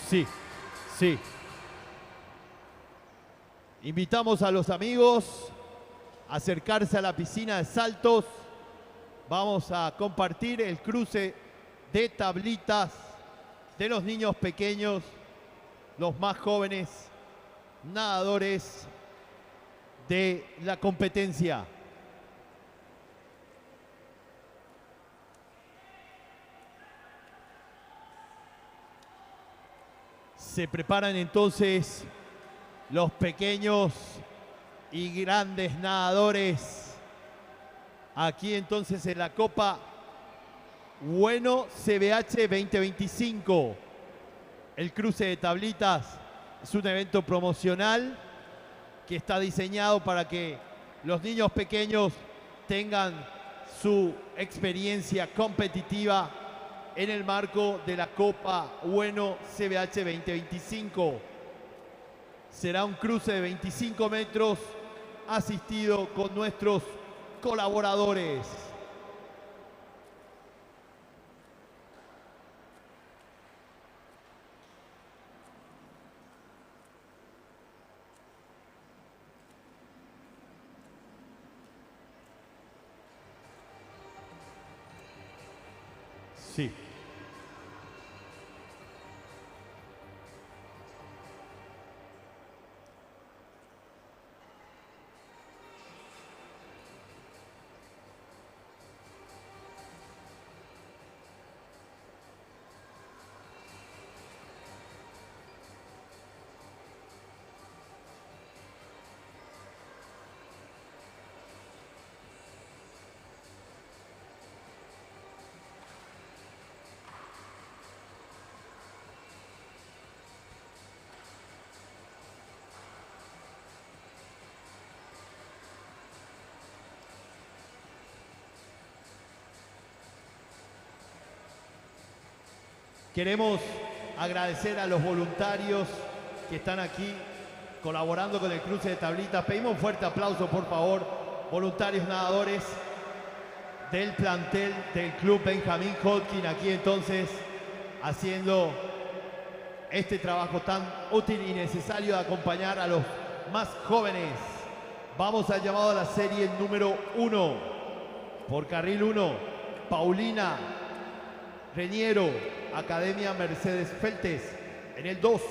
Sí, sí. Invitamos a los amigos a acercarse a la piscina de saltos. Vamos a compartir el cruce de tablitas de los niños pequeños, los más jóvenes nadadores de la competencia. Se preparan entonces los pequeños y grandes nadadores. Aquí entonces en la Copa Bueno CBH 2025. El cruce de tablitas es un evento promocional que está diseñado para que los niños pequeños tengan su experiencia competitiva en el marco de la Copa Bueno CBH 2025. Será un cruce de 25 metros asistido con nuestros colaboradores. Sí. Queremos agradecer a los voluntarios que están aquí colaborando con el cruce de tablitas. Pedimos un fuerte aplauso, por favor, voluntarios nadadores del plantel del Club Benjamín Holguín, aquí entonces haciendo este trabajo tan útil y necesario de acompañar a los más jóvenes. Vamos al llamado a la serie número 1. Por carril 1, Paulina Reñero, Academia Mercedes Feltes. En el 2,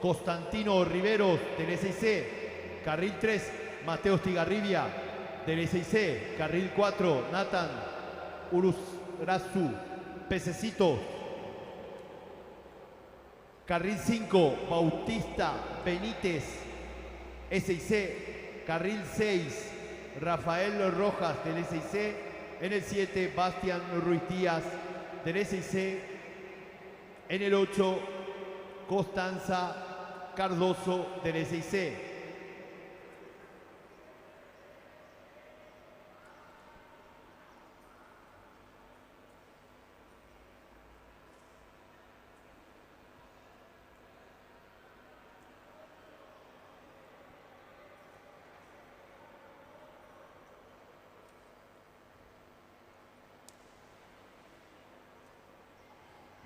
Constantino Riveros, del SIC. Carril 3, Mateo Estigarribia, del SIC. Carril 4, Nathan Uruzrazu, Pececitos. Carril 5, Bautista Benítez, SIC. Carril 6, Rafael Rojas, del SIC. En el 7, Bastián Ruiz Díaz, del SIC. En el 8, Constanza Cardoso, del SIC.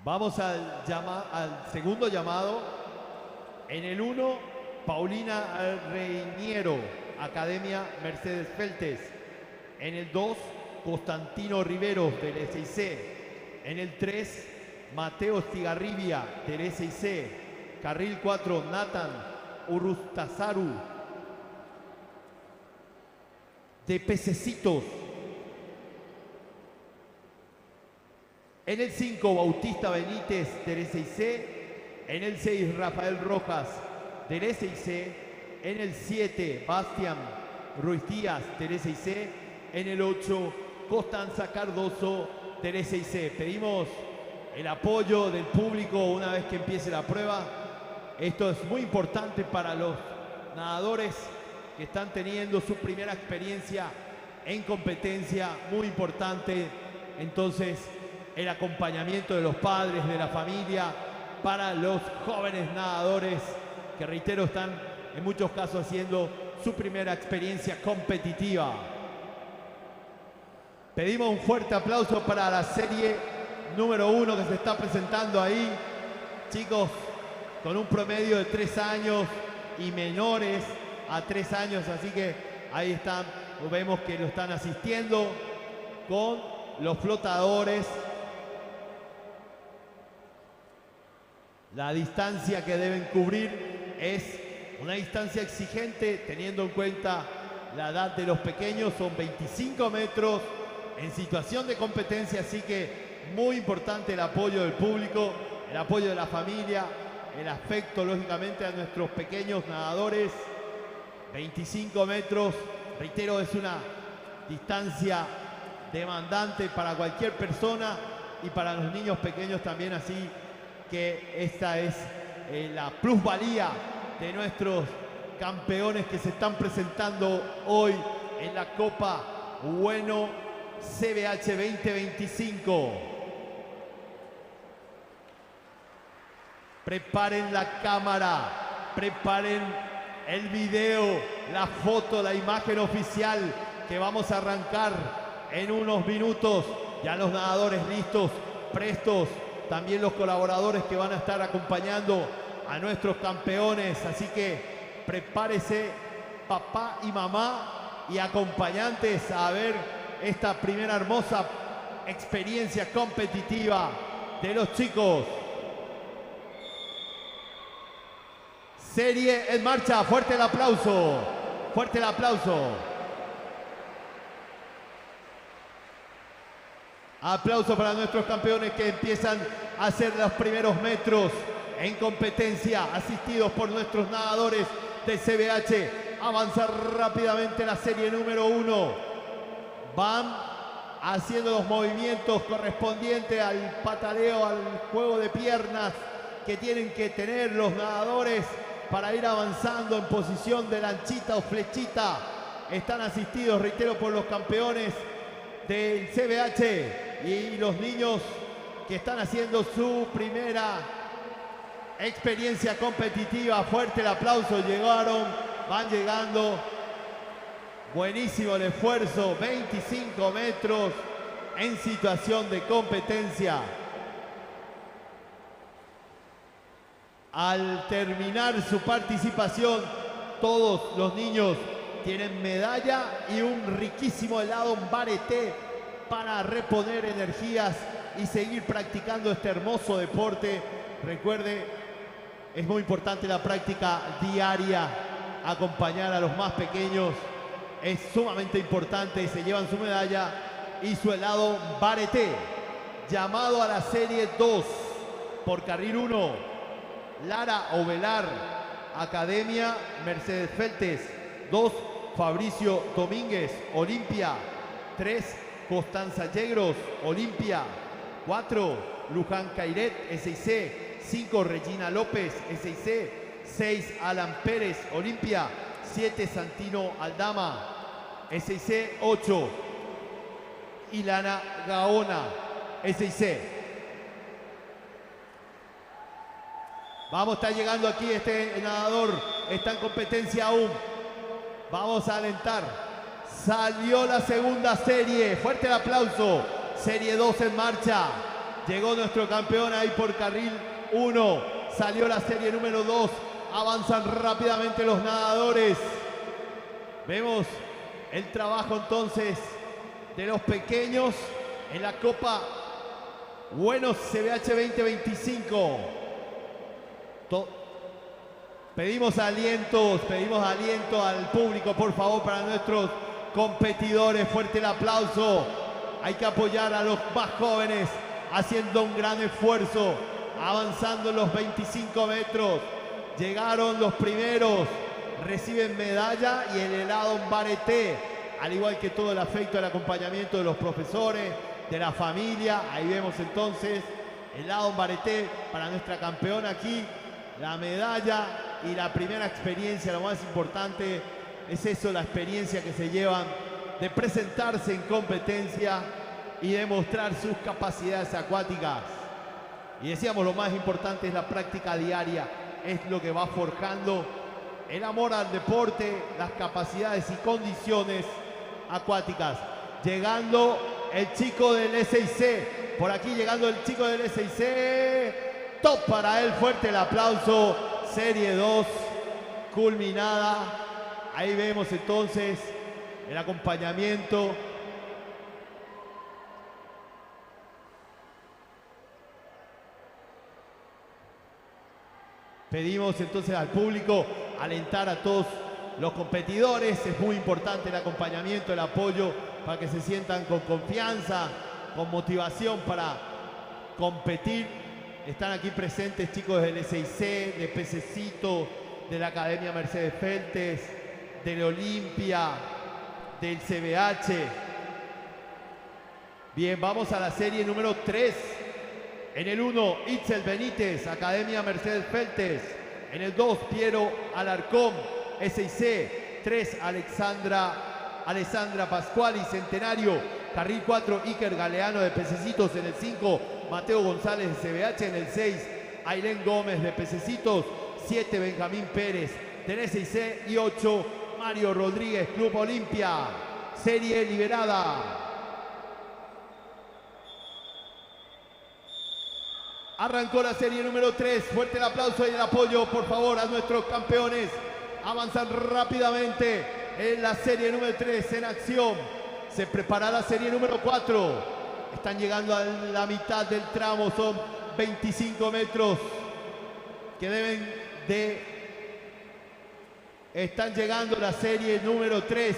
Vamos al segundo llamado. En el 1, Paulina Reñero, Academia Mercedes Feltes. En el 2, Constantino Riveros, del SIC. En el 3, Mateo Estigarribia, del SIC. Carril 4, Nathan Uruztazaru, de Pececitos. En el 5, Bautista Benítez, del SIC. En el 6, Rafael Rojas, del SIC. En el 7, Bastián Ruiz Díaz, del SIC. En el 8, Constanza Cardoso, del SIC. Pedimos el apoyo del público una vez que empiece la prueba. Esto es muy importante para los nadadores que están teniendo su primera experiencia en competencia, muy importante. Entonces, el acompañamiento de los padres, de la familia, para los jóvenes nadadores que, reitero, están en muchos casos haciendo su primera experiencia competitiva. Pedimos un fuerte aplauso para la serie número 1 que se está presentando ahí. Chicos, con un promedio de 3 años y menores a 3 años, así que ahí están, vemos que lo están asistiendo con los flotadores. La distancia que deben cubrir es una distancia exigente, teniendo en cuenta la edad de los pequeños, son 25 metros en situación de competencia, así que muy importante el apoyo del público, el apoyo de la familia, el afecto lógicamente a nuestros pequeños nadadores. 25 metros, reitero, es una distancia demandante para cualquier persona y para los niños pequeños también, así que esta es la plusvalía de nuestros campeones que se están presentando hoy en la Copa Bueno CBH 2025. Preparen la cámara, preparen el video, la foto, la imagen oficial que vamos a arrancar en unos minutos. Ya los nadadores listos, prestos, también los colaboradores que van a estar acompañando a nuestros campeones. Así que prepárese papá y mamá y acompañantes a ver esta primera hermosa experiencia competitiva de los chicos. Serie en marcha, fuerte el aplauso, fuerte el aplauso. Aplauso para nuestros campeones que empiezan a hacer los primeros metros en competencia, asistidos por nuestros nadadores de CBH. Avanza rápidamente la serie número 1. Van haciendo los movimientos correspondientes al pataleo, al juego de piernas que tienen que tener los nadadores para ir avanzando en posición de lanchita o flechita. Están asistidos, reitero, por los campeones del CBH y los niños que están haciendo su primera experiencia competitiva. Fuerte el aplauso, llegaron, van llegando. Buenísimo el esfuerzo, 25 metros en situación de competencia. Al terminar su participación, todos los niños tienen medalla y un riquísimo helado, un bareté para reponer energías y seguir practicando este hermoso deporte. Recuerde, es muy importante la práctica diaria, acompañar a los más pequeños es sumamente importante. Se llevan su medalla y su helado bareté. Llamado a la serie 2 por carril 1. Lara Ovelar, Academia Mercedes Feltes. 2, Fabricio Domínguez, Olimpia. 3, Constanza Yegros, Olimpia. 4, Luján Cairet, SIC. 5, Regina López, SIC. 6, Alan Pérez, Olimpia. 7, Santino Aldama, SIC. 8, Ilana Gaona, SIC. Vamos, está llegando aquí este nadador, está en competencia aún. Vamos a alentar. Salió la segunda serie, fuerte el aplauso. Serie 2 en marcha. Llegó nuestro campeón ahí por carril 1. Salió la serie número 2. Avanzan rápidamente los nadadores. Vemos el trabajo entonces de los pequeños en la Copa Bueno CBH 2025. Pedimos aliento al público, por favor, para nuestros competidores. Fuerte el aplauso. Hay que apoyar a los más jóvenes haciendo un gran esfuerzo, avanzando en los 25 metros. Llegaron los primeros, reciben medalla y el helado en bareté, al igual que todo el afecto, el acompañamiento de los profesores, de la familia. Ahí vemos entonces el helado en bareté para nuestra campeona aquí. La medalla y la primera experiencia, lo más importante es eso, la experiencia que se llevan de presentarse en competencia y demostrar sus capacidades acuáticas. Y decíamos, lo más importante es la práctica diaria, es lo que va forjando el amor al deporte, las capacidades y condiciones acuáticas. Llegando el chico del SIC, por aquí llegando el chico del SIC. Top para él, fuerte el aplauso. Serie 2 culminada. Ahí vemos entonces el acompañamiento. Pedimos entonces al público alentar a todos los competidores. Es muy importante el acompañamiento, el apoyo para que se sientan con confianza, con motivación para competir. Están aquí presentes chicos del SIC, de Pececito, de la Academia Mercedes Feltes, del Olimpia, del CBH. Bien, vamos a la serie número 3. En el 1, Itzel Benítez, Academia Mercedes Feltes. En el 2, Piero Alarcón, SIC. 3, Alessandra Pascuali, Centenario. Carril 4, Iker Galeano de Pececitos. En el 5, Mateo González de CBH. En el 6, Ailén Gómez de Pececitos. 7, Benjamín Pérez del SIC. Y 8, Mario Rodríguez, Club Olimpia. Serie liberada. Arrancó la serie número 3. Fuerte el aplauso y el apoyo, por favor, a nuestros campeones. Avanzan rápidamente en la serie número 3 en acción. Se prepara la serie número 4. Están llegando a la mitad del tramo. Son 25 metros que deben de... Están llegando a la serie número 3.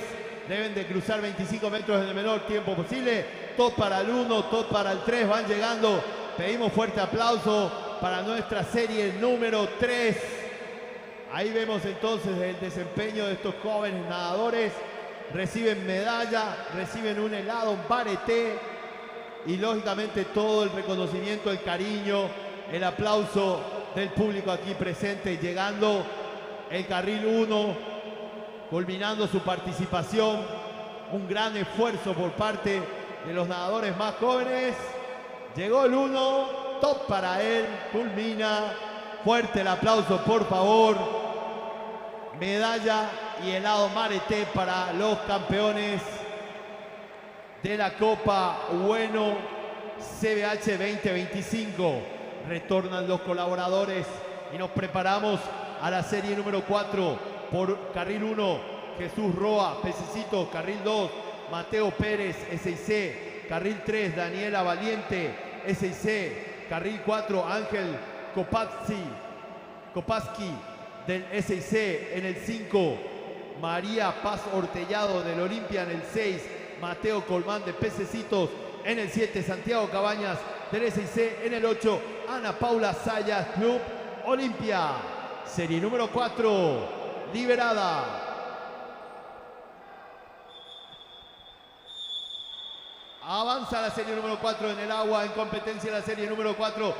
Deben de cruzar 25 metros en el menor tiempo posible. Top para el 1, top para el 3. Van llegando. Pedimos fuerte aplauso para nuestra serie número 3. Ahí vemos entonces el desempeño de estos jóvenes nadadores. Reciben medalla, reciben un helado, un pareté y lógicamente todo el reconocimiento, el cariño, el aplauso del público aquí presente. Llegando el carril 1, culminando su participación. Un gran esfuerzo por parte de los nadadores más jóvenes. Llegó el 1, top para él, culmina. Fuerte el aplauso, por favor. Medalla y helado Mareté para los campeones de la Copa Bueno CBH 2025. Retornan los colaboradores y nos preparamos a la serie número 4. Por carril 1, Jesús Roa, Pececito. Carril 2, Mateo Pérez, SIC. Carril 3, Daniela Valiente, SIC. Carril 4, Ángel Kopaski del SIC. En el 5, María Paz Ortellado del Olimpia. En el 6, Mateo Colmán de Pececitos. En el 7, Santiago Cabañas del SIC. En el 8, Ana Paula Sayas, Club Olimpia. Serie número 4, liberada. Avanza la serie número 4 en el agua, en competencia la serie número 4.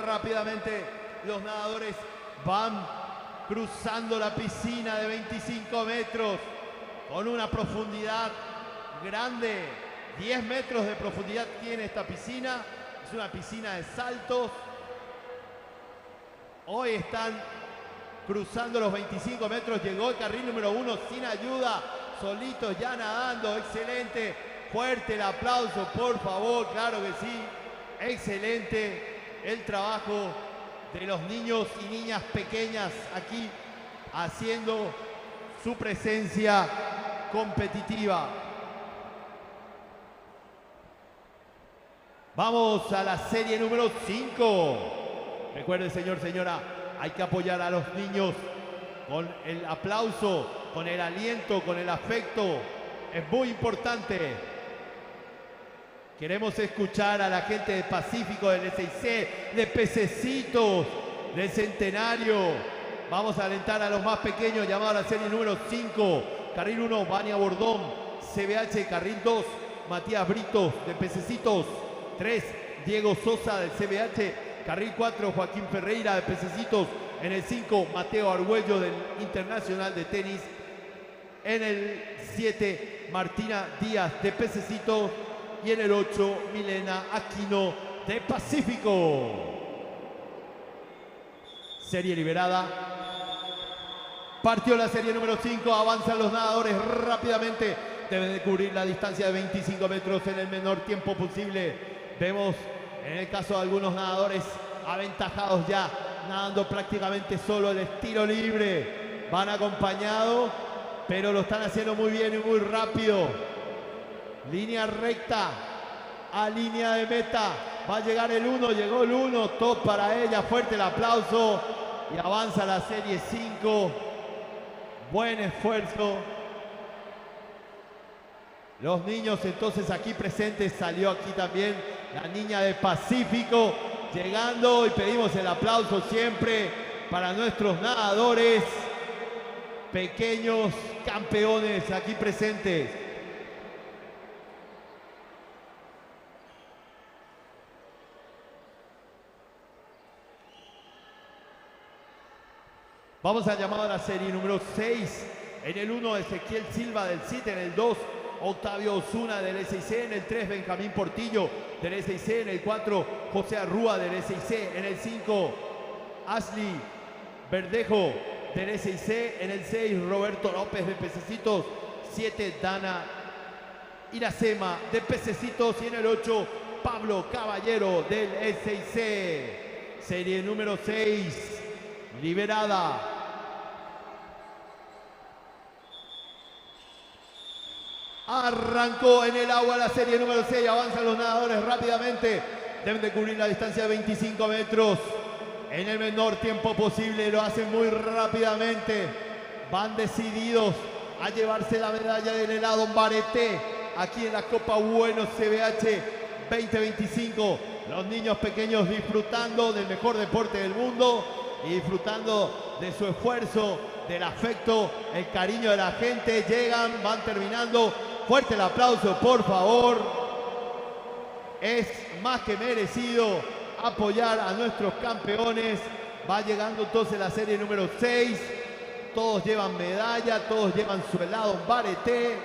Rápidamente los nadadores van cruzando la piscina de 25 metros con una profundidad grande. 10 metros de profundidad tiene esta piscina. Es una piscina de saltos. Hoy están cruzando los 25 metros. Llegó el carril número 1 sin ayuda, solitos ya nadando. Excelente. Fuerte el aplauso, por favor, claro que sí. Excelente el trabajo de los niños y niñas pequeñas aquí haciendo su presencia competitiva. Vamos a la serie número 5. Recuerde, señor, señora, hay que apoyar a los niños con el aplauso, con el aliento, con el afecto. Es muy importante. Queremos escuchar a la gente de Pacífico, del SIC, de Pececitos, del Centenario. Vamos a alentar a los más pequeños, llamado a la serie número 5. Carril 1, Vania Bordón, CBH. Carril 2, Matías Britos, de Pececitos. 3, Diego Sosa, del CBH. Carril 4, Joaquín Ferreira, de Pececitos. En el 5, Mateo Argüello, del Internacional de Tenis. En el 7, Martina Díaz, de Pececitos. Y en el 8, Milena Aquino, de Pacífico. Serie liberada. Partió la serie número 5. Avanzan los nadadores rápidamente. Deben de cubrir la distancia de 25 metros en el menor tiempo posible. Vemos en el caso de algunos nadadores aventajados ya, nadando prácticamente solo el estilo libre. Van acompañados, pero lo están haciendo muy bien y muy rápido. Línea recta a línea de meta. Va a llegar el 1, llegó el 1, top para ella, fuerte el aplauso. Y avanza la serie 5. Buen esfuerzo. Los niños entonces aquí presentes, salió aquí también la niña de Pacífico, llegando, y pedimos el aplauso siempre para nuestros nadadores, pequeños campeones aquí presentes. Vamos a llamar a la serie número 6. En el 1, Ezequiel Silva del CIT. En el 2, Octavio Osuna del SIC. En el 3, Benjamín Portillo del SIC. En el 4, José Arrúa del SIC. En el 5, Ashley Verdejo del SIC. En el 6, Roberto López de Pececitos. 7, Dana Iracema de Pececitos. Y en el 8, Pablo Caballero del SIC. Serie número 6. Liberada. Arrancó en el agua la serie número 6. Avanzan los nadadores rápidamente. Deben de cubrir la distancia de 25 metros en el menor tiempo posible. Lo hacen muy rápidamente. Van decididos a llevarse la medalla del helado Bareté aquí en la Copa Bueno CBH 2025. Los niños pequeños disfrutando del mejor deporte del mundo y disfrutando de su esfuerzo, del afecto, el cariño de la gente. Llegan, van terminando. Fuerte el aplauso, por favor. Es más que merecido apoyar a nuestros campeones. Va llegando entonces la serie número 6. Todos llevan medalla, todos llevan su helado Bareté.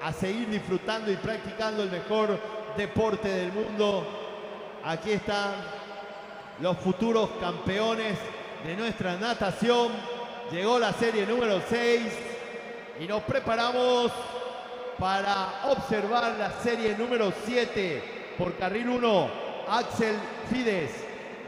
A seguir disfrutando y practicando el mejor deporte del mundo. Aquí están los futuros campeones de nuestra natación. Llegó la serie número 6 y nos preparamos para observar la serie número 7. Por carril 1, Axel Fides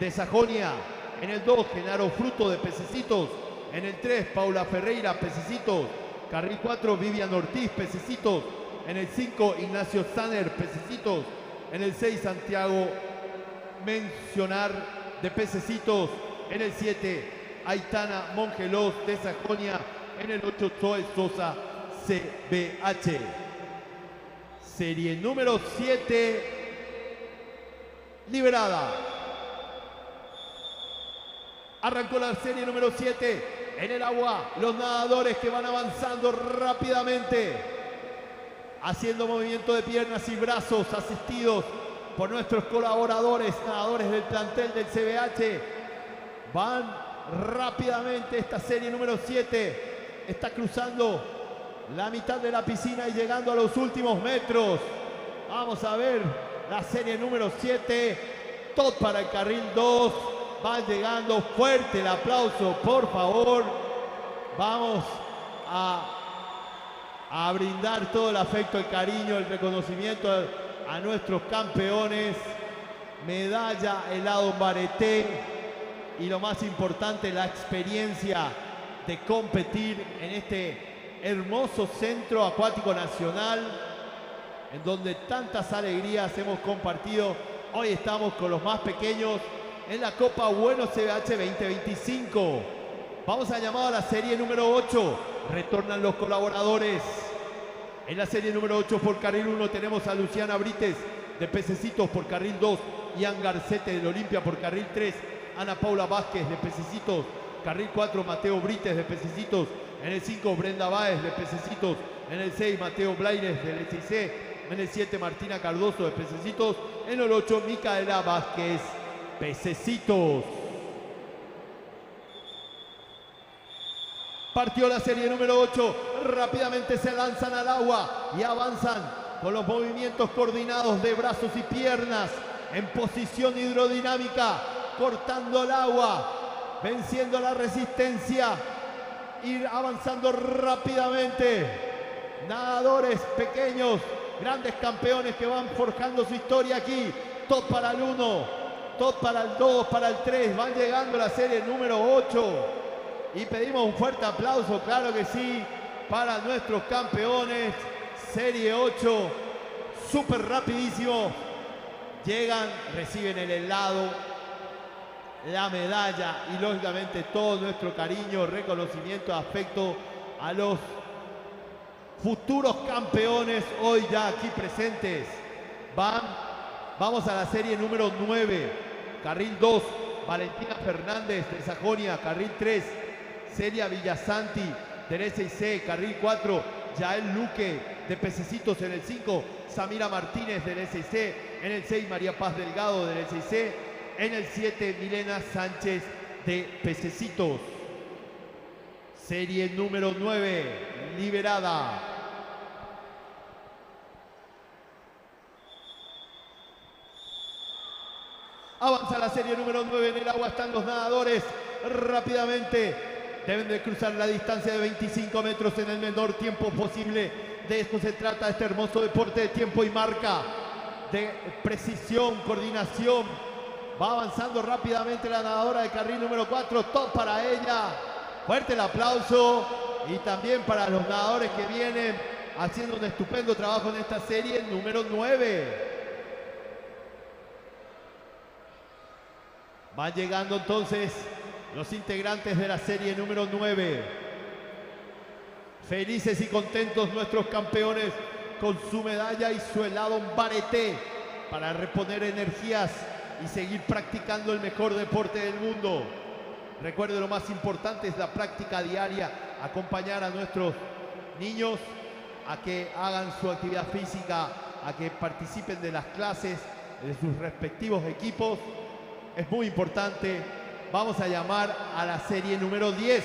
de Sajonia. En el 2, Genaro Fruto de Pececitos. En el 3, Paula Ferreira, Pececitos. Carril 4, Vivian Ortiz, Pececitos. En el 5, Ignacio Saner, Pececitos. En el 6, Santiago Mencionar de Pececitos. En el 7, Aitana Mongelos de Sajonia. En el 8, Zoe Sosa, CBH. Serie número 7 liberada. Arrancó la serie número 7 en el agua. Los nadadores que van avanzando rápidamente, haciendo movimiento de piernas y brazos, asistidos por nuestros colaboradores, nadadores del plantel del CBH. Van rápidamente. Esta serie número 7 está cruzando la mitad de la piscina y llegando a los últimos metros. Vamos a ver la serie número 7. Tot para el carril 2. Van llegando. Fuerte el aplauso, por favor. Vamos a brindar todo el afecto, el cariño, el reconocimiento a nuestros campeones. Medalla helado Bareté. Y lo más importante, la experiencia de competir en este hermoso centro acuático nacional, en donde tantas alegrías hemos compartido. Hoy estamos con los más pequeños en la Copa Bueno CBH 2025. Vamos a llamar a la serie número 8. Retornan los colaboradores. En la serie número 8 por carril 1 tenemos a Luciana Brites de Pececitos. Por carril 2, Ian Garcete del Olimpia. Por carril 3, Ana Paula Vázquez de Pececitos. Carril 4, Mateo Brites de Pececitos. En el 5, Brenda Báez de Pececitos. En el 6, Mateo Blaires del SIC. En el 7, Martina Cardoso de Pececitos. En el 8, Micaela Vázquez, Pececitos. Partió la serie número 8. Rápidamente se lanzan al agua y avanzan con los movimientos coordinados de brazos y piernas en posición hidrodinámica, cortando el agua, venciendo la resistencia, ir avanzando rápidamente. Nadadores pequeños, grandes campeones que van forjando su historia aquí. Top para el 1, top para el 2, para el 3, van llegando a la serie número 8 y pedimos un fuerte aplauso, claro que sí, para nuestros campeones, serie 8, súper rapidísimo, llegan, reciben el helado, la medalla y lógicamente todo nuestro cariño, reconocimiento, afecto a los futuros campeones hoy ya aquí presentes. Vamos a la serie número 9, carril 2, Valentina Fernández de Sajonia, carril 3, Celia Villasanti del SIC, carril 4, Yael Luque de Pececitos en el 5, Samira Martínez del SIC, en el 6 María Paz Delgado del SIC, en el 7 Milena Sánchez de Pececitos. Serie número 9, liberada. Avanza la serie número 9, en el agua están los nadadores. Rápidamente deben de cruzar la distancia de 25 metros en el menor tiempo posible. De esto se trata este hermoso deporte de tiempo y marca, de precisión, coordinación. Va avanzando rápidamente la nadadora de carril número 4, top para ella. Fuerte el aplauso y también para los nadadores que vienen haciendo un estupendo trabajo en esta serie número 9. Van llegando entonces los integrantes de la serie número 9. Felices y contentos nuestros campeones con su medalla y su helado Bareté para reponer energías y seguir practicando el mejor deporte del mundo. Recuerde, lo más importante es la práctica diaria, acompañar a nuestros niños a que hagan su actividad física, a que participen de las clases de sus respectivos equipos. Es muy importante. Vamos a llamar a la serie número 10,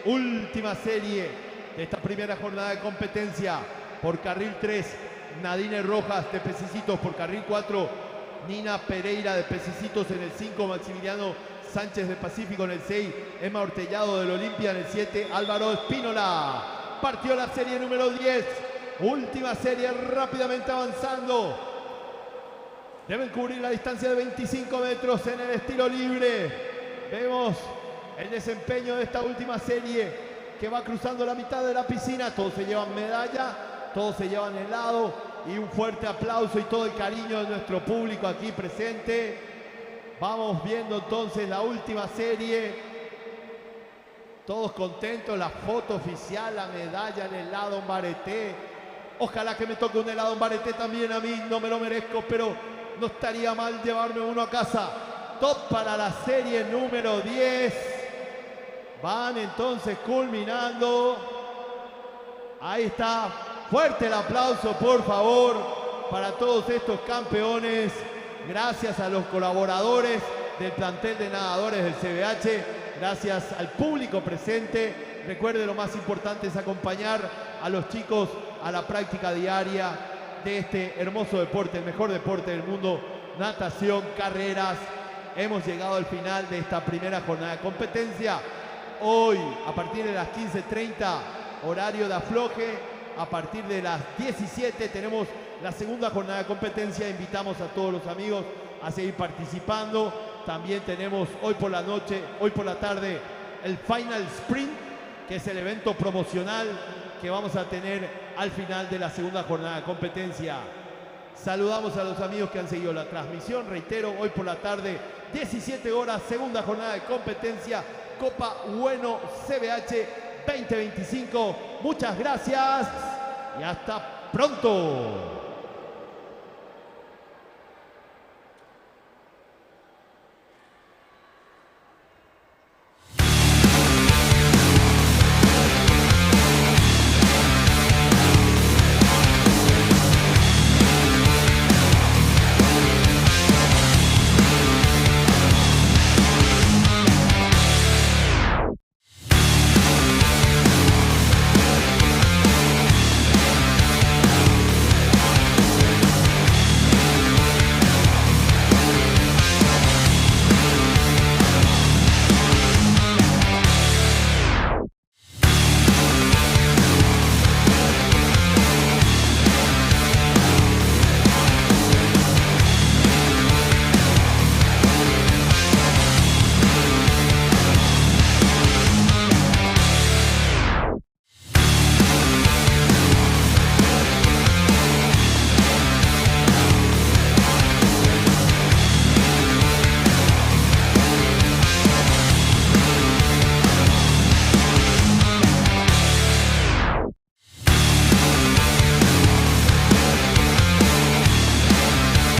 última serie de esta primera jornada de competencia. Por carril 3, Nadine Rojas de Pececitos. Por carril 4, Nina Pereira de Pececitos. En el 5, Maximiliano Sánchez de Pacífico. En el 6, Emma Ortellado del Olimpia. En el 7, Álvaro Espínola. Partió la serie número 10, última serie, rápidamente avanzando. Deben cubrir la distancia de 25 metros en el estilo libre. Vemos el desempeño de esta última serie que va cruzando la mitad de la piscina. Todos se llevan medalla, todos se llevan helado y un fuerte aplauso y todo el cariño de nuestro público aquí presente. Vamos viendo entonces la última serie. Todos contentos, la foto oficial, la medalla, el helado en Bareté. Ojalá que me toque un helado en Bareté también a mí, no me lo merezco, pero no estaría mal llevarme uno a casa. Top para la serie número 10. Van entonces culminando. Ahí está. Fuerte el aplauso, por favor, para todos estos campeones. Gracias a los colaboradores del plantel de nadadores del CBH. Gracias al público presente. Recuerde, lo más importante es acompañar a los chicos a la práctica diaria de este hermoso deporte, el mejor deporte del mundo, natación, carreras. Hemos llegado al final de esta primera jornada de competencia. Hoy, a partir de las 15:30, horario de afloje. A partir de las 17 tenemos la segunda jornada de competencia. Invitamos a todos los amigos a seguir participando. También tenemos hoy por la noche, hoy por la tarde, el Final Sprint, que es el evento promocional que vamos a tener al final de la segunda jornada de competencia. Saludamos a los amigos que han seguido la transmisión. Reitero, hoy por la tarde, 17 horas, segunda jornada de competencia, Copa Bueno CBH 2025. Muchas gracias y hasta pronto.